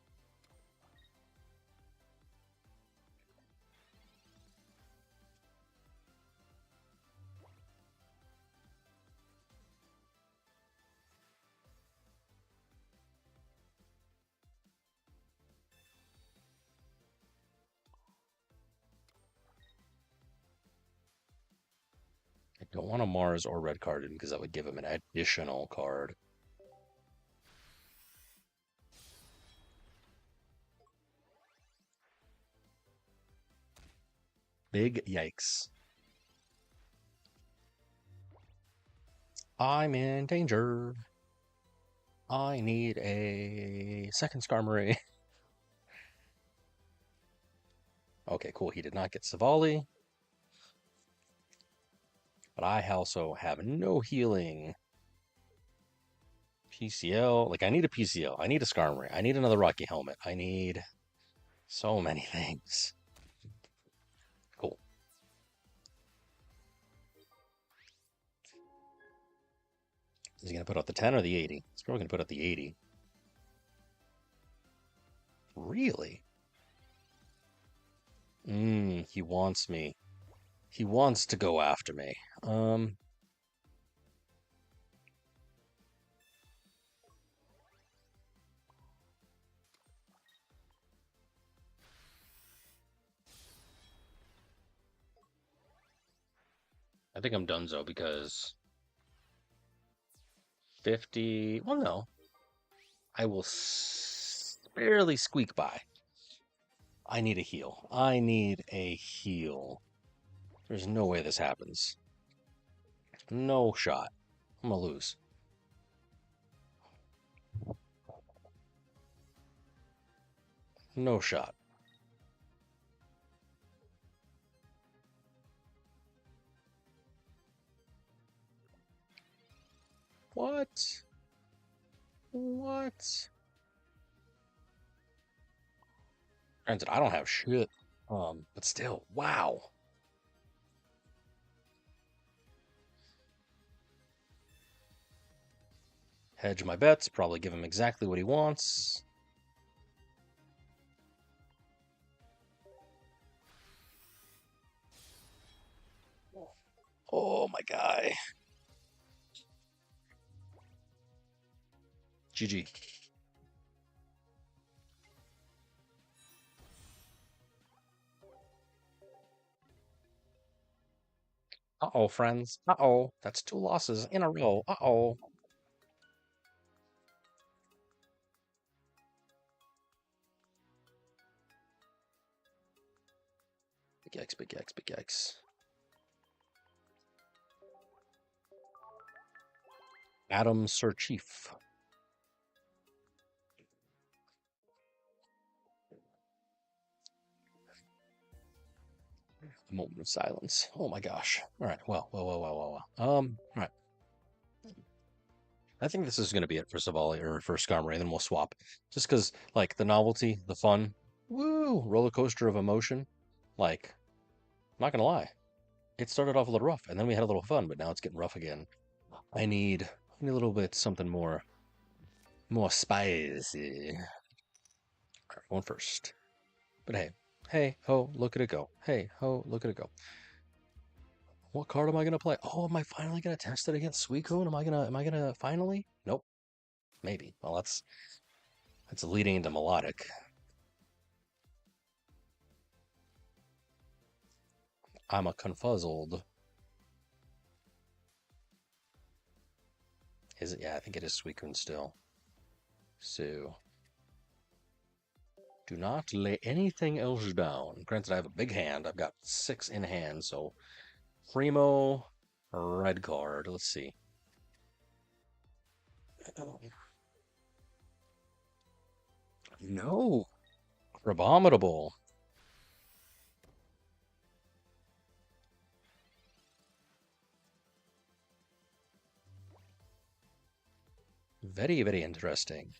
I don't want a Mars or red carded because that would give him an additional card. Big yikes. I'm in danger. I need a second Skarmory. Okay, cool. He did not get Silvally. But I also have no healing. PCL. Like, I need a PCL. I need a Skarmory. I need another Rocky Helmet. I need so many things. Cool. Is he going to put out the 10 or the 80? He's probably going to put out the 80. Really? He wants me. He wants to go after me. I think I'm donezo because 50. Well, no. I will barely squeak by. I need a heal. I need a heal. There's no way this happens. No shot. I'm gonna lose. No shot. What? What? Granted, I don't have shit. But still, wow. Hedge my bets, probably give him exactly what he wants. Oh, my guy. GG. Uh-oh, friends. Uh-oh. That's 2 losses in a row. Uh-oh. Big yikes, big yikes, big yikes. Adam Sir Chief. A moment of silence. Oh my gosh. All right. Well. All right. I think this is going to be it for Silvally or for Skarmory, and then we'll swap. Just because, like, the novelty, the fun, woo, roller coaster of emotion. Like, I'm not going to lie. It started off a little rough, and then we had a little fun, but now it's getting rough again. I need a little bit something more spicy. Going first. But hey, ho, look at it go. Hey, ho, look at it go. What card am I gonna play? Oh, am I finally gonna test it against Suicune? Am I gonna finally? Nope. Maybe. Well, that's leading into melodic. I'm a confuzzled. Is it? Yeah, I think it is Suicune still. So, do not lay anything else down. Granted, I have a big hand. I've got 6 in hand, so Primo, red card. Let's see. No. Abominable. Very, very interesting.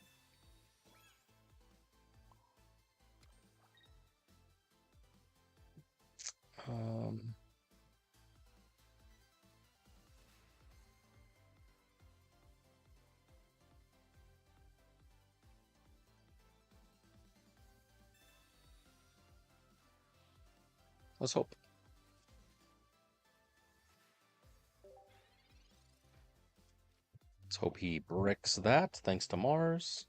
Let's hope. Let's hope he bricks that, thanks to Mars.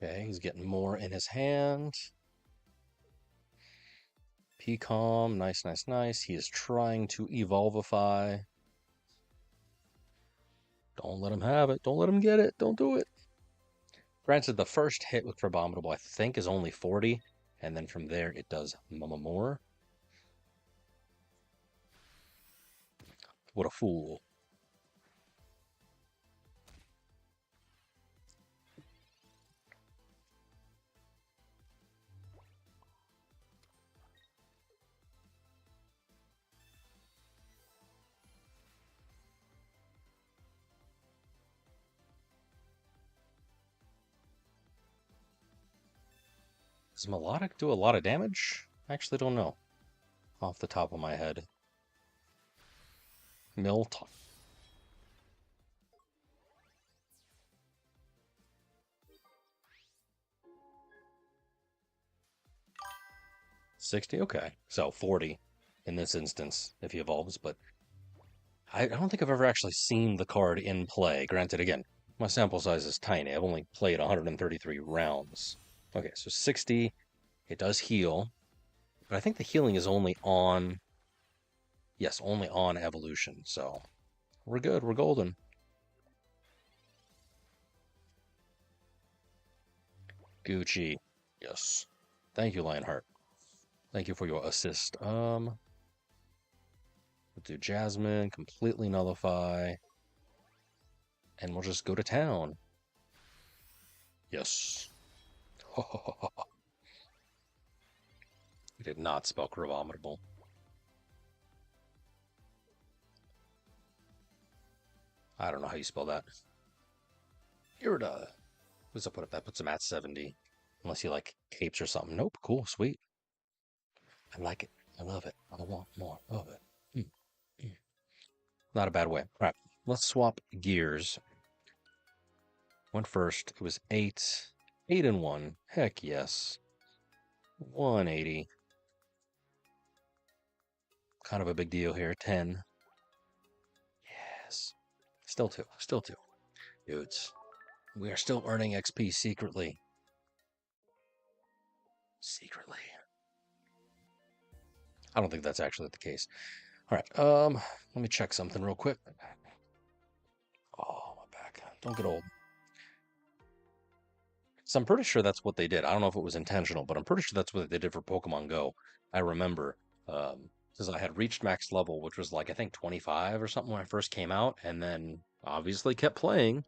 Okay, he's getting more in his hand. Pcom, nice, nice, nice. He is trying to evolvify. Don't let him have it. Don't let him get it. Don't do it. Granted, the first hit with Crabominable, I think, is only 40, and then from there it does more. What a fool. Does Melodic do a lot of damage? I actually don't know. Off the top of my head. Milt. 60? Okay. So 40 in this instance if he evolves, but I don't think I've ever actually seen the card in play. Granted, again, my sample size is tiny. I've only played 133 rounds. Okay, so 60. It does heal, but I think the healing is only on... Yes, only on evolution, so we're good. We're golden. Gucci. Yes. Thank you, Lionheart. Thank you for your assist. We'll do Jasmine, completely nullify, and we'll just go to town. Yes. We did not spell Crabominable. I don't know how you spell that. Irida. What's up with that? Puts him at 70. Unless you like capes or something. Nope. Cool. Sweet. I like it. I love it. I want more of it. Not a bad way. All right. Let's swap gears. Went first. It was 8. 8 and 1. Heck yes. 180. Kind of a big deal here. 10. Yes. Still 2. Still 2. Dudes. We are still earning XP secretly. Secretly. I don't think that's actually the case. All right. Let me check something real quick. Oh, my back. Don't get old. So I'm pretty sure that's what they did. I don't know if it was intentional, but I'm pretty sure that's what they did for Pokemon Go. I remember, because I had reached max level, which was like, I think 25 or something when I first came out, and then obviously kept playing.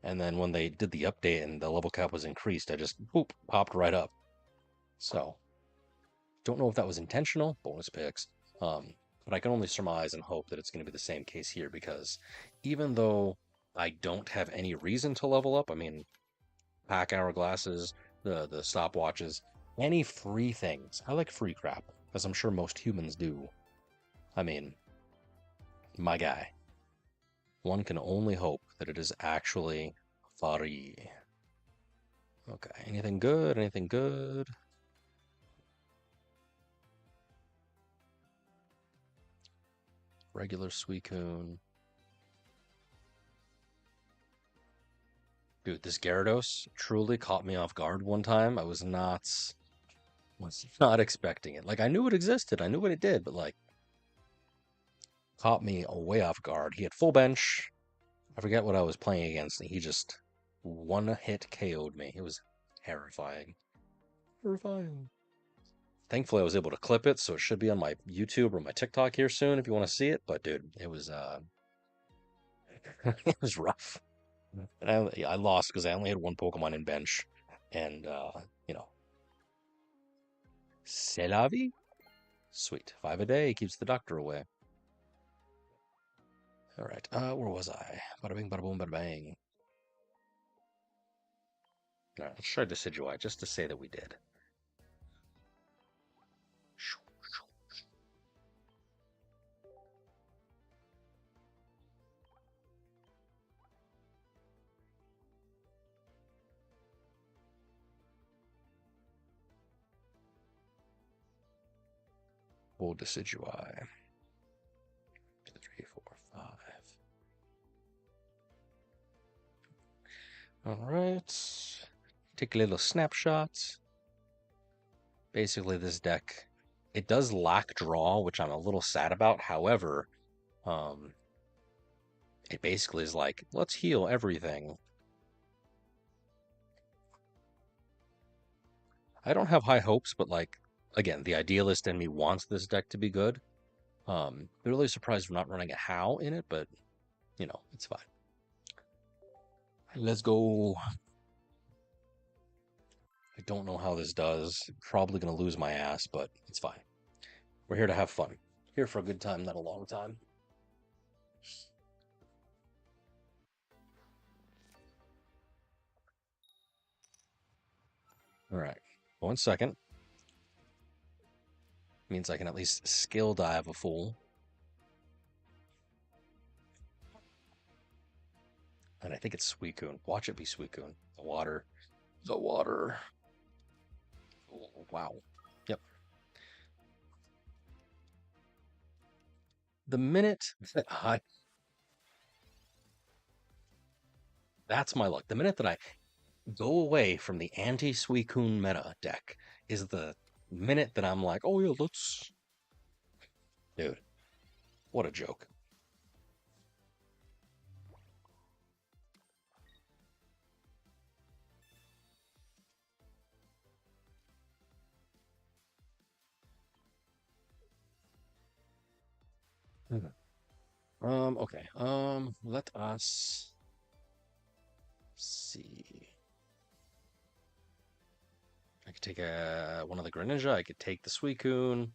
And then when they did the update and the level cap was increased, I just, boop, popped right up. So, don't know if that was intentional, bonus picks. But I can only surmise and hope that it's going to be the same case here, because even though I don't have any reason to level up, I mean, pack hourglasses, the stopwatches, any free things. I like free crap, as I'm sure most humans do. I mean, my guy. One can only hope that it is actually free. Okay, anything good? Anything good? Regular Suicune. Dude, this Gyarados truly caught me off guard one time. I was not expecting it. Like, I knew it existed. I knew what it did, but like, caught me way off guard. He had full bench. I forget what I was playing against, and he just one hit KO'd me. It was terrifying. Terrifying. Thankfully, I was able to clip it, so it should be on my YouTube or my TikTok here soon if you want to see it. But dude, it was it was rough. And I lost because I only had one Pokemon in bench, and you know, c'est la vie. Sweet, 5 a day keeps the doctor away. All right, where was I? Bada bing, bada boom, bada bang. All right, let's try Decidueye just to say that we did. Full Decidueye. 2, 3, 4, 5. Alright. Take a little snapshot. Basically, this deck, it does lack draw, which I'm a little sad about. However, it basically is like, let's heal everything. I don't have high hopes, but like, again, the idealist in me wants this deck to be good. I'm really surprised we're not running a How in it, but, you know, it's fine. Let's go. I don't know how this does. Probably going to lose my ass, but it's fine. We're here to have fun. Here for a good time, not a long time. All right. 1 second. Means I can at least skill dive a fool. And I think it's Suicune. Watch it be Suicune. The water. The water. Oh, wow. Yep. The minute that that's my luck. The minute that I go away from the anti-Suicune meta deck is the minute that I'm like, oh yeah, let's... Dude, what a joke. Okay. Let us see. I could take one of the Greninja. I could take the Suicune.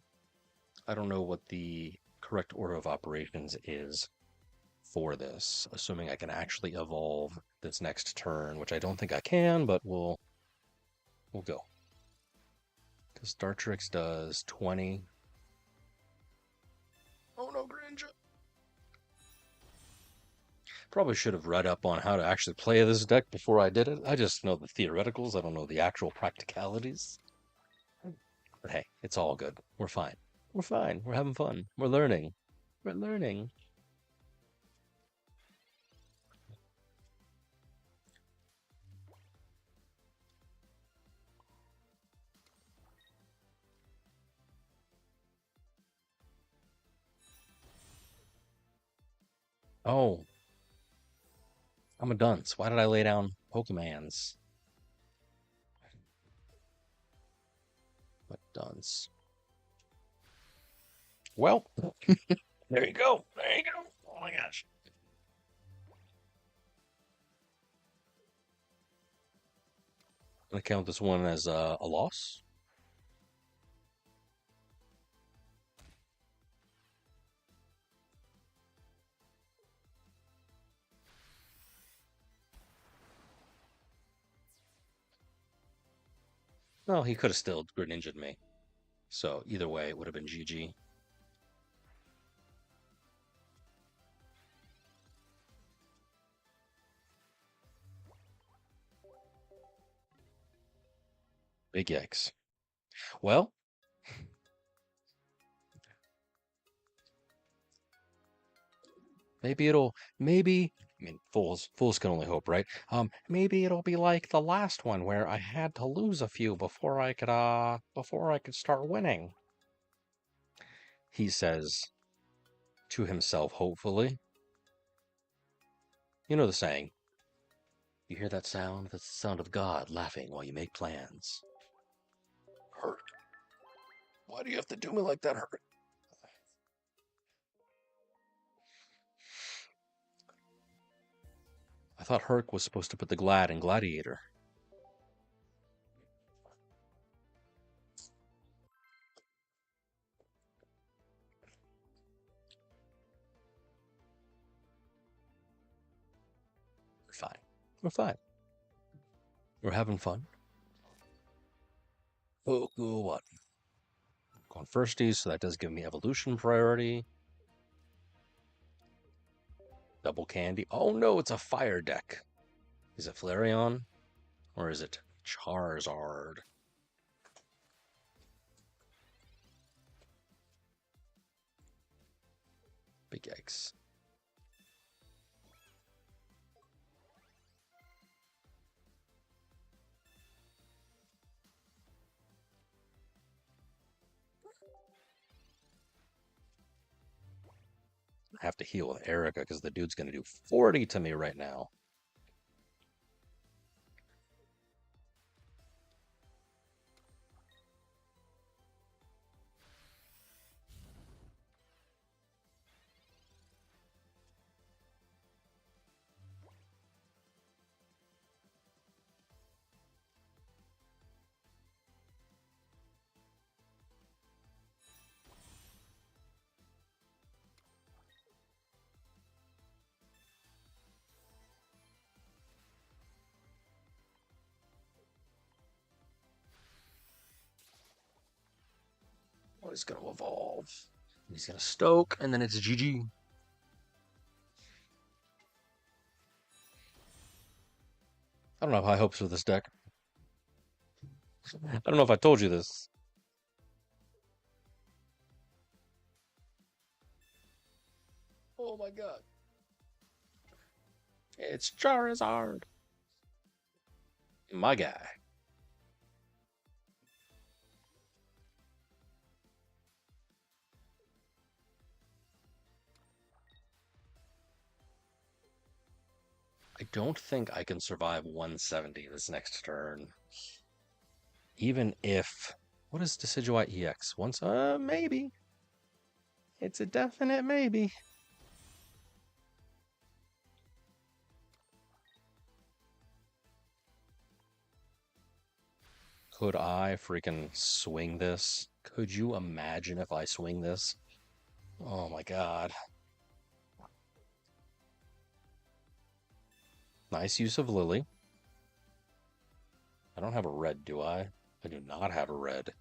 I don't know what the correct order of operations is for this, assuming I can actually evolve this next turn, which I don't think I can, but we'll go. Because Dartrix does 20. Oh no, Greninja. Probably should have read up on how to actually play this deck before I did it. I just know the theoreticals. I don't know the actual practicalities. But hey, it's all good. We're fine. We're fine. We're having fun. We're learning. We're learning. Oh, I'm a dunce. Why did I lay down Pokemans? What dunce? Well, there you go. There you go. Oh my gosh. I'm gonna count this one as a loss. No, he could have still Greninja'd me. So either way, it would have been GG. Big yikes. Well, maybe, I mean, fools can only hope, right? Maybe it'll be like the last one where I had to lose a few before I could start winning. He says to himself, hopefully. You know the saying, you hear that sound? That's the sound of God laughing while you make plans. Hurt. Why do you have to do me like that, Hurt? I thought Herc was supposed to put the Glad in Gladiator. We're fine. We're fine. We're having fun. Oh, what? Going firsties, so that does give me evolution priority. Double candy. Oh no, it's a fire deck. Is it Flareon? Or is it Charizard? Big yikes. I have to heal with Erica because the dude's going to do 40 to me right now. Oh, he's going to evolve. He's going to stoke, and then it's GG. I don't have high hopes for this deck. I don't know if I told you this. Oh my god. It's Charizard. My guy. I don't think I can survive 170 this next turn. Even if... What is Decidueye EX? Once? Maybe. It's a definite maybe. Could I freaking swing this? Could you imagine if I swing this? Oh my god. Nice use of Lily. I don't have a red, do I? I do not have a red.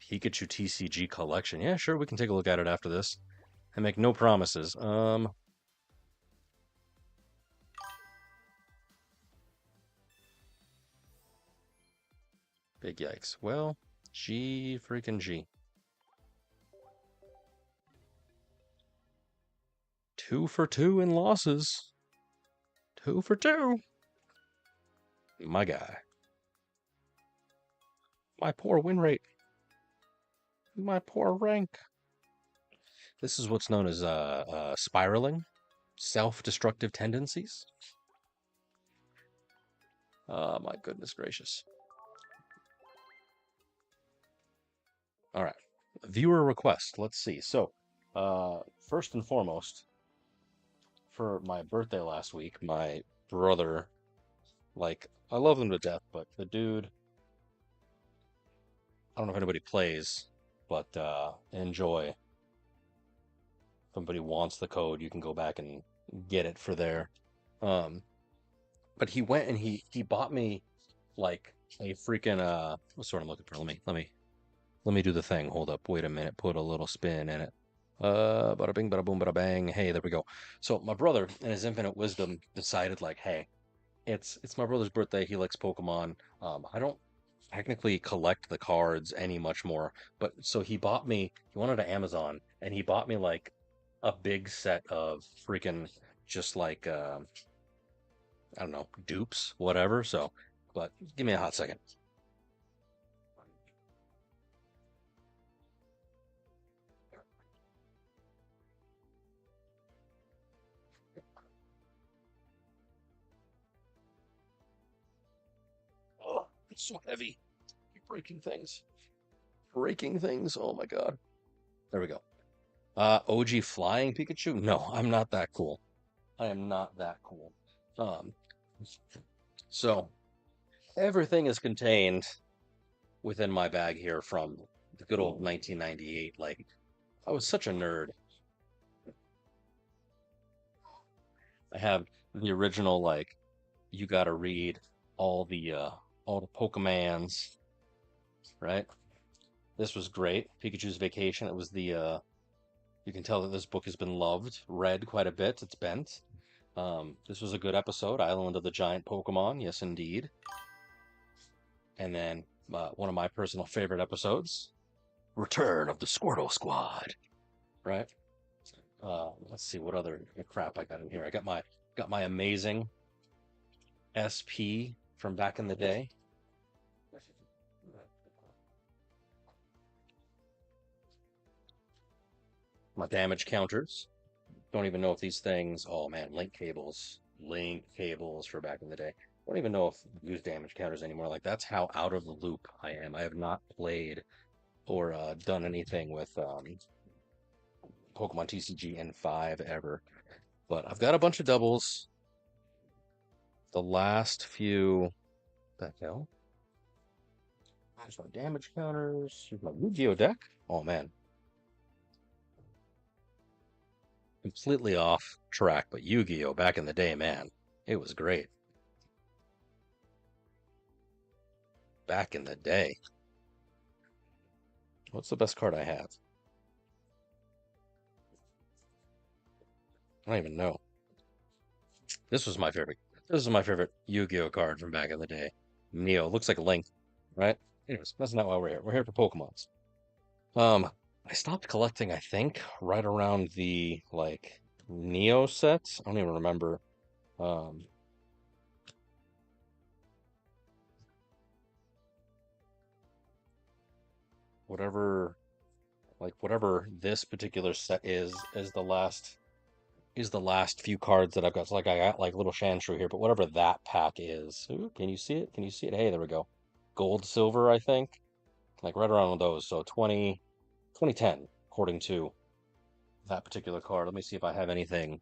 Pikachu TCG collection. Yeah, sure, we can take a look at it after this. I make no promises. Big yikes. Well, G freaking G. 2 for 2 in losses. 2 for 2. My guy. My poor win rate. My poor rank. This is what's known as spiraling. Self-destructive tendencies. My goodness gracious. All right. Viewer request. Let's see. So, first and foremost, for my birthday last week, my brother, like, I love him to death, but the dude, I don't know if anybody plays, but enjoy. If anybody wants the code, you can go back and get it for there. But he went and he bought me like a freaking what's what I'm looking for. Let me do the thing. Hold up, wait a minute, put a little spin in it. Bada bing, bada boom, bada bang. Hey, there we go. So my brother, in his infinite wisdom, decided like, hey, it's my brother's birthday. He likes Pokemon. I don't technically collect the cards any much more, but so he bought me. He wanted to Amazon, and he bought me like a big set of freaking just like I don't know, dupes, whatever. So, but give me a hot second. Oh, it's so heavy. You're breaking things. Breaking things. Oh my god. There we go. OG flying Pikachu? No, I'm not that cool. I am not that cool. Um, so everything is contained within my bag here from the good old 1998. Like, I was such a nerd. I have the original, like, you gotta read all the Pokemans, right? This was great. Pikachu's Vacation. It was the you can tell that this book has been loved, read quite a bit. It's bent. This was a good episode. Island of the Giant Pokemon, yes indeed. And then one of my personal favorite episodes, Return of the Squirtle Squad, right? Let's see what other crap I got in here. I got my amazing SP from back in the day. My damage counters. Don't even know if these things. Oh man, link cables for back in the day. Don't even know if I use damage counters anymore. Like that's how out of the loop I am. I have not played or done anything with Pokemon TCG in 5 ever. But I've got a bunch of doubles. The last few. What the hell? There's my damage counters. Here's my Yu-Gi-Oh deck. Oh man, completely off track. But Yu-Gi-Oh back in the day, man, it was great. Back in the day. What's the best card I have? I don't even know. This was my favorite. This is my favorite Yu-Gi-Oh card from back in the day. Neo looks like a Link, right? Anyways, that's not why we're here. We're here for Pokemons. Um, I stopped collecting, I think, right around the like Neo sets. I don't even remember. Um, whatever, like whatever this particular set is the last few cards that I've got. So like I got like little Shandshrew here, but whatever that pack is. Ooh, can you see it? Can you see it? Hey, there we go. Gold, silver, I think. Like right around those. So 2010, according to that particular card. Let me see if I have anything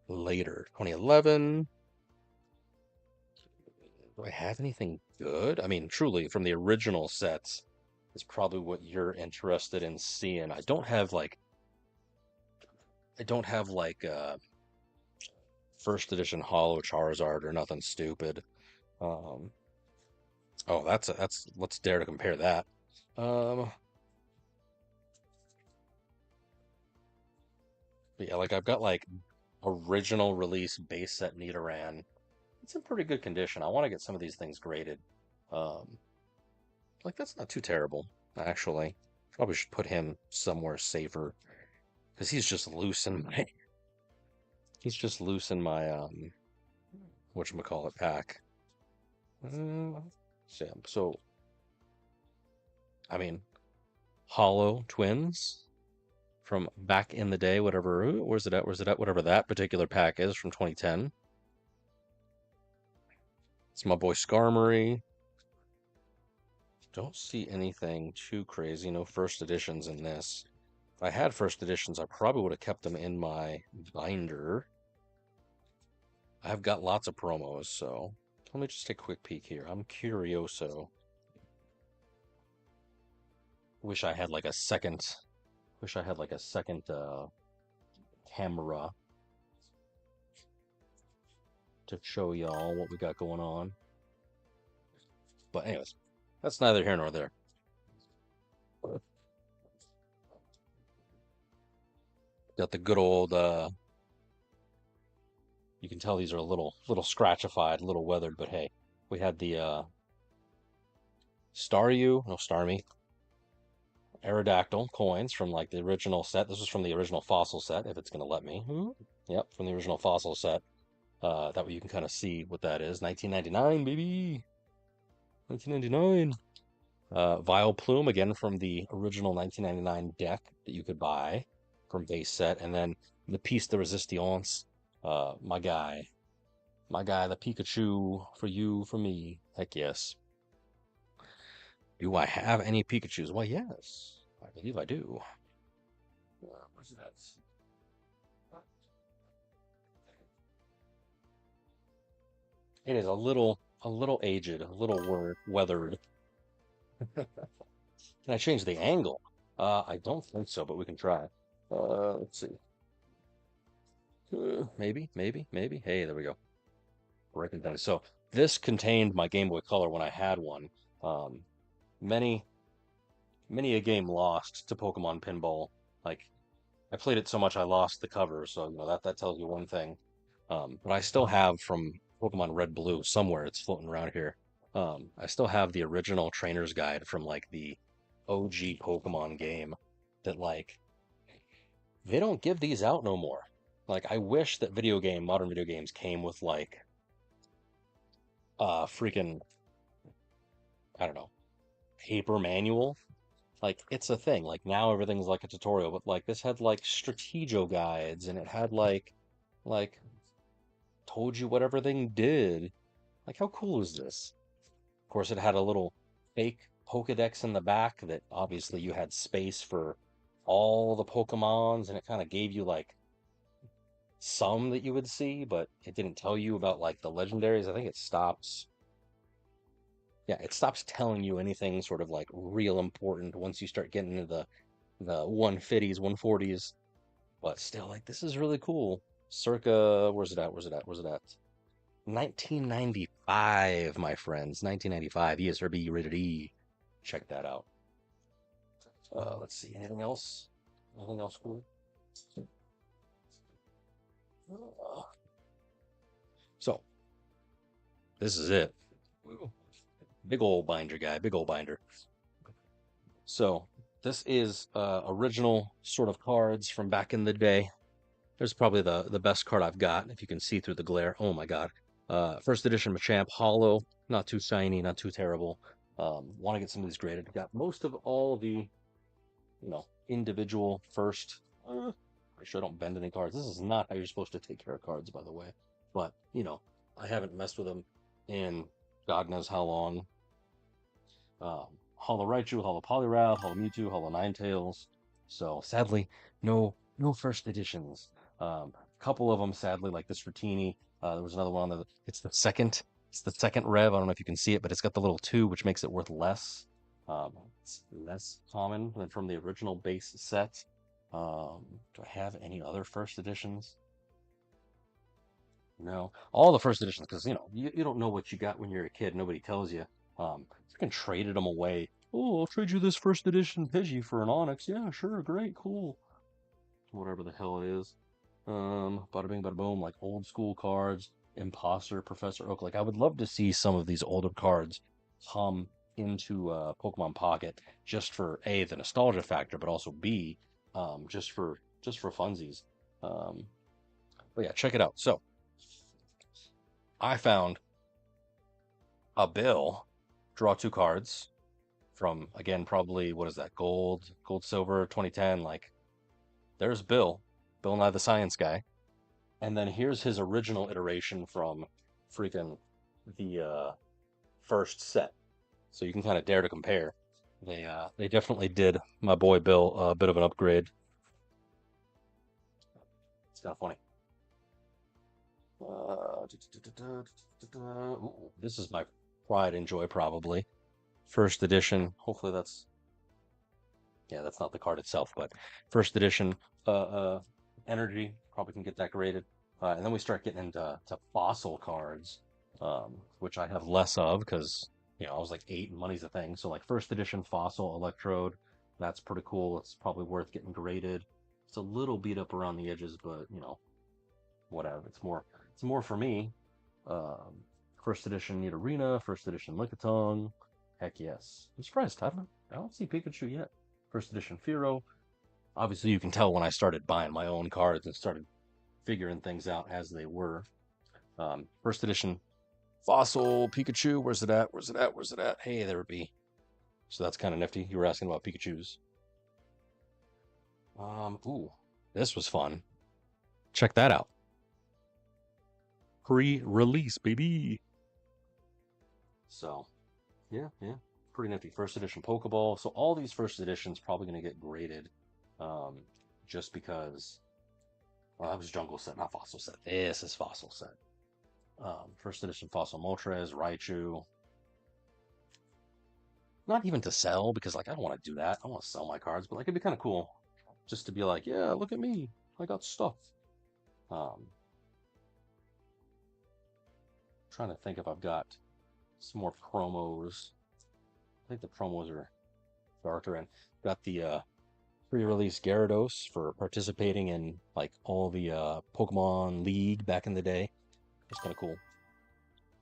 later. 2011. Do I have anything good? I mean, truly, from the original sets is probably what you're interested in seeing. I don't have like first edition Holo Charizard or nothing stupid. Um, oh, that's let's dare to compare that. Um, but yeah, like I've got like original release base set Nidoran. It's in pretty good condition. I want to get some of these things graded. Um, like that's not too terrible, actually. Probably should put him somewhere safer because he's just loose in my whatchamacallit pack. So I mean, Hollow Twins from back in the day, whatever. Where's it at? Where's it at? Whatever that particular pack is from 2010. It's my boy Skarmory. Don't see anything too crazy. No first editions in this. If I had first editions, I probably would have kept them in my binder. I've got lots of promos, so let me just take a quick peek here. I'm curioso. Wish I had like a second. Wish I had like a second camera to show y'all what we got going on. But anyways, that's neither here nor there. Got the good old you can tell these are a little scratchified, a little weathered, but hey, we had the Starmie, Aerodactyl coins from like the original set. This was from the original fossil set, if it's gonna let me. Yep, from the original fossil set. That way you can kind of see what that is. 1999, baby. 1999. Vileplume, again from the original 1999 deck that you could buy from base set. And then the piece de resistance, my guy, the Pikachu, for you, for me. Heck yes. Do I have any Pikachus? Well, yes, I believe I do. Where's that? It is a little aged, a little weathered. Can I change the angle? I don't think so, but we can try. Let's see. Maybe. Hey, there we go. Breaking it down. So this contained my Game Boy Color when I had one. Um, many, many a game lost to Pokemon Pinball. Like I played it so much I lost the cover, so you know that tells you one thing. But I still have from Pokemon Red Blue somewhere. It's floating around here. I still have the original trainer's guide from like the OG Pokemon game that like they don't give these out no more. Like I wish that modern video games came with like freaking I don't know, paper manual. Like it's a thing. Like now everything's like a tutorial, but like this had like strategio guides and it had like told you what everything did. Like how cool is this? Of course, it had a little fake Pokedex in the back that obviously you had space for all the Pokemons, and it kind of gave you like some that you would see, but it didn't tell you about like the legendaries. I think it stops. Yeah, it stops telling you anything sort of like real important once you start getting into the 150s, 140s. But still, like this is really cool. Circa, where's it at? Where's it at? Where's it at? 1995, my friends. 1995. ESRB rated E. Check that out. Let's see. Anything else? Anything else cool? Uh, so, this is it. Big old binder guy. Big old binder. So, this is original sort of cards from back in the day. There's probably the best card I've got, if you can see through the glare. Oh my god. First edition Machamp, hollow, not too shiny, not too terrible. Want to get some of these graded. Got most of all the, individual first. Pretty sure I don't bend any cards. This is not how you're supposed to take care of cards, by the way. But, I haven't messed with them in God knows how long. Hollow Raichu, Hollow Poliwrath, Hollow Mewtwo, Hollow Ninetales. So sadly, no first editions. Couple of them, sadly, like this Rotini. There was another one it's the second rev. I don't know if you can see it, but it's got the little 2, which makes it worth less. It's less common than from the original base set. Do I have any other first editions? No, all the first editions, because you don't know what you got when you're a kid. Nobody tells you. Freaking traded them away. Oh, I'll trade you this first edition Pidgey for an Onyx. Yeah, sure, great, cool. Whatever the hell it is. Bada bing, bada boom, like old school cards, Imposter, Professor Oak. Like I would love to see some of these older cards come into Pokemon Pocket just for A, the nostalgia factor, but also B, just for funsies. Um, but yeah, check it out. So I found a bill, draw 2 cards from again probably what is that, gold, silver, 2010. Like there's Bill Nye the Science Guy, and then here's his original iteration from freaking the first set. So you can kind of dare to compare. They definitely did my boy Bill a bit of an upgrade. It's kind of funny. Ooh, this is my pride and joy, probably. First edition. Hopefully that's not the card itself, but first edition energy. Probably can get that graded. And then we start getting into fossil cards, which I have less of because I was like 8 and money's a thing. So like first edition fossil electrode, that's pretty cool. It's probably worth getting graded. It's a little beat up around the edges, but whatever. It's more for me. First edition Nidorina, first edition Lickitung. Heck yes. I'm surprised I don't see Pikachu yet. First edition Fearow. Obviously, you can tell when I started buying my own cards and started figuring things out as they were. First edition Fossil Pikachu. Where's it at? Where's it at? Where's it at? Hey, there it be. So that's kind of nifty. You were asking about Pikachus. Ooh, this was fun. Check that out. Pre-release, baby. So, yeah, pretty nifty. First edition Pokeball. So all these first editions probably going to get graded, just because. Well, that was Jungle Set, not Fossil Set. This is Fossil Set. First edition Fossil Moltres, Raichu. Not even to sell, because like I don't want to do that. I want to sell my cards, but like it'd be kind of cool just to be like, yeah, look at me, I got stuff. Trying to think if I've got some more promos. I think the promos are darker, and got the pre-release Gyarados for participating in like all the Pokemon League back in the day. It's kind of cool.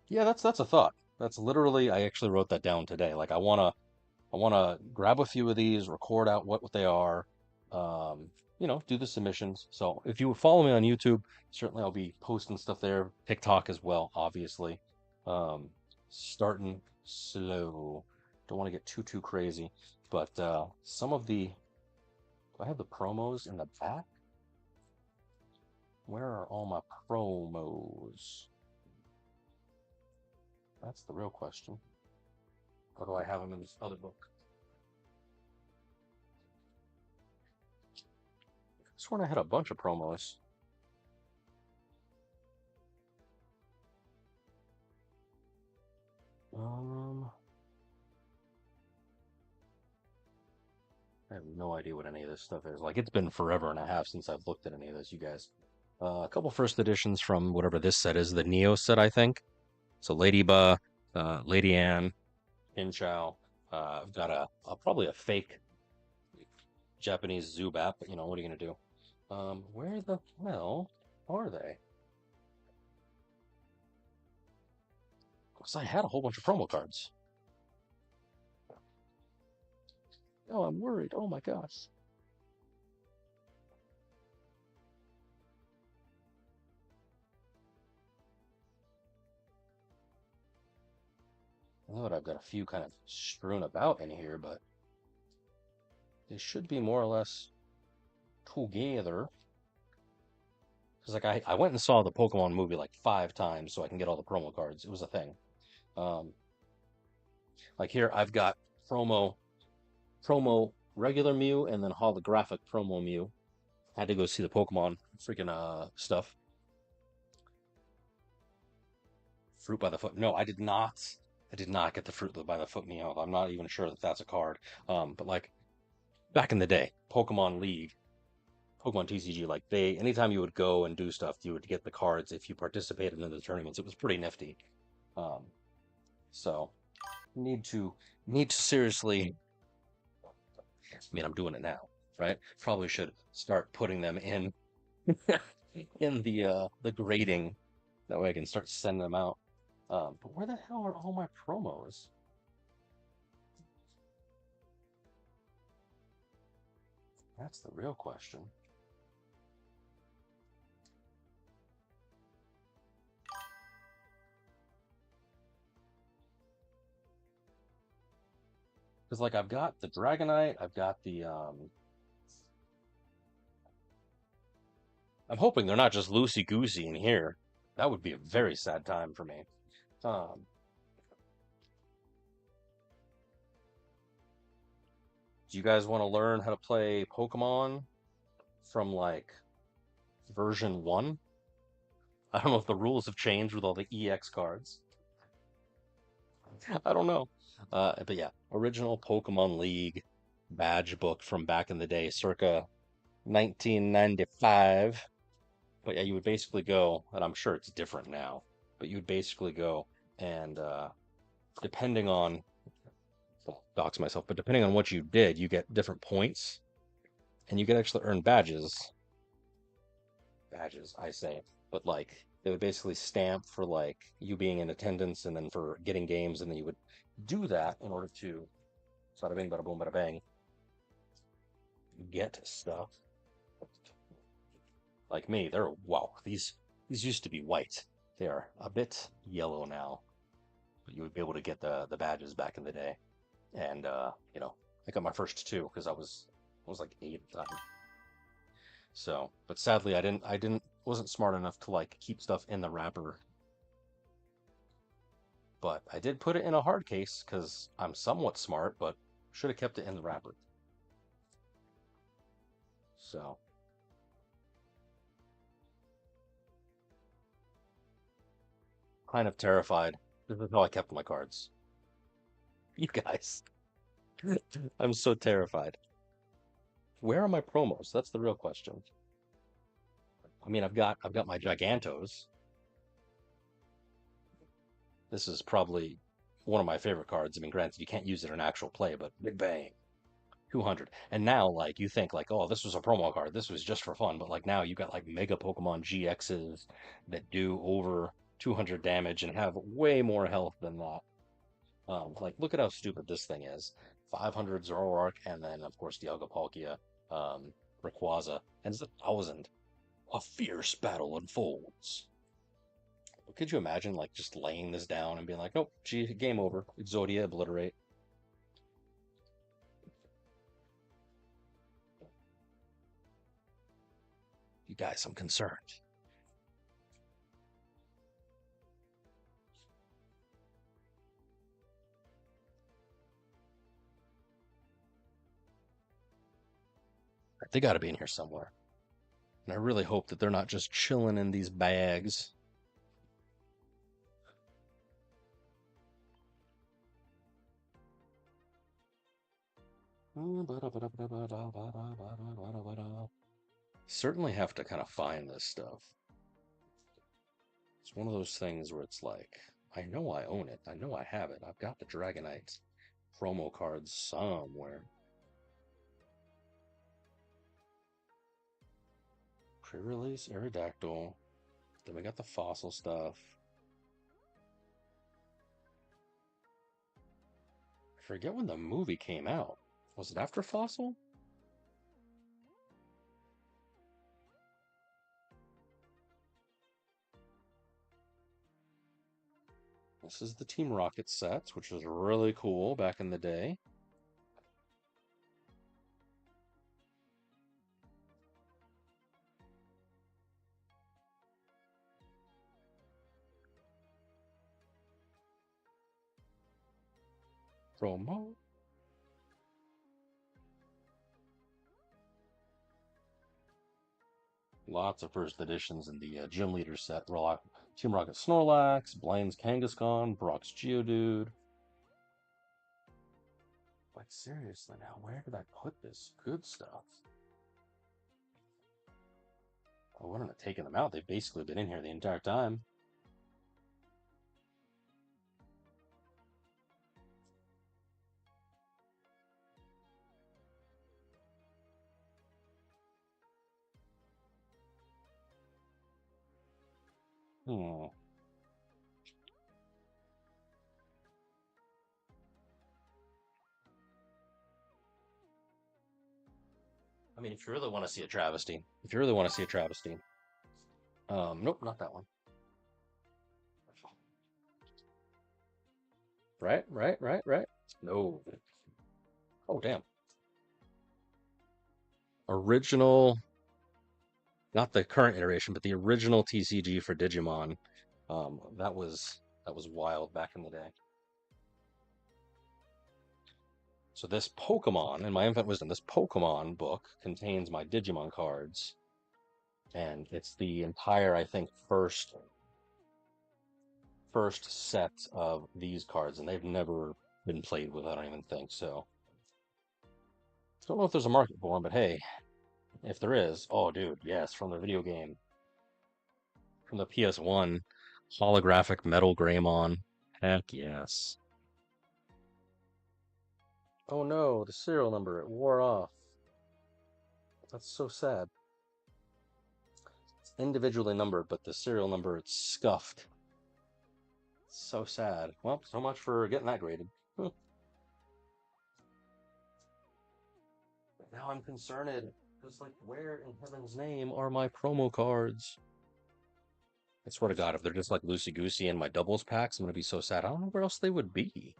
Yeah, that's a thought. That's literally, I actually wrote that down today. Like I wanna grab a few of these, record out what they are, um, do the submissions. So if you follow me on YouTube, certainly I'll be posting stuff there. TikTok as well, obviously. Um, Starting slow. Don't want to get too crazy, but some of the do I have the promos in the back? Where are all my promos? That's the real question. Or do I have them in this other book? I sworn I had a bunch of promos. Um, I have no idea what any of this stuff is. Like, it's been forever and a half since I've looked at any of this, you guys. A couple first editions from whatever this set is, the Neo set, I think. So Ladybug, Lady Anne, Hinchao. I've got probably a fake Japanese Zubat, but what are you gonna do? Where the hell are they? Because I had a whole bunch of promo cards. Oh, I'm worried. Oh my gosh. I know that I've got a few kind of strewn about in here, but they should be more or less together. Because like I went and saw the Pokemon movie like 5 times so I can get all the promo cards. It was a thing. Um, like here I've got promo regular Mew and then holographic promo Mew. I had to go see the Pokemon freaking stuff. Fruit by the Foot. No, I did not. I did not get the Fruit by the Foot Meow. I'm not even sure that that's a card. But like back in the day, Pokemon League, Pokemon TCG, like anytime you would go and do stuff, you would get the cards if you participated in the tournaments. It was pretty nifty. Um, so need to seriously. I mean, I'm doing it now, right? Probably should start putting them in in the grading. That way I can start sending them out. But where the hell are all my promos? That's the real question. Because like I've got the Dragonite, I've got the I'm hoping they're not just loosey goosey in here. That would be a very sad time for me. Um, do you guys want to learn how to play Pokemon from like version 1? I don't know if the rules have changed with all the EX cards. I don't know. But yeah, original Pokemon League badge book from back in the day, circa 1995. But yeah, you would basically go, and I'm sure it's different now, but you would basically go and depending on, well, dox myself, but depending on what you did, you get different points, and you could actually earn badges. Badges, I say, but like they would basically stamp for like you being in attendance, and then for getting games, and then you would do that in order to, bada bing, bada boom, bada bang, get stuff. Like me, they're wow. These used to be white. They are a bit yellow now. But you would be able to get the badges back in the day. And I got my first two because I was like 8 at the time. So, but sadly, wasn't smart enough to like keep stuff in the wrapper. But I did put it in a hard case because I'm somewhat smart, but should have kept it in the wrapper. So, kind of terrified. This is how I kept my cards. You guys, I'm so terrified. Where are my promos? That's the real question. I mean, I've got my Gigantos. This is probably one of my favorite cards. I mean, granted, you can't use it in actual play, but Big Bang, 200. And now, like, you think like, oh, this was a promo card. This was just for fun. But like now, you got like Mega Pokemon GXs that do over. 200 damage and have way more health than that. Like, look at how stupid this thing is. 500 Zoroark, and then, of course, the Agapalkia, Rayquaza, and it's 1,000. A fierce battle unfolds. But could you imagine, like, just laying this down and being like, nope, gee, game over. Exodia, obliterate. You guys, I'm concerned. They got to be in here somewhere. And I really hope that they're not just chilling in these bags. Certainly have to kind of find this stuff. It's one of those things where it's like, I know I own it. I know I have it. I've got the Dragonite promo cards somewhere. Pre-release Aerodactyl. Then we got the fossil stuff. I forget when the movie came out. Was it after Fossil? This is the Team Rocket sets, which was really cool back in the day. Promo. Lots of first editions in the Gym Leader set. Team Rocket Snorlax, Blaine's Kangaskhan, Brock's Geodude. Like, seriously now, where did I put this good stuff? I wouldn't have taken them out. They've basically been in here the entire time. Hmm. I mean, if you really want to see a travesty, nope, not that one. Right. No. Oh, damn. Original, not the current iteration, but the original TCG for Digimon. That was wild back in the day. So this Pokemon, in my infinite wisdom, this Pokemon book contains my Digimon cards, and it's the entire, I think, first set of these cards, and they've never been played with, I don't even think so. Don't know if there's a market for them, but hey, if there is, oh dude, yes, from the video game, from the PS1, holographic Metal Greymon, heck yes. Oh no, the serial number, it wore off. That's so sad. It's individually numbered, but the serial number, it's scuffed. So sad. Well, so much for getting that graded. But now I'm concerned. Because, like, where in heaven's name are my promo cards? I swear to God, if they're just like loosey-goosey in my doubles packs, I'm going to be so sad. I don't know where else they would be.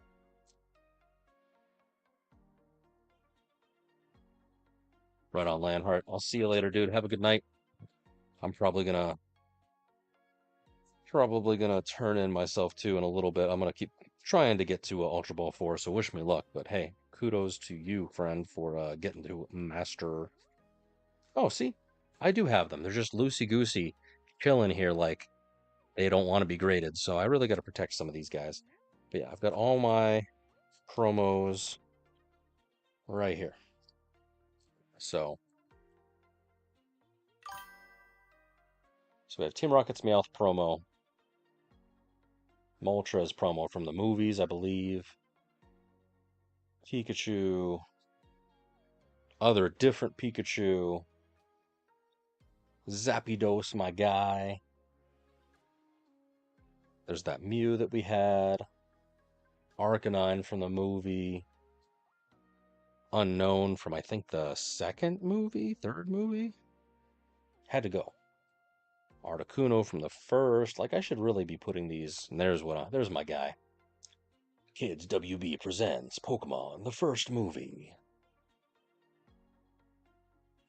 Right on, Landheart. I'll see you later, dude. Have a good night. I'm probably gonna turn in myself too in a little bit. I'm gonna keep trying to get to Ultra Ball 4, so wish me luck. But hey, kudos to you, friend, for getting to Master. Oh, see, I do have them. They're just loosey-goosey, chilling here like they don't want to be graded. So I really got to protect some of these guys. But yeah, I've got all my promos right here. So we have Team Rocket's Meowth promo, Moltres promo from the movies, I believe. Pikachu, other different Pikachu, Zapdos, my guy. There's that Mew that we had, Arcanine from the movie, Unknown from I think the second movie, third movie. Had to go. Articuno from the first. Like I should really be putting these. And there's my guy. Kids WB presents Pokemon the first movie.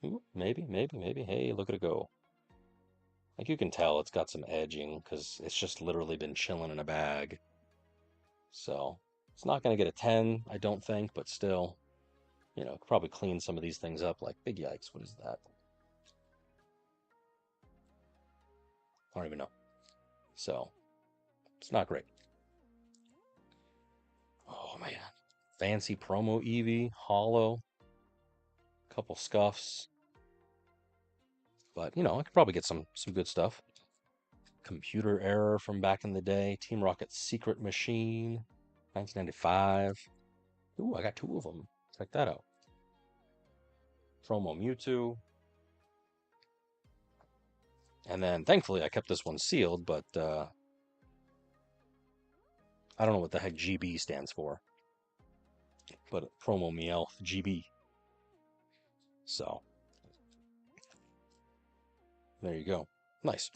Ooh, maybe. Hey, look at it go. Like you can tell it's got some edging because it's just literally been chilling in a bag. So it's not going to get a 10, I don't think, but still, could probably clean some of these things up. Like, big yikes, what is that? I don't even know. So it's not great. Oh man, fancy promo Eevee, hollow, couple scuffs, but I could probably get some good stuff. Computer error from back in the day. Team Rocket's Secret Machine, 1995. Ooh, I got 2 of them. Check that out. Promo Mewtwo. And then, thankfully, I kept this one sealed, but I don't know what the heck GB stands for. But Promo Meowth GB. So, there you go. Nice.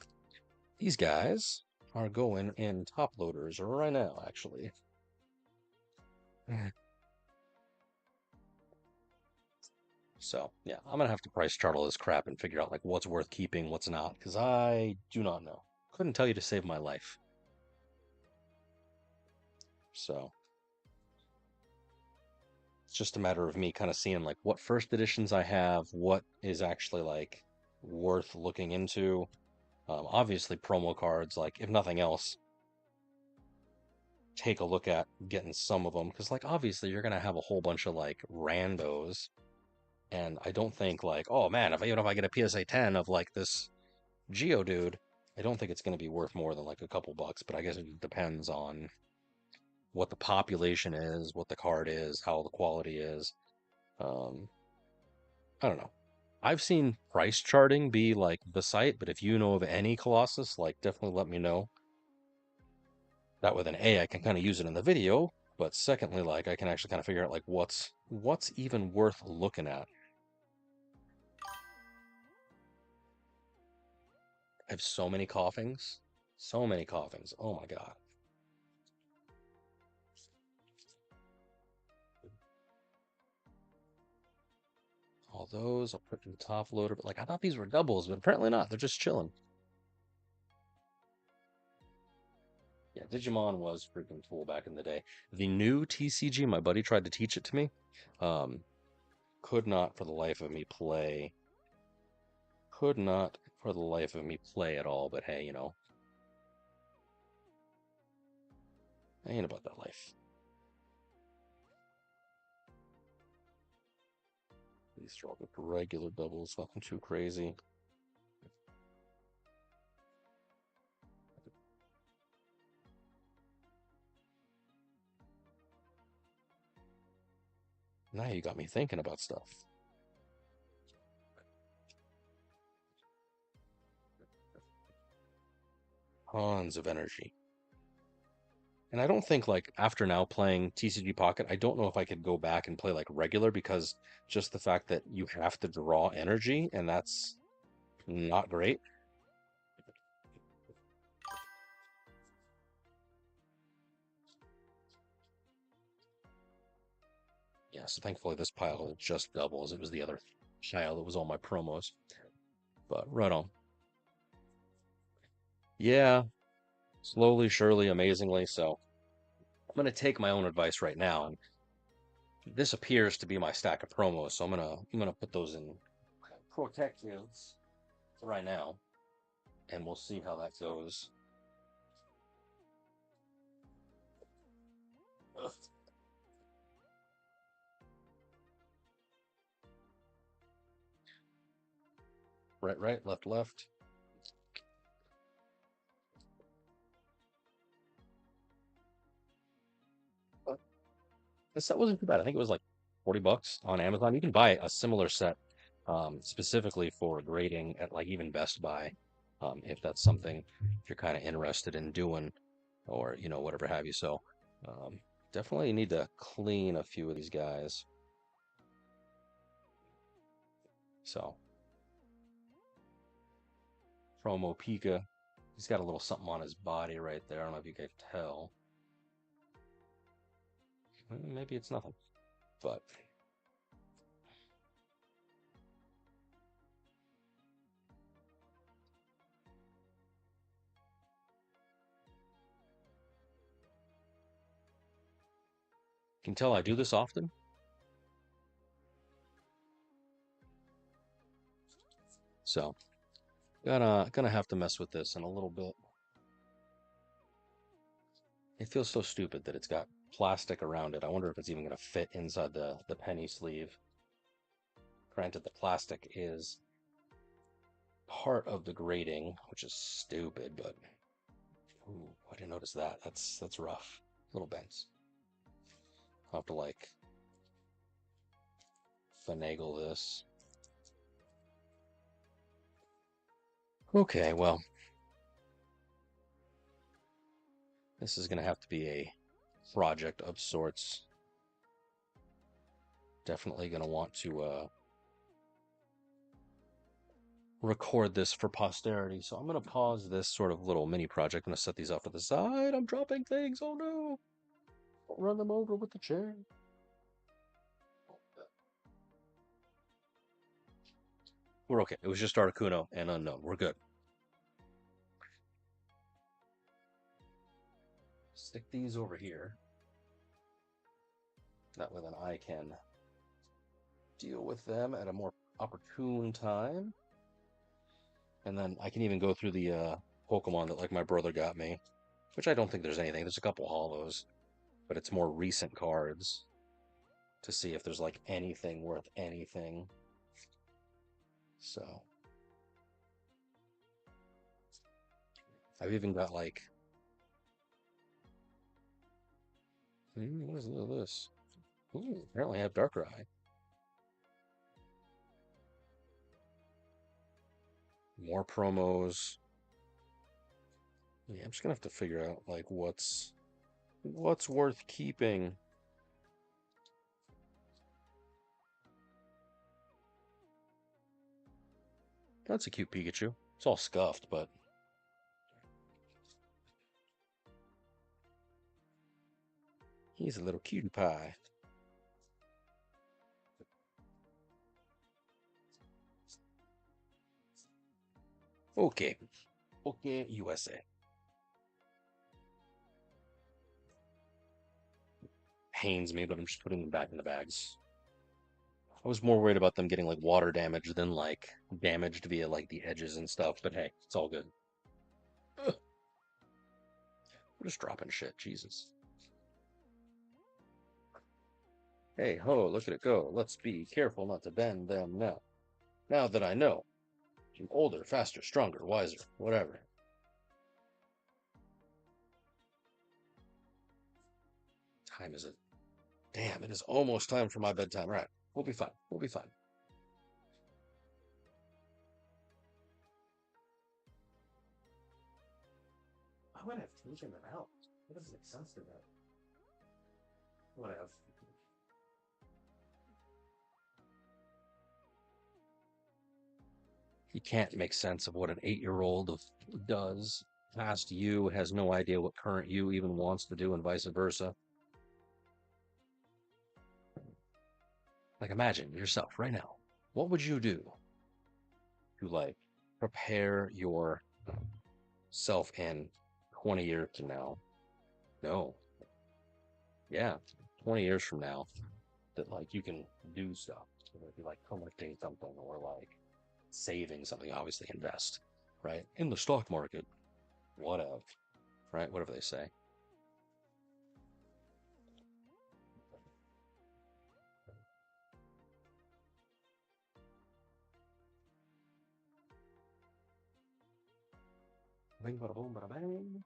These guys are going in top loaders right now, actually. So, yeah, I'm going to have to price chart all this crap and figure out, like, what's worth keeping, what's not, because I do not know. Couldn't tell you to save my life. So, it's just a matter of me kind of seeing, like, what first editions I have, what is actually, like, worth looking into. Obviously, promo cards, like, if nothing else, take a look at getting some of them, because, like, obviously, you're going to have a whole bunch of, like, randos. And I don't think like, oh man, even if I get a PSA 10 of like this Geodude, I don't think it's going to be worth more than like a couple bucks. But I guess it depends on what the population is, what the card is, how the quality is. Um, I don't know. I've seen price charting be like the site, but if you know of any Colossus, like definitely let me know. That with an A, I can kind of use it in the video. But secondly, like I can actually kind of figure out like what's even worth looking at. I have so many coughings. So many coughings. Oh my God. All those I'll put in the top loader, but like I thought these were doubles, but apparently not. They're just chilling. Yeah, Digimon was freaking cool back in the day. The new TCG, my buddy tried to teach it to me. Could not for the life of me play. Could not for the life of me play at all, but hey, I ain't about that life. These are all the regular doubles, nothing too crazy. Now you got me thinking about stuff. Tons of energy. And I don't think like after now playing TCG Pocket, I don't know if I could go back and play like regular because just the fact that you have to draw energy and that's not great. Yeah, so thankfully this pile just doubles. It was the other pile that was all my promos. But right on. Yeah, slowly, surely, amazingly. So I'm gonna take my own advice right now, and this appears to be my stack of promos. So I'm gonna put those in protectives right now, and we'll see how that goes. Ugh. Right, left. This set wasn't too bad. I think it was like 40 bucks on Amazon. You can buy a similar set specifically for grading at like even Best Buy if that's something you're kind of interested in doing. or, you know, whatever have you. So definitely need to clean a few of these guys. So Promo Pika, he's got a little something on his body right there. I don't know if you can tell. Maybe it's nothing, but you can tell I do this often. So gonna have to mess with this in a little bit. It feels so stupid that it's got plastic around it. I wonder if it's even gonna fit inside the penny sleeve. Granted, the plastic is part of the grating, which is stupid, but ooh, I didn't notice that. That's rough. Little bends. I'll have to like finagle this. Okay, well, this is gonna have to be a project of sorts. Definitely gonna want to record this for posterity. So I'm gonna pause this sort of little mini project. I'm gonna set these off to the side. I'm dropping things. Oh no! Don't run them over with the chair. We're okay. It was just Articuno and Unknown. We're good. Stick these over here. That way then I can deal with them at a more opportune time. And then I can even go through the Pokemon that like my brother got me, which I don't think there's anything. There's a couple holos, but it's more recent cards to see if there's like anything worth anything. So I've even got like, what is this? Ooh, apparently I have Darkrai. More promos. Yeah, I'm just gonna have to figure out like what's worth keeping. That's a cute Pikachu. It's all scuffed, but he's a little cutie pie. Okay. Okay, USA. Pains me, but I'm just putting them back in the bags. I was more worried about them getting like water damage than like damaged via like the edges and stuff, but hey, it's all good. Ugh. We're just dropping shit, Jesus. Hey ho, look at it go. Let's be careful not to bend them now. Now that I know. I'm older, faster, stronger, wiser, whatever. Time is it? Damn, it is almost time for my bedtime. Right. We'll be fine. We'll be fine. I would have taken them out. It doesn't make sense to that. Whatever. He can't make sense of what an 8-year-old does. Past you has no idea what current you even wants to do, and vice versa. Like, imagine yourself right now. What would you do to, like, prepare yourself in 20 years from now? No. Yeah, 20 years from now, that, like, you can do stuff. Whether it be, like, collecting something or, like, saving something, obviously invest, right? In the stock market, whatever, right? Whatever they say. Bing, bada boom, bada bang.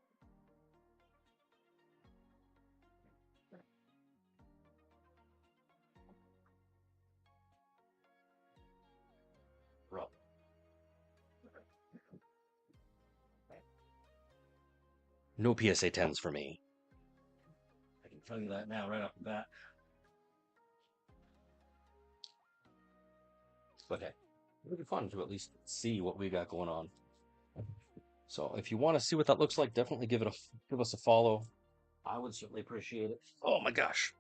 Bro. No PSA 10s for me. I can tell you that now right off the bat. But hey, it'll be fun to at least see what we got going on. So if you want to see what that looks like, definitely give us a follow. I would certainly appreciate it. Oh my gosh.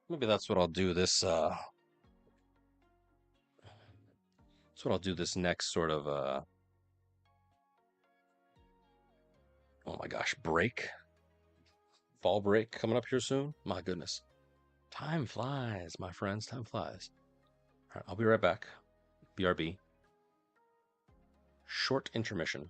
Maybe that's what I'll do this that's what I'll do this next sort of oh my gosh, break. Fall break coming up here soon. My goodness. Time flies, my friends. Time flies. All right, I'll be right back. BRB. Short intermission.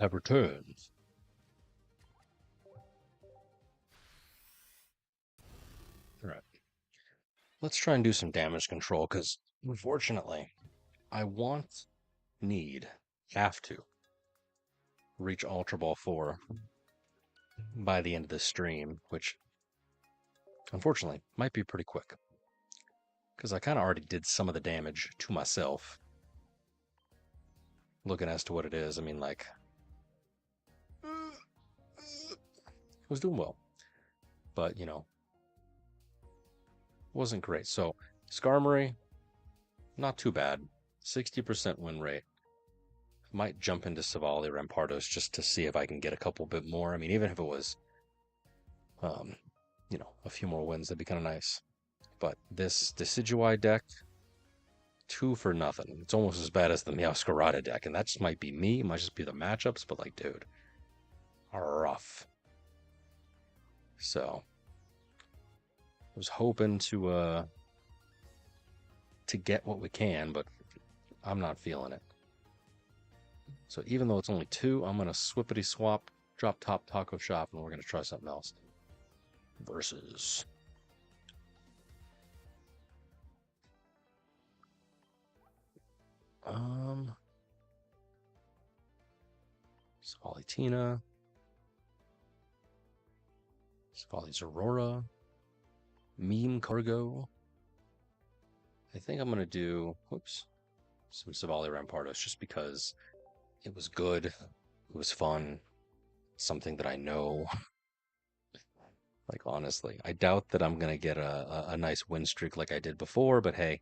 Have returned. All right. Let's try and do some damage control because, unfortunately, I need have to reach Ultra Ball 4 by the end of this stream, which unfortunately might be pretty quick. Because I kind of already did some of the damage to myself. Looking as to what it is, I mean, like, it was doing well. But, you know, wasn't great. So, Skarmory, not too bad. 60% win rate. Might jump into Silvally Rampardos just to see if I can get a couple bit more. I mean, even if it was, you know, a few more wins, that'd be kind of nice. But this Decidueye deck, 2 for nothing. It's almost as bad as the Meowscarada deck, and that just might be me, might just be the matchups, but like, dude, rough. So, I was hoping to get what we can, but I'm not feeling it. So even though it's only 2, I'm gonna swippity swap, drop top taco shop, and we're gonna try something else. Versus Spalitina, Silvally Zeraora, Meme Cargo. I think I'm gonna do, whoops, some Silvally Rampardos just because it was good, it was fun, something that I know. Like, honestly, I doubt that I'm gonna get a nice win streak like I did before, but hey,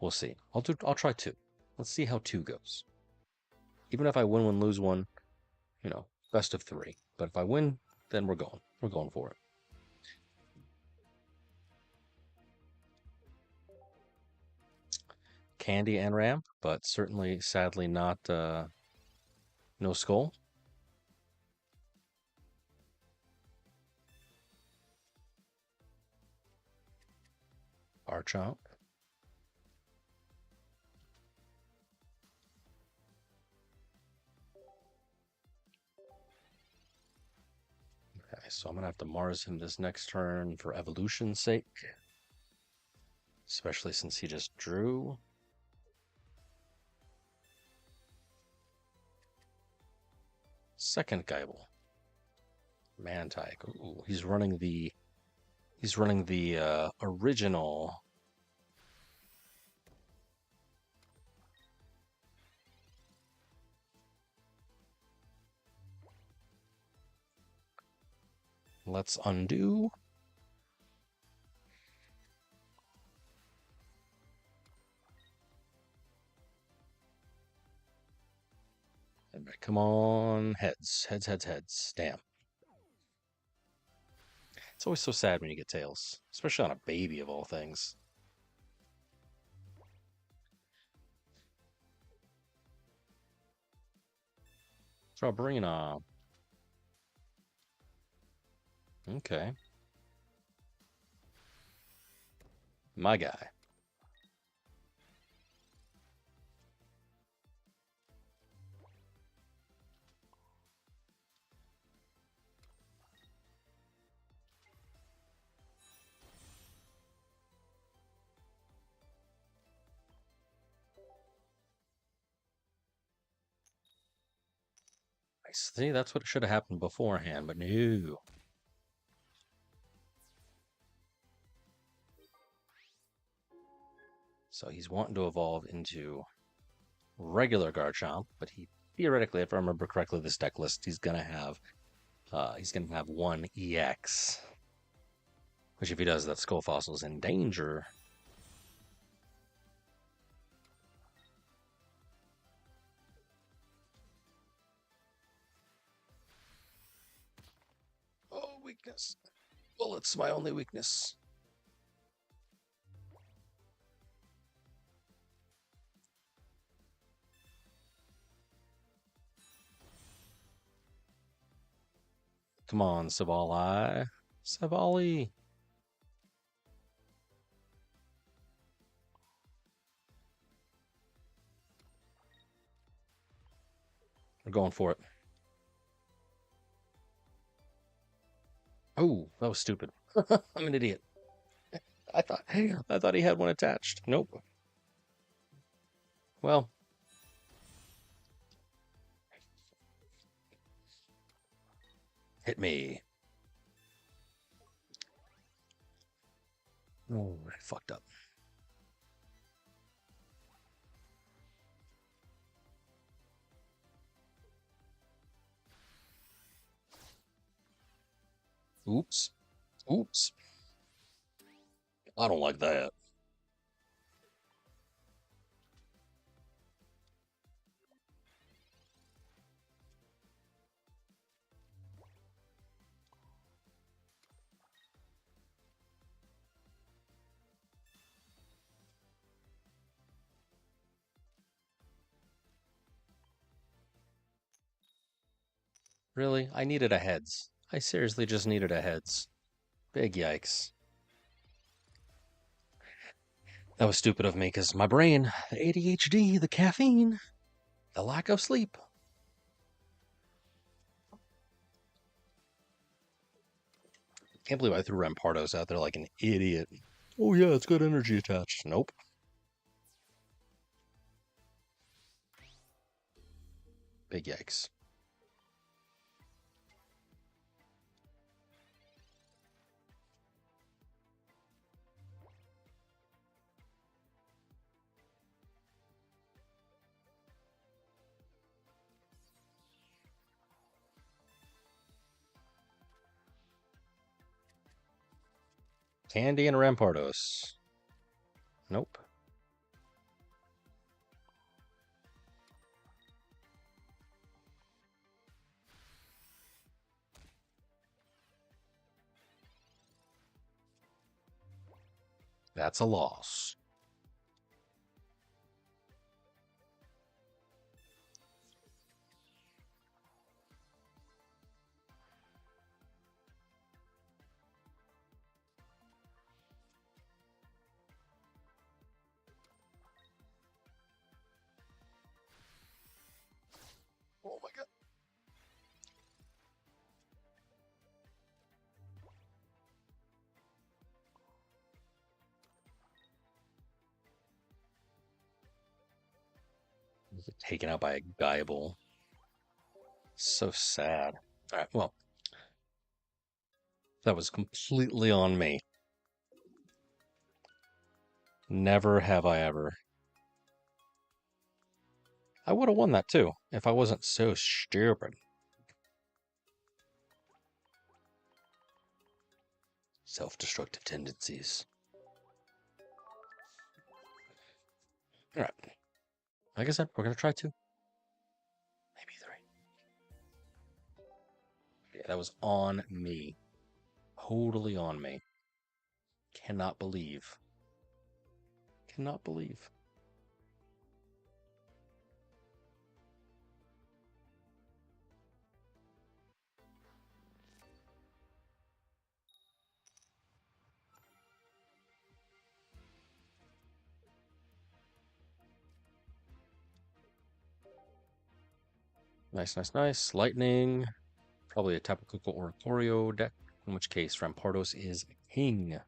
we'll see. I'll try 2. Let's see how 2 goes. Even if I win one, lose one, you know, best of 3. But if I win, then we're going. We're going for it. Candy and Ramp, but certainly, sadly, not no Skull. Archomp. Okay, so I'm gonna have to Mars him this next turn for evolution's sake. Especially since he just drew. Second Geibel. Mantike. Ooh, he's running the original. Let's undo. Come on, heads, heads, heads, heads. Damn. It's always so sad when you get tails, especially on a baby of all things. Sabrina. Okay. My guy. See, that's what should have happened beforehand, but no. So he's wanting to evolve into regular Garchomp, but he theoretically, if I remember correctly, this deck list, he's gonna have 1 EX. Which if he does, that Skull Fossil's in danger. Oh, weakness. Bullets, my only weakness. Come on, Silvally. Silvally. We're going for it. Oh, that was stupid. I'm an idiot. I thought he had one attached. Nope. Well, Hit me. Oh, I fucked up. Oops. Oops. I don't like that. Really? I needed a heads. I seriously just needed a heads. Big yikes. That was stupid of me because my brain, the ADHD, the caffeine, the lack of sleep. Can't believe I threw Rampardos out there like an idiot. Oh yeah, it's got energy attached. Nope. Big yikes. Candy and Rampardos. Nope. That's a loss. Oh my god. Taken out by a Guyable. So sad. All right, well, that was completely on me. Never have I ever. I would have won that too if I wasn't so stupid. Self-destructive tendencies. All right. Like I said, we're going to try 2. Maybe 3. Yeah, that was on me. Totally on me. Cannot believe. Cannot believe. Nice, nice, nice. Lightning. Probably a Tapu Koko or a Choreo deck. In which case, Rampardos is king.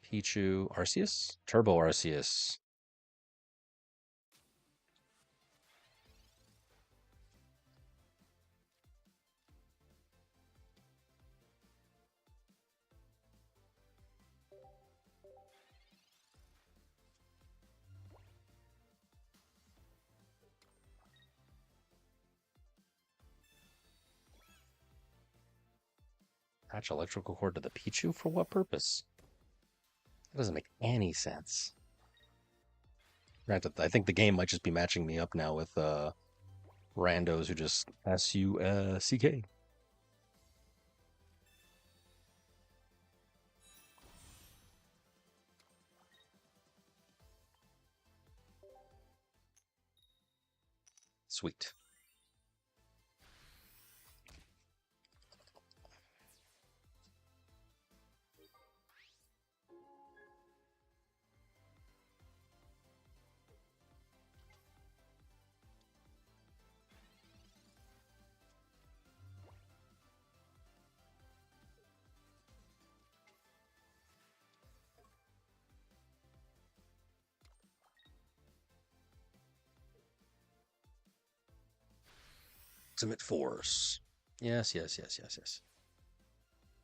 Pichu, Arceus? Turbo Arceus. Attach electrical cord to the Pichu? For what purpose? That doesn't make any sense. Granted, I think the game might just be matching me up now with randos who just SUCK. Sweet. Ultimate Force. Yes, yes, yes, yes, yes.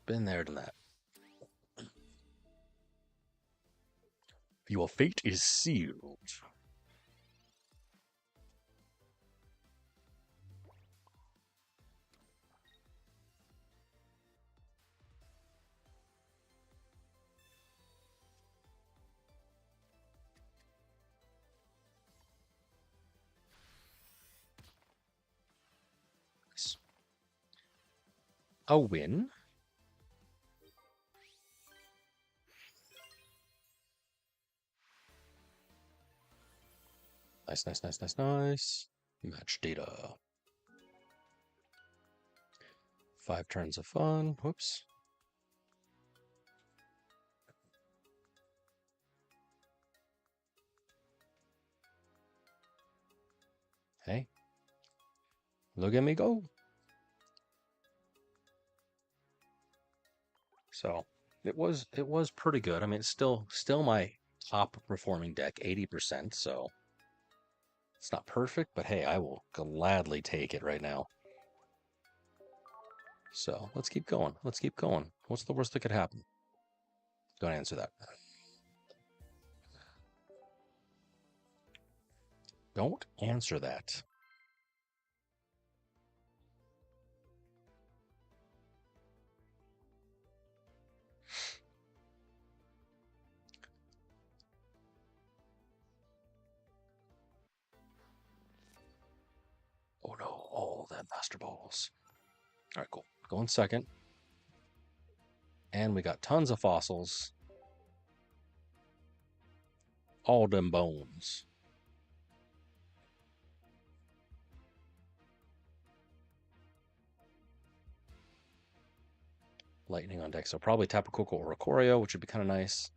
Been there, done that. Your fate is sealed. A win. Nice, nice, nice, nice, nice. Match data. 5 turns of fun. Whoops. Hey. Look at me go. So it was pretty good. I mean, it's still my top performing deck, 80%. So it's not perfect, but hey, I will gladly take it right now. So let's keep going. Let's keep going. What's the worst that could happen? Don't answer that. Don't answer that. Oh no, all them Master Balls. All right, cool. Going second. And we got tons of fossils. All them bones. Lightning on deck. So probably Tapu Koko or Ikoria, which would be kind of nice.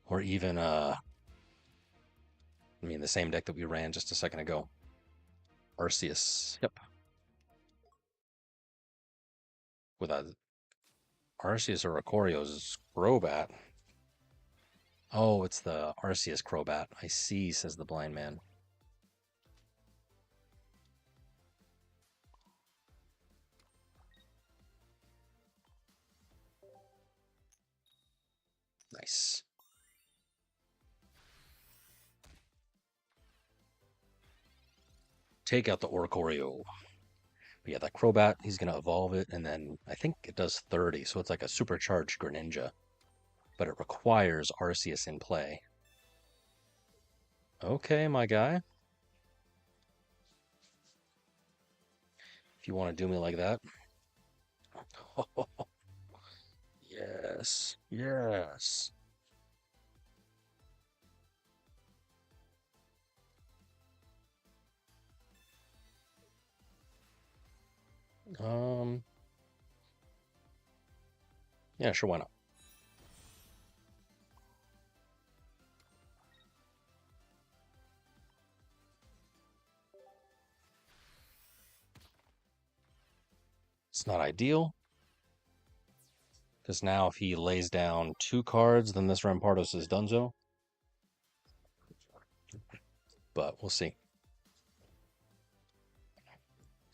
Or even, I mean, the same deck that we ran just a second ago. Arceus. Yep. With a Arceus or Ikorio's Crobat. Oh, it's the Arceus Crobat. I see, says the blind man. Nice. Take out the Oricorio. But yeah, that Crobat, he's going to evolve it, and then I think it does 30, so it's like a supercharged Greninja. But it requires Arceus in play. Okay, my guy. If you want to do me like that. Yes, yes. Um, yeah, sure, why not? It's not ideal, because now if he lays down 2 cards, then this Rampardos is donezo. But we'll see.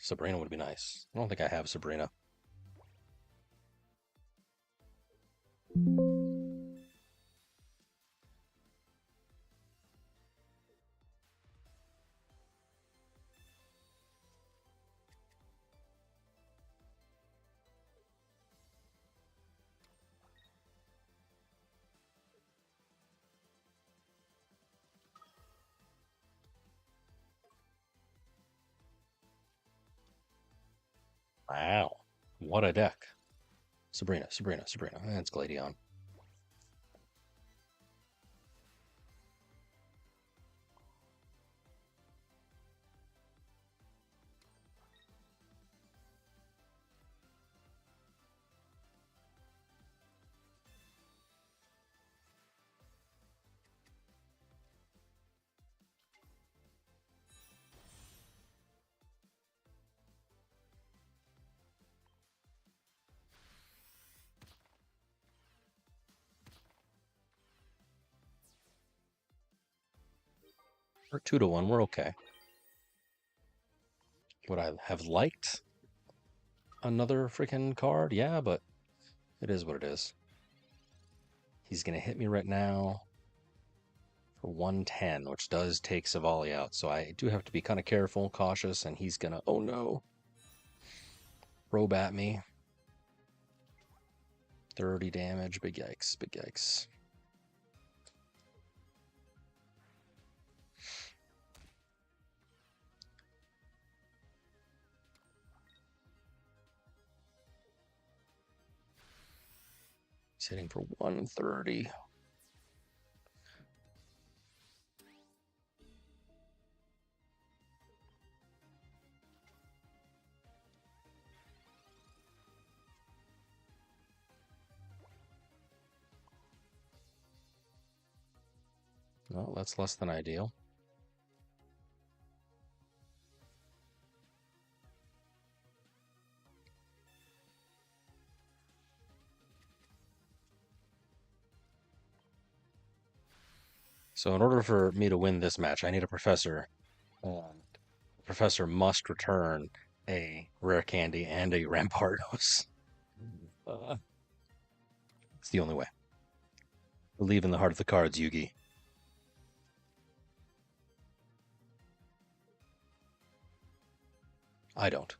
Sabrina would be nice. I don't think I have Sabrina. Wow. What a deck. Sabrina, Sabrina, Sabrina. That's Gladion. We're 2-1. We're okay. Would I have liked another freaking card. Yeah, but it is what it is. He's going to hit me right now for 110, which does take Silvally out. So I do have to be kind of careful, cautious, and he's going to, oh no, probe at me. 30 damage. Big yikes. Big yikes. He's hitting for 130. Well, that's less than ideal. So in order for me to win this match, I need a professor. Professor must return a rare candy and a Rampardos. It's the only way. Believe in the heart of the cards, Yugi. I don't.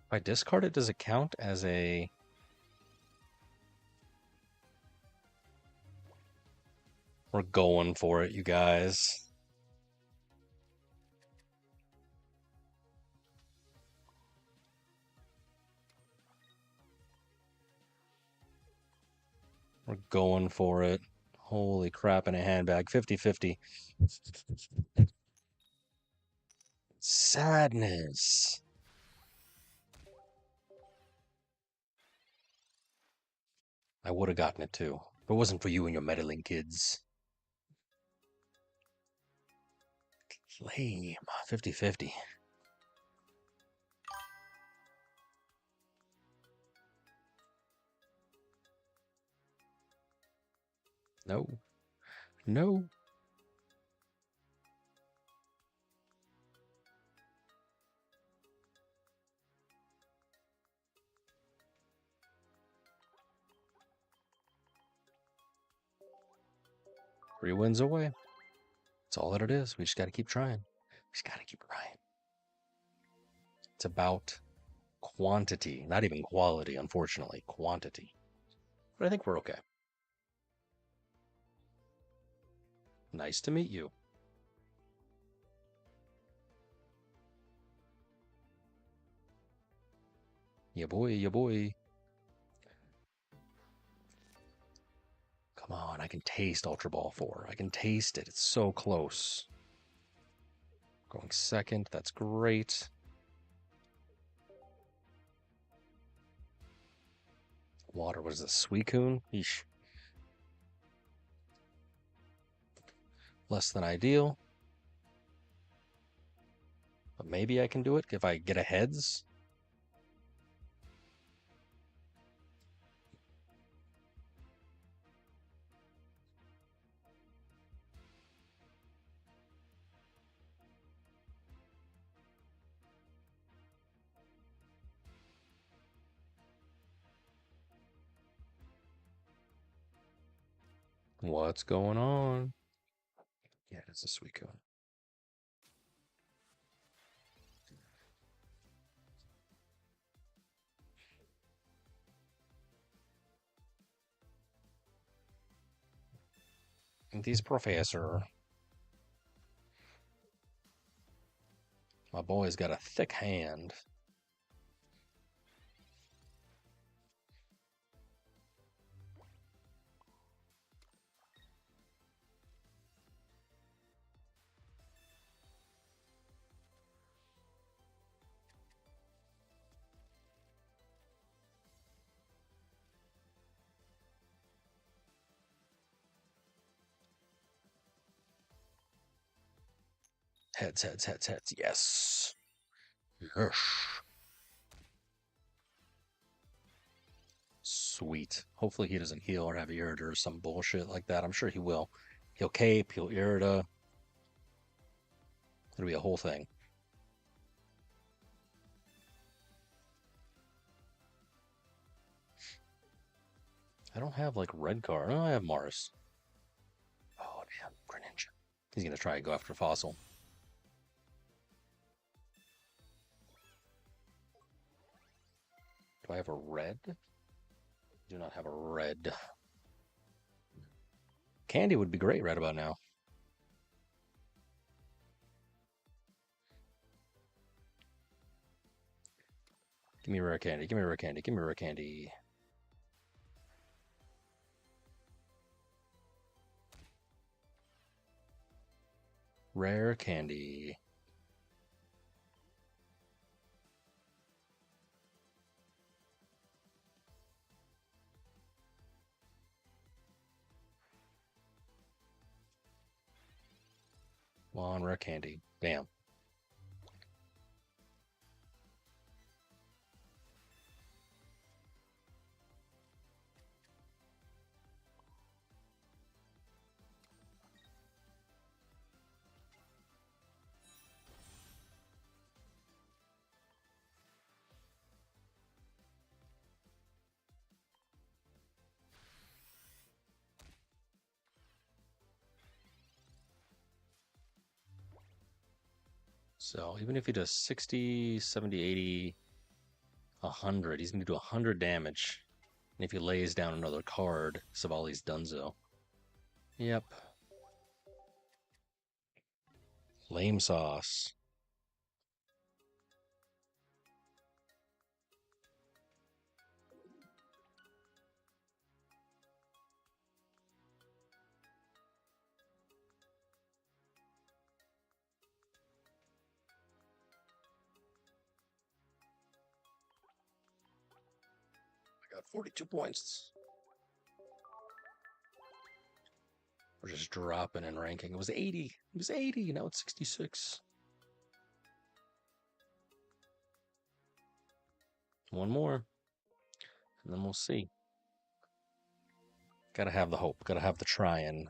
If I discard it, does it count as a... We're going for it, you guys. We're going for it. Holy crap, in a handbag. 50-50. Sadness. I would have gotten it too. If it wasn't for you and your meddling kids. Lame. 50-50. No. No. Three wins away. That's all that it is. We just got to keep trying. We just got to keep trying. It's about quantity, not even quality, unfortunately. Quantity. But I think we're okay. Nice to meet you. Yeah, boy, yeah, boy. Come on, I can taste Ultra Ball 4. I can taste it. It's so close. Going second, that's great. Water, what is this? Suicune? Yeesh. Less than ideal. But maybe I can do it if I get a heads. What's going on? Yeah, it's a Suicune. These professor. My boy's got a thick hand. Heads, heads, heads, heads. Yes. Yes. Sweet. Hopefully he doesn't heal or have Irida or some bullshit like that. I'm sure he will. He'll cape, he'll Irida. It'll be a whole thing. I don't have like red card. Oh, I have Mars. Oh damn, Greninja. He's gonna try and go after Fossil. Do I have a red? Do not have a red. Candy would be great right about now. Give me rare candy. Give me rare candy. Give me rare candy. Rare candy. Come on, rare candy. Bam. So even if he does 60, 70, 80, 100, he's going to do 100 damage. And if he lays down another card, Silvally's donezo. Yep. Lame sauce. I got 42 points. We're just dropping in ranking. It was 80. It was 80. Now it's 66. One more. And then we'll see. Gotta have the hope. Gotta have the trying.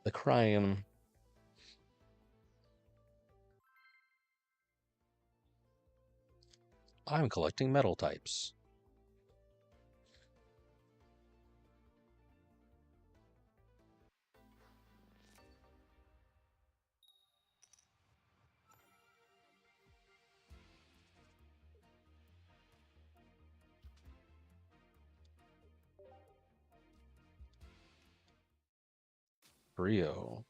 The crying. I'm collecting metal types. Brio.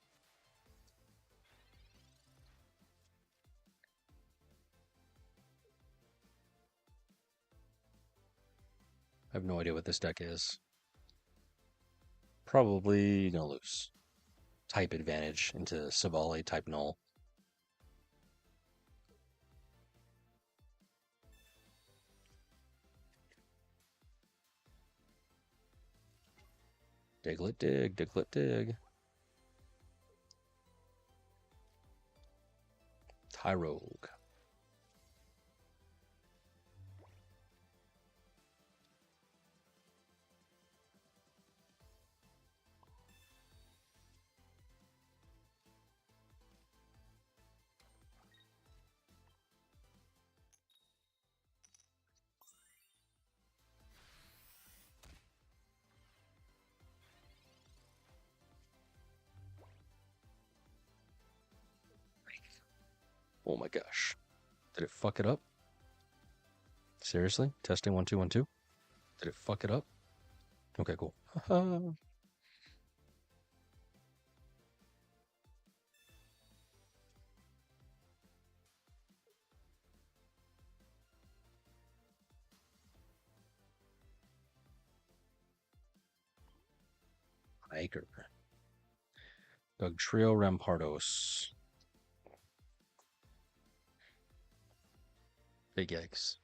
I have no idea what this deck is. Probably gonna lose. Type advantage into Silvally, type null. Diglett dig, Diglett dig. Tyrogue. Oh my gosh. Did it fuck it up? Seriously? Testing 1 2 1 2. Did it fuck it up? Okay, cool. Hiker. Doug Trio Rampardos. Big eggs.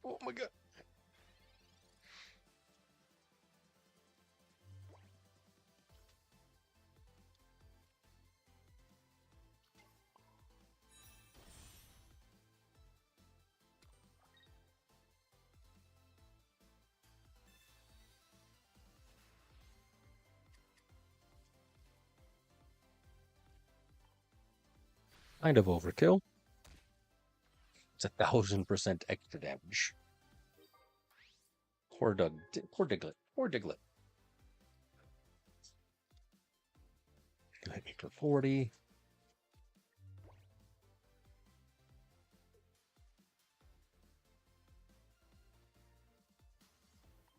Oh my god. Kind of overkill. It's 1,000% extra damage. Poor Diglett. Poor Diglett. You hit me for 40.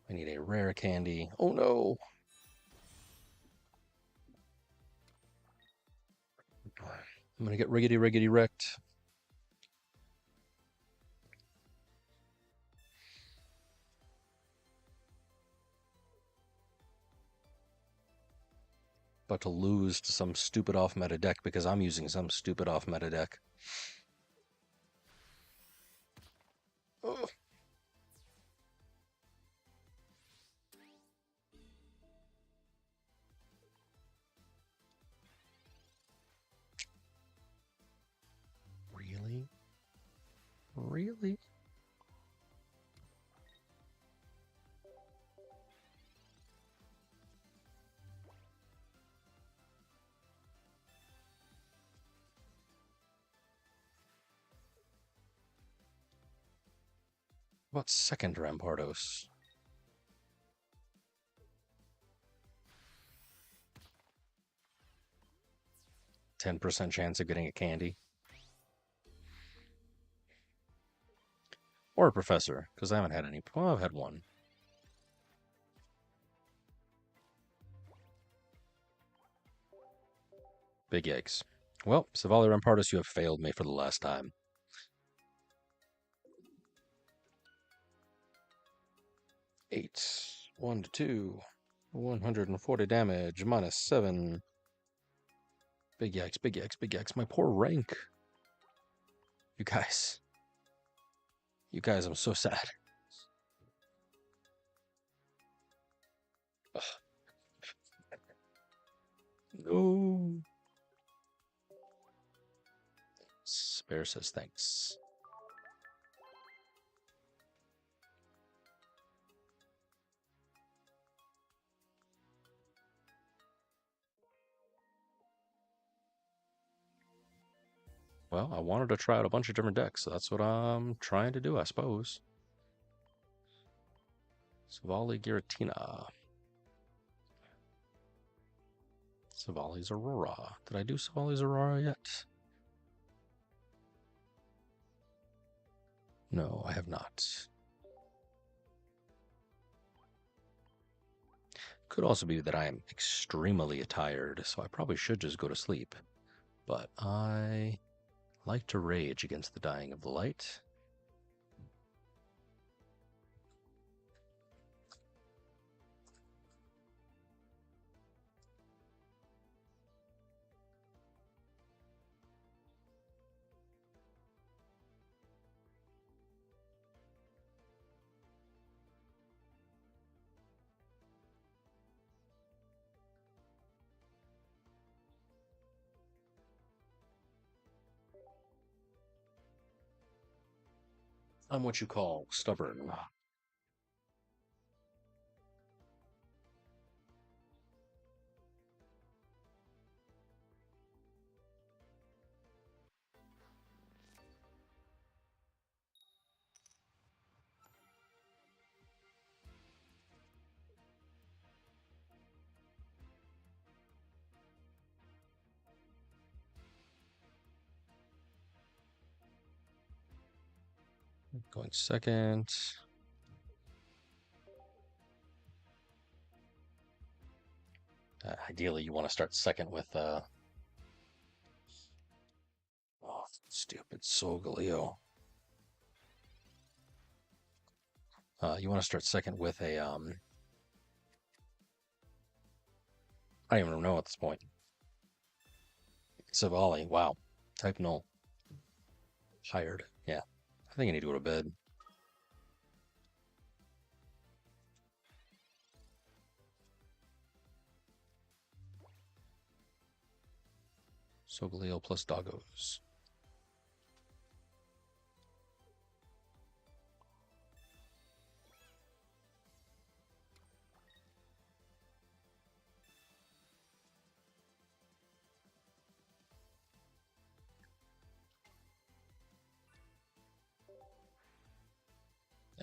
I need a rare candy. Oh no! I'm gonna get riggedy wrecked. About to lose to some stupid off-meta deck because I'm using some stupid off-meta deck. Ugh. Really? Really? What second Rampardos? %10 chance of getting a candy. Or a professor, because I haven't had any. Well, I've had one. Big yikes. Well, Silvally Rampardos, you have failed me for the last time. 8, 1 to 2, 140 damage, -7. Big yikes, big yikes, big yikes. My poor rank. You guys. You guys, I'm so sad. Ugh. No. Spare says thanks. Well, I wanted to try out a bunch of different decks, so that's what I'm trying to do, I suppose. Silvally Giratina. Silvally's Zeraora. Did I do Silvally's Zeraora yet? No, I have not. Could also be that I am extremely tired, so I probably should just go to sleep. But I like to rage against the dying of the light. I'm what you call stubborn. Going second. Ideally, you want to start second with oh, stupid Solgaleo. You want to start second with a I don't even know at this point. Silvally, wow. Type null. Hired. Yeah. I think I need to go to bed. Solgaleo plus doggos.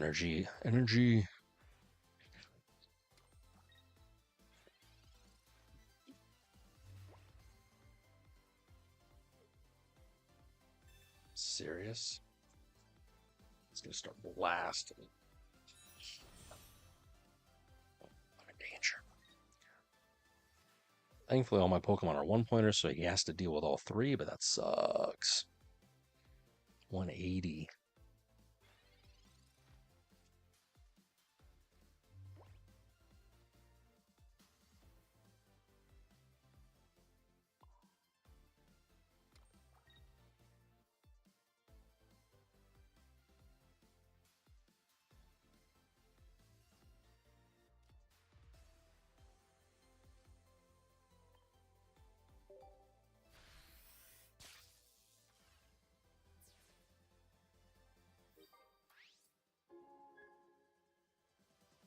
Energy, energy. Serious? It's gonna start blasting. I'm in danger. Thankfully, all my Pokemon are one-pointers, so he has to deal with all three, but that sucks. 180.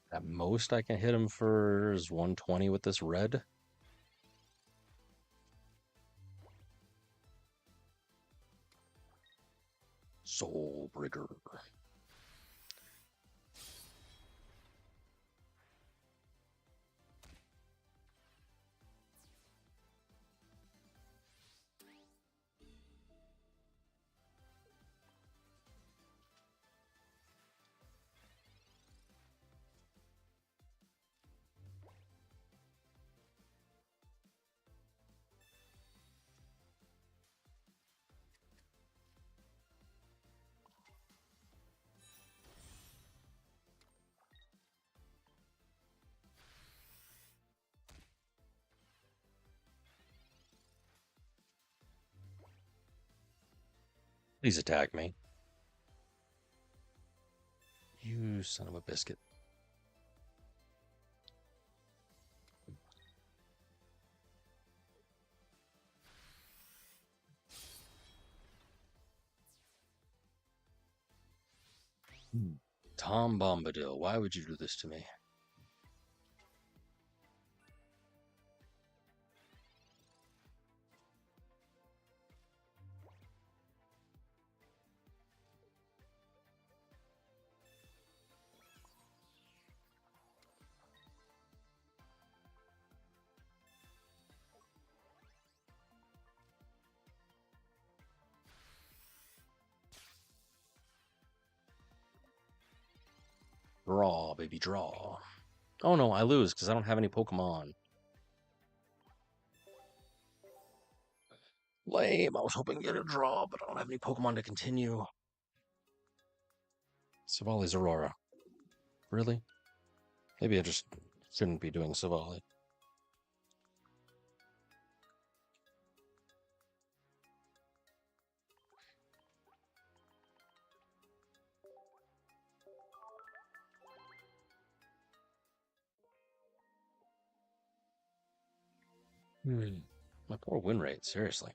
At most, I can hit him for is 120 with this red. Soul Breaker. Please attack me. You son of a biscuit. Tom Bombadil, why would you do this to me? Draw, baby, draw. Oh no, I lose because I don't have any Pokemon. Lame. I was hoping to get a draw, but I don't have any Pokemon to continue. Silvally Zeraora. Really? Maybe I just shouldn't be doing Silvally. My poor win rate, seriously.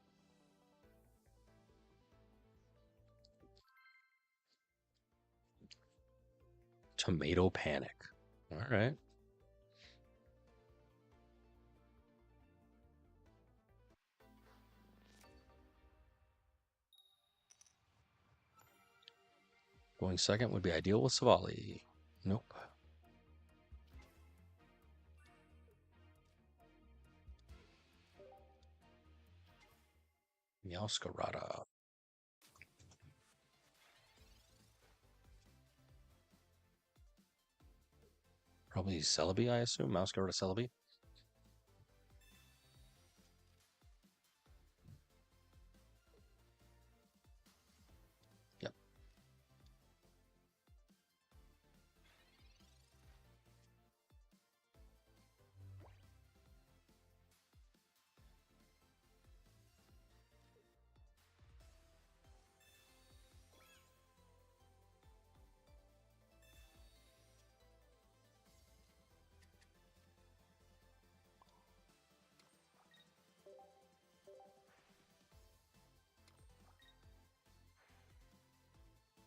Tomato Panic. All right. Going second would be ideal with Silvally. Nope. Meowscarada. Probably Celebi, I assume. Meowscarada Celebi. Yep.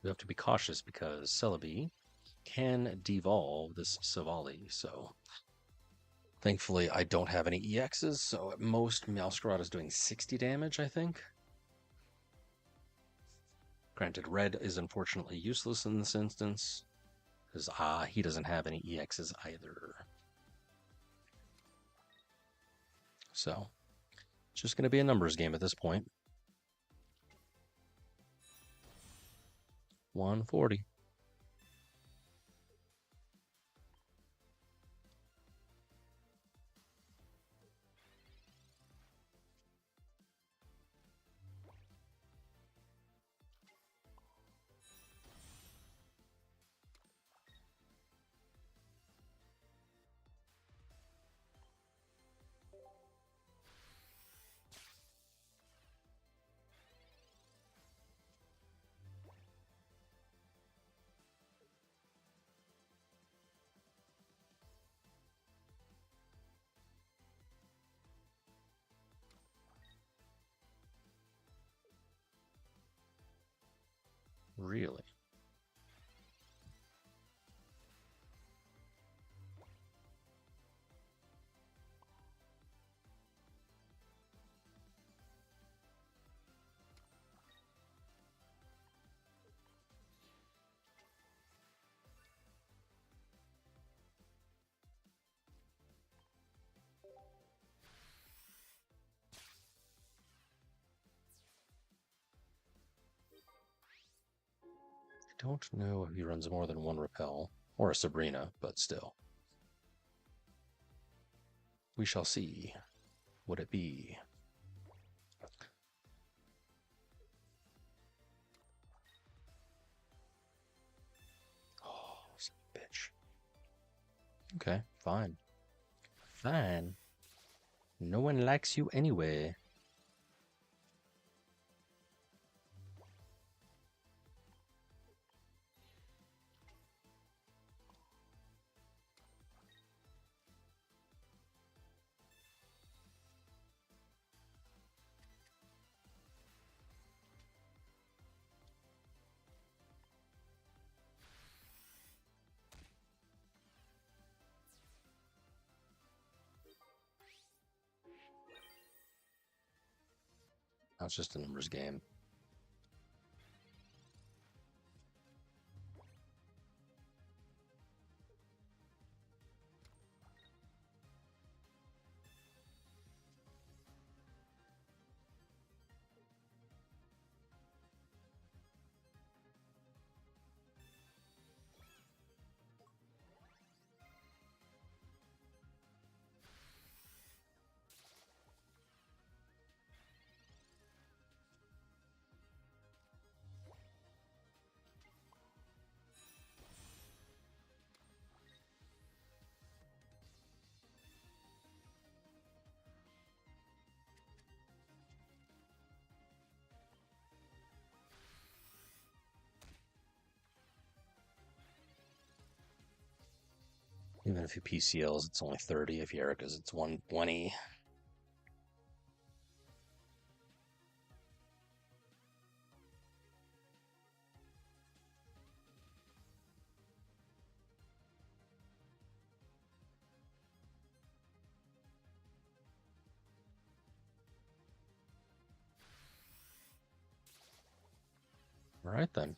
We have to be cautious because Celebi can devolve this Silvally, so thankfully I don't have any EXs, so at most Meowscarada is doing 60 damage, I think. Granted, red is unfortunately useless in this instance. Because he doesn't have any EXs either. So, it's just going to be a numbers game at this point. 140. Really? I don't know if he runs more than one Repel, or a Sabrina, but still. We shall see. Would it be? Oh, son of a bitch. Okay, fine. Fine. No one likes you anyway. Now it's just a numbers game. Even if he PCLs, it's only 30. If Yerika's, it's 120. All right, then.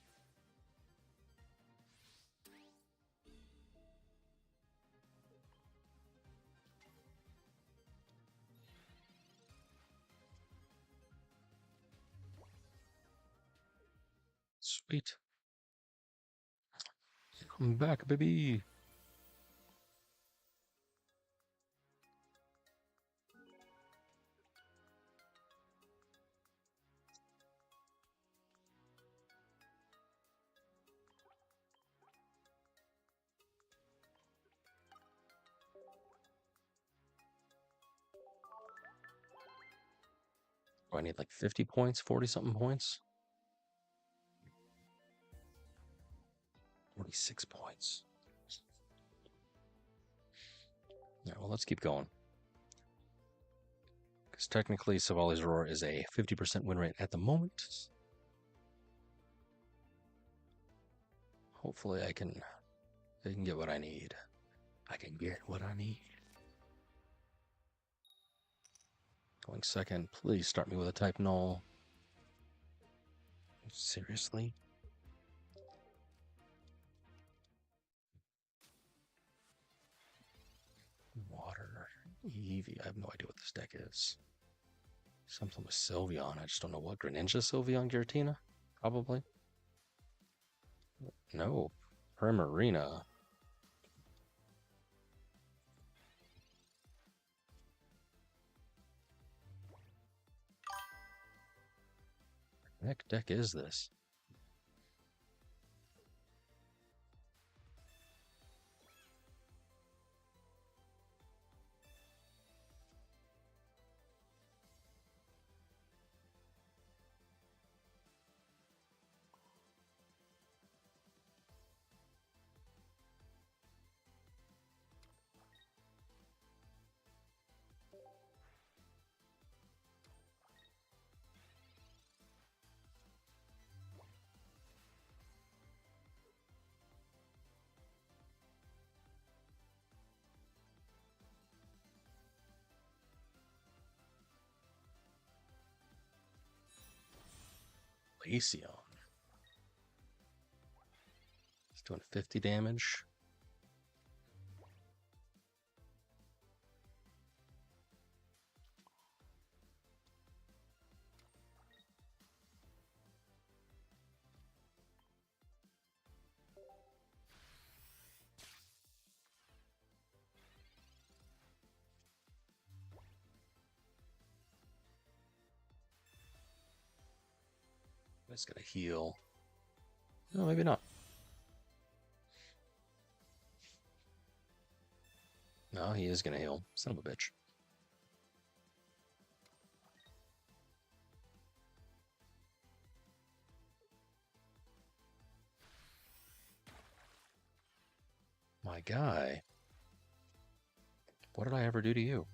Sweet. Come back, baby. I need like 50 points, 40 something points. 46 points. Yeah, well, let's keep going. Because technically, Silvally's Roar is a 50% win rate at the moment. Hopefully, I can get what I need. I can get what I need. Going second, please start me with a type null. Seriously? Eevee. I have no idea what this deck is. Something with Sylveon. I just don't know what. Greninja, Sylveon, Giratina? Probably. No. Primarina. What heck deck is this? Glaceon. It's doing 50 damage. It's gonna heal. No, maybe not. No, he is gonna heal. Son of a bitch. My guy. What did I ever do to you?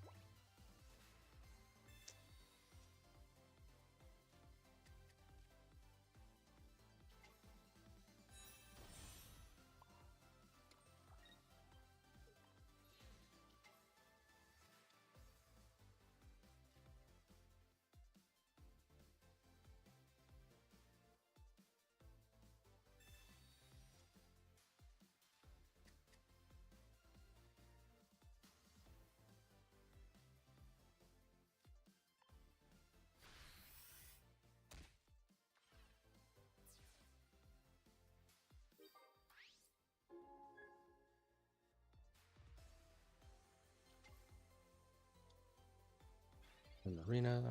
Marina.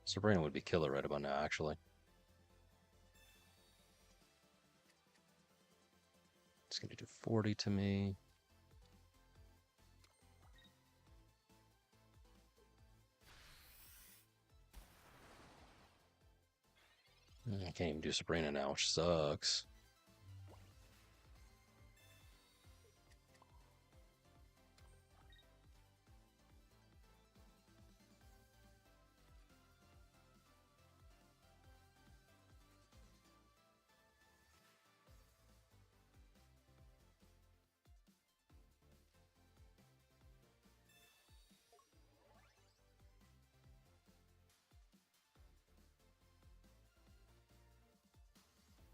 Sabrina would be killer right about now, actually. It's going to do 40 to me. I can't even do Sabrina now, which sucks.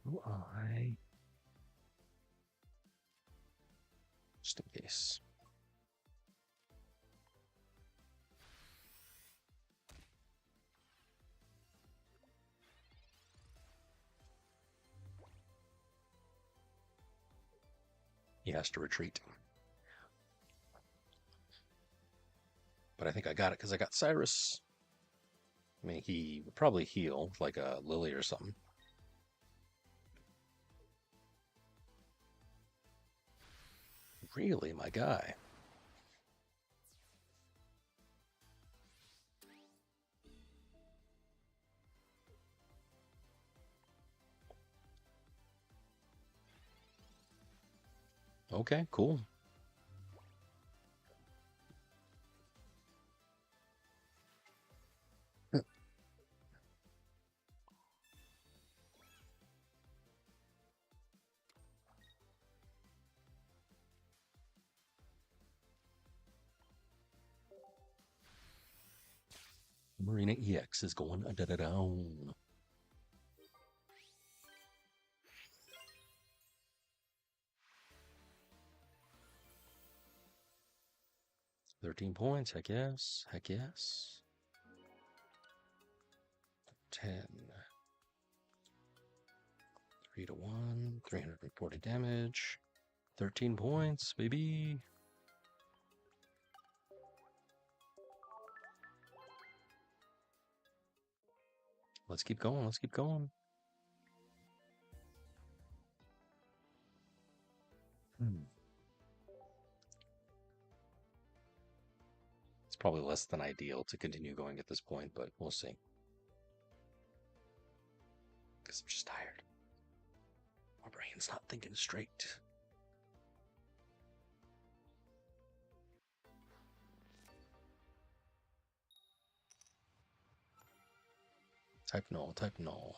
Why? Just in case. He has to retreat. But I think I got it because I got Cyrus. I mean, he would probably heal like a Lily or something. Really, my guy. Okay, cool. Marina EX is going down. 13 points, heck yes. Heck yes. 10. 3 to 1. 340 damage. 13 points, baby. Let's keep going. Let's keep going. It's probably less than ideal to continue going at this point, but we'll see. Because I'm just tired. My brain's not thinking straight. Type null, type null.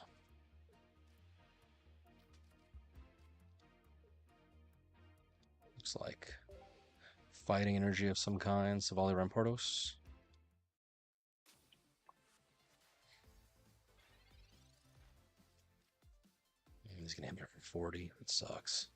Looks like fighting energy of some kind. Silvally, Rampardos. He's gonna hit me for 40. It sucks.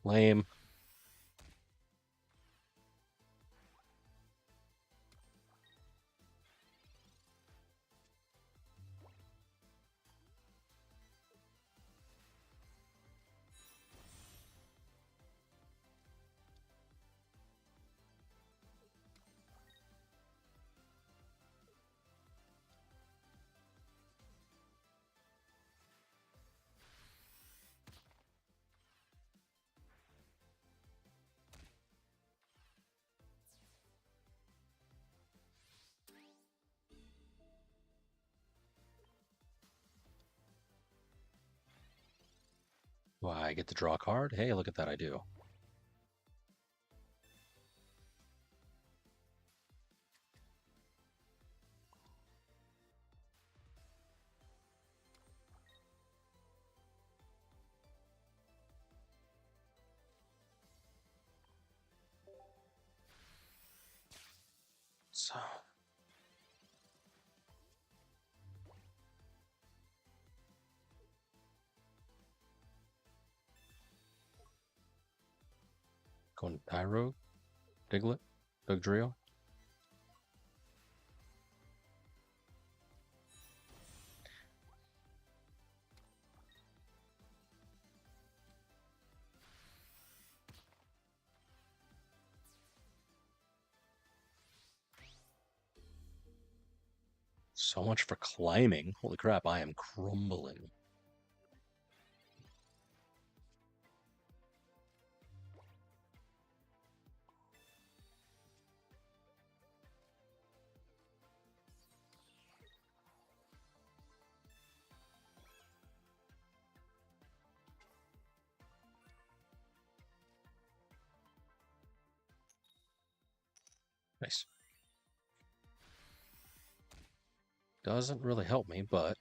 Lame. Why, I get to draw a card? Hey, look at that, I do. So... Going Pyro, Diglett, Dugtrio. So much for climbing. Holy crap, I am crumbling. Nice. Doesn't really help me, but...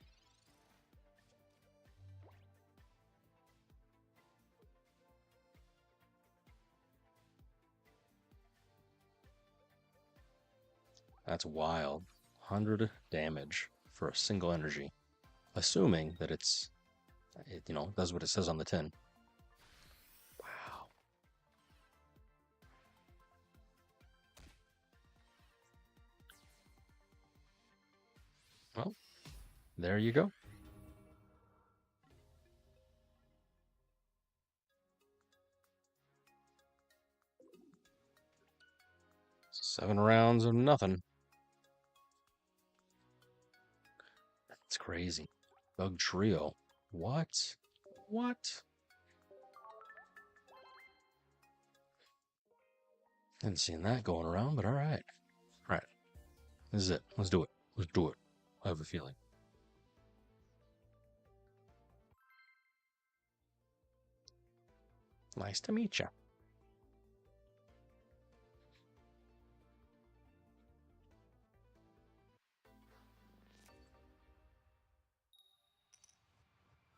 That's wild. 100 damage for a single energy. Assuming that it, does what it says on the tin. Wow. Well, there you go. Seven rounds of nothing. That's crazy. Bug Trio. What? What? Hadn't seen that going around, but alright. Alright. This is it. Let's do it. Let's do it. I have a feeling. Nice to meet you.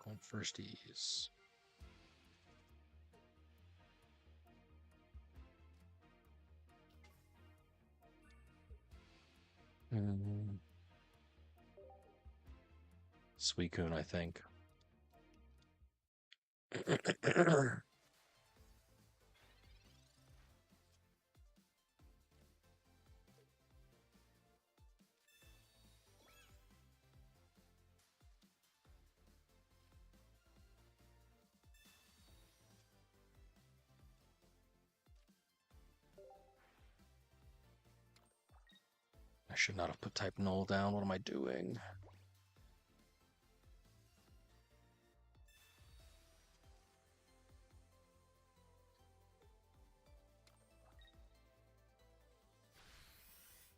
Going firsties. Suicune, I think. I should not have put type null down. What am I doing?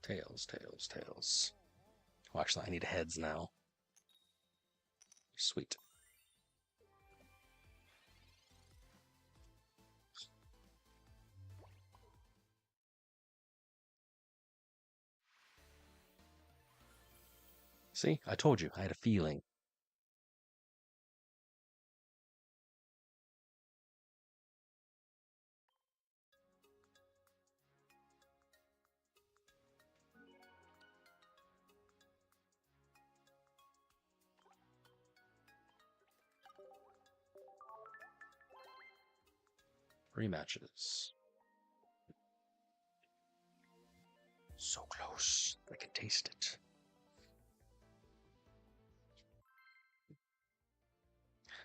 Tails, tails, tails. Oh, actually, I need heads now. Sweet. See, I told you, I had a feeling. Rematches. So close. I can taste it.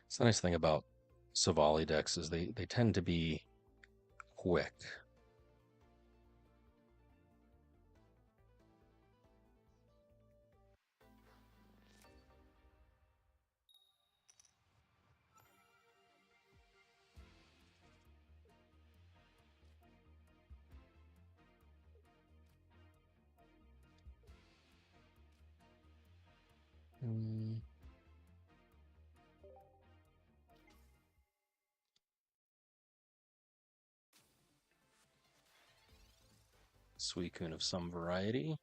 It's the nice thing about Silvally decks is they tend to be quick. Suicune of some variety.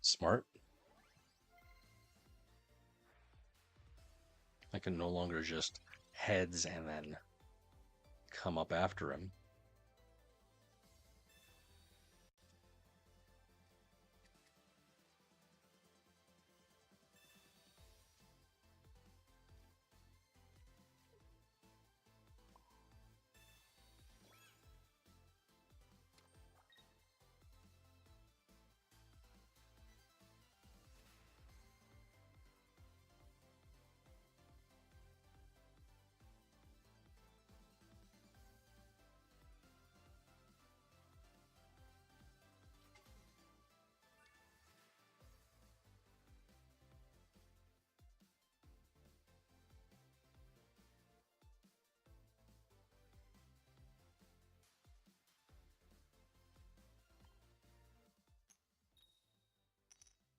Smart. I can no longer just heads and then come up after him.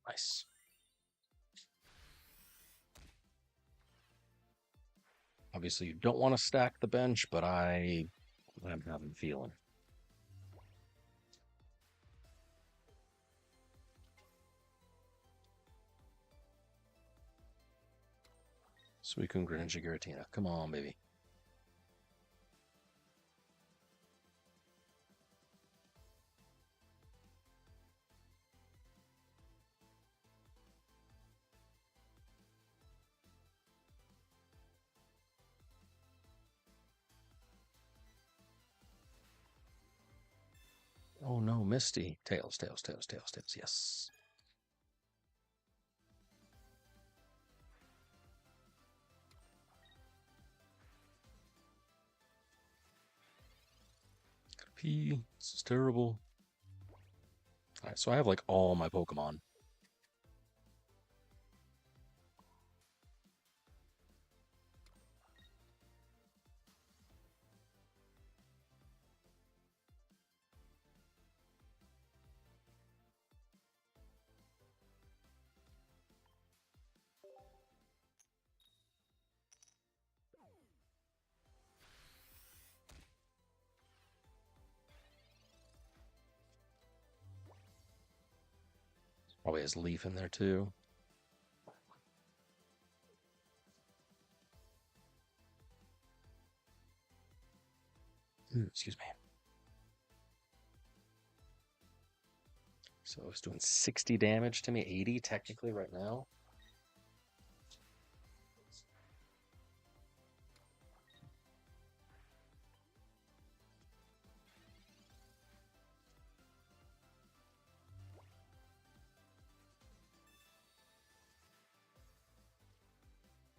Nice. Obviously, you don't want to stack the bench, but I'm having a feeling. Suicune, Greninja, Giratina. Come on, baby. Oh no, Misty. Tails, tails, tails, tails, tails. Yes. P. This is terrible. Alright, so I have like all my Pokemon. Probably has Leaf in there too. Excuse me. So it's doing 60 damage to me, 80 technically right now.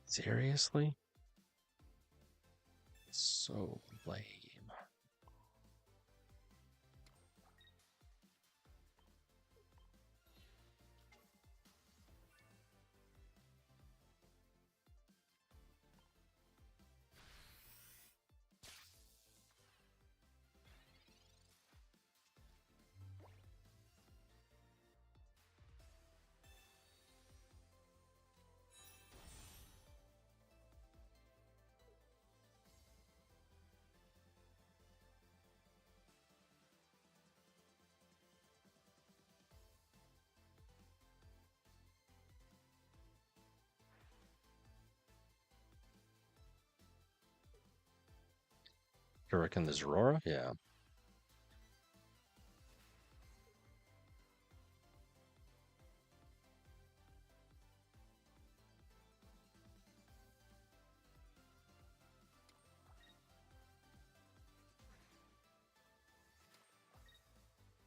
Seriously? So lame. You reckon the Zeraora? Yeah.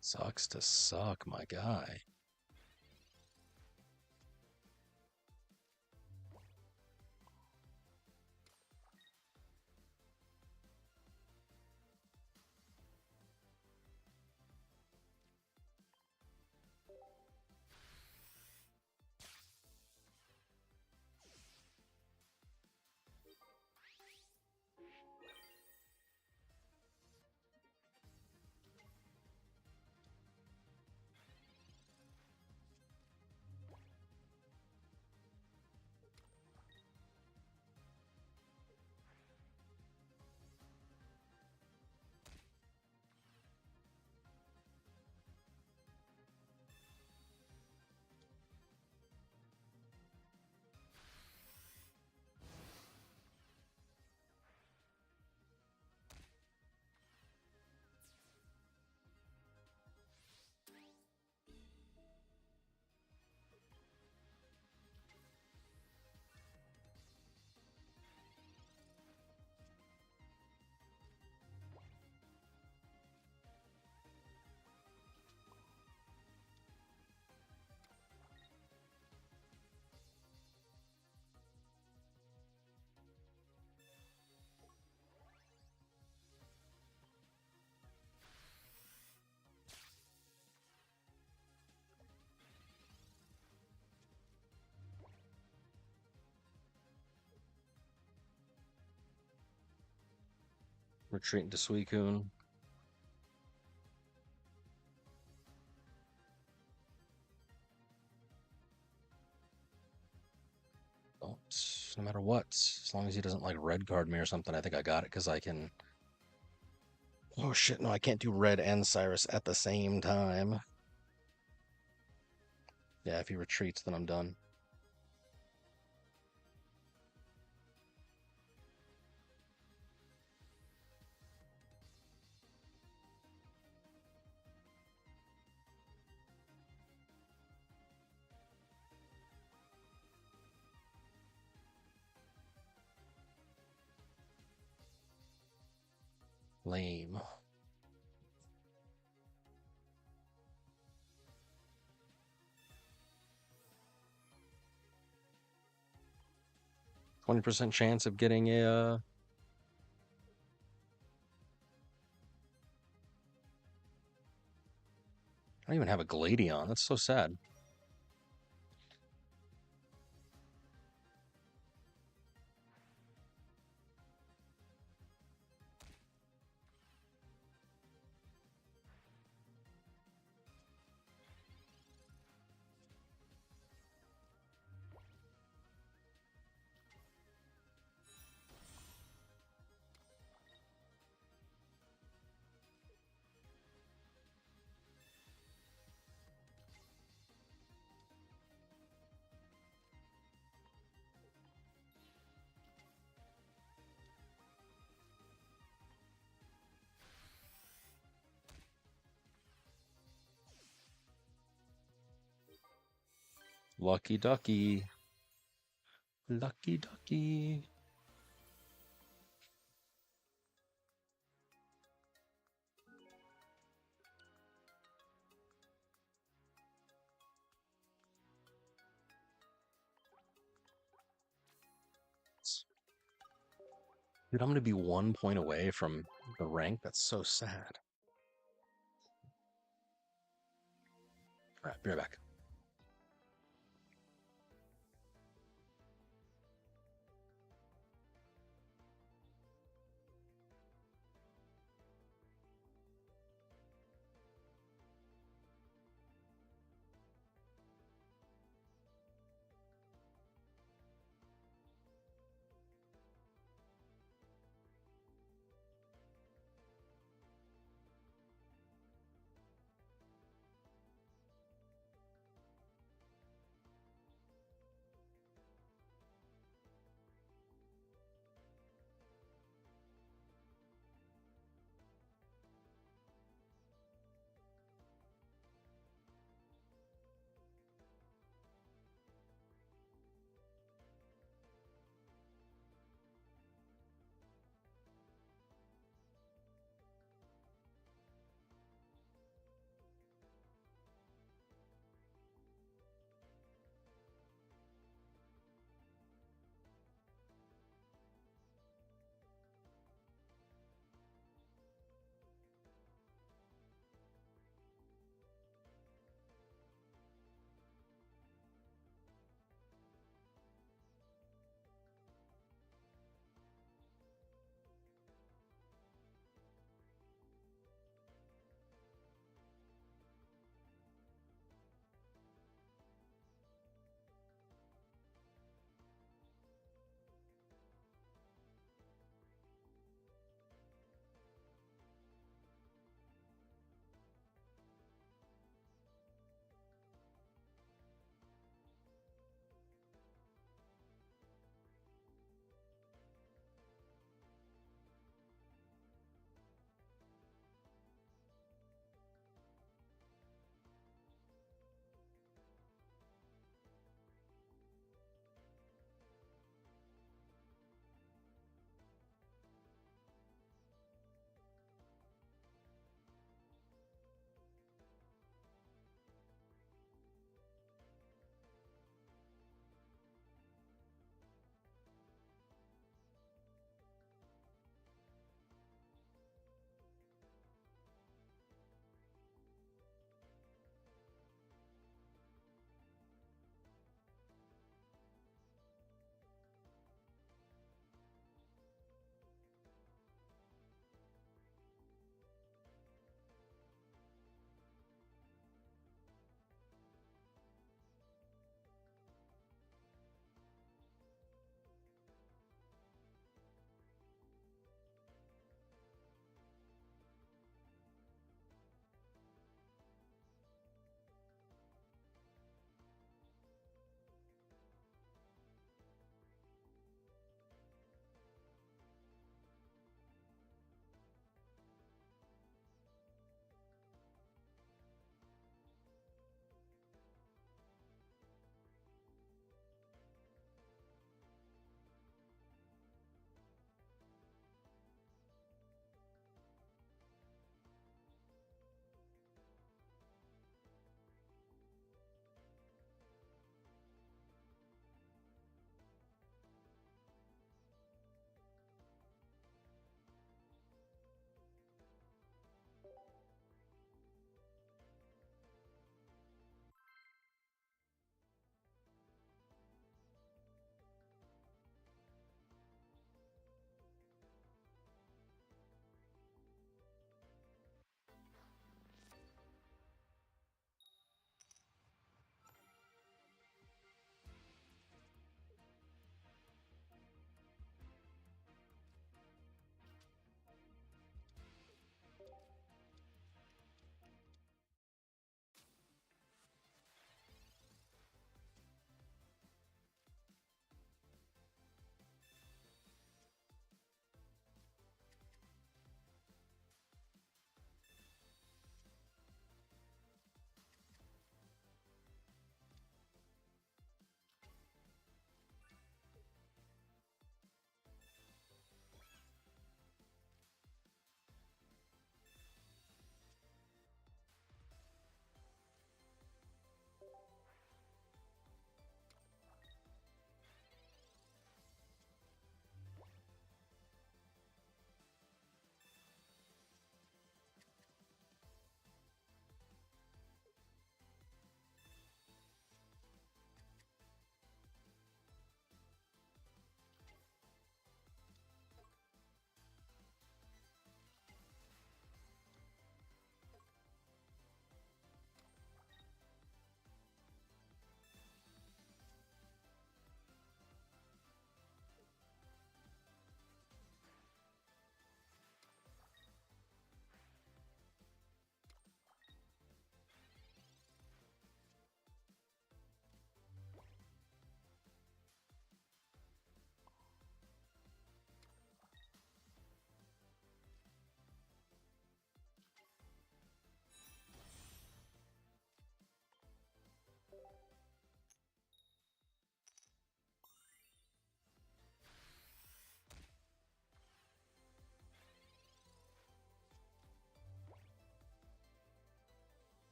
Sucks to suck, my guy. Retreating to Suicune. Don't, no matter what. As long as he doesn't like red card me or something, I think I got it because I can. Oh shit, no, I can't do red and Cyrus at the same time. Yeah, if he retreats, then I'm done. Lame. %20 chance of getting a I don't even have a Gladion. That's so sad. Lucky ducky. Lucky ducky. Dude, I'm going to be 1 point away from the rank. That's so sad. All right, be right back.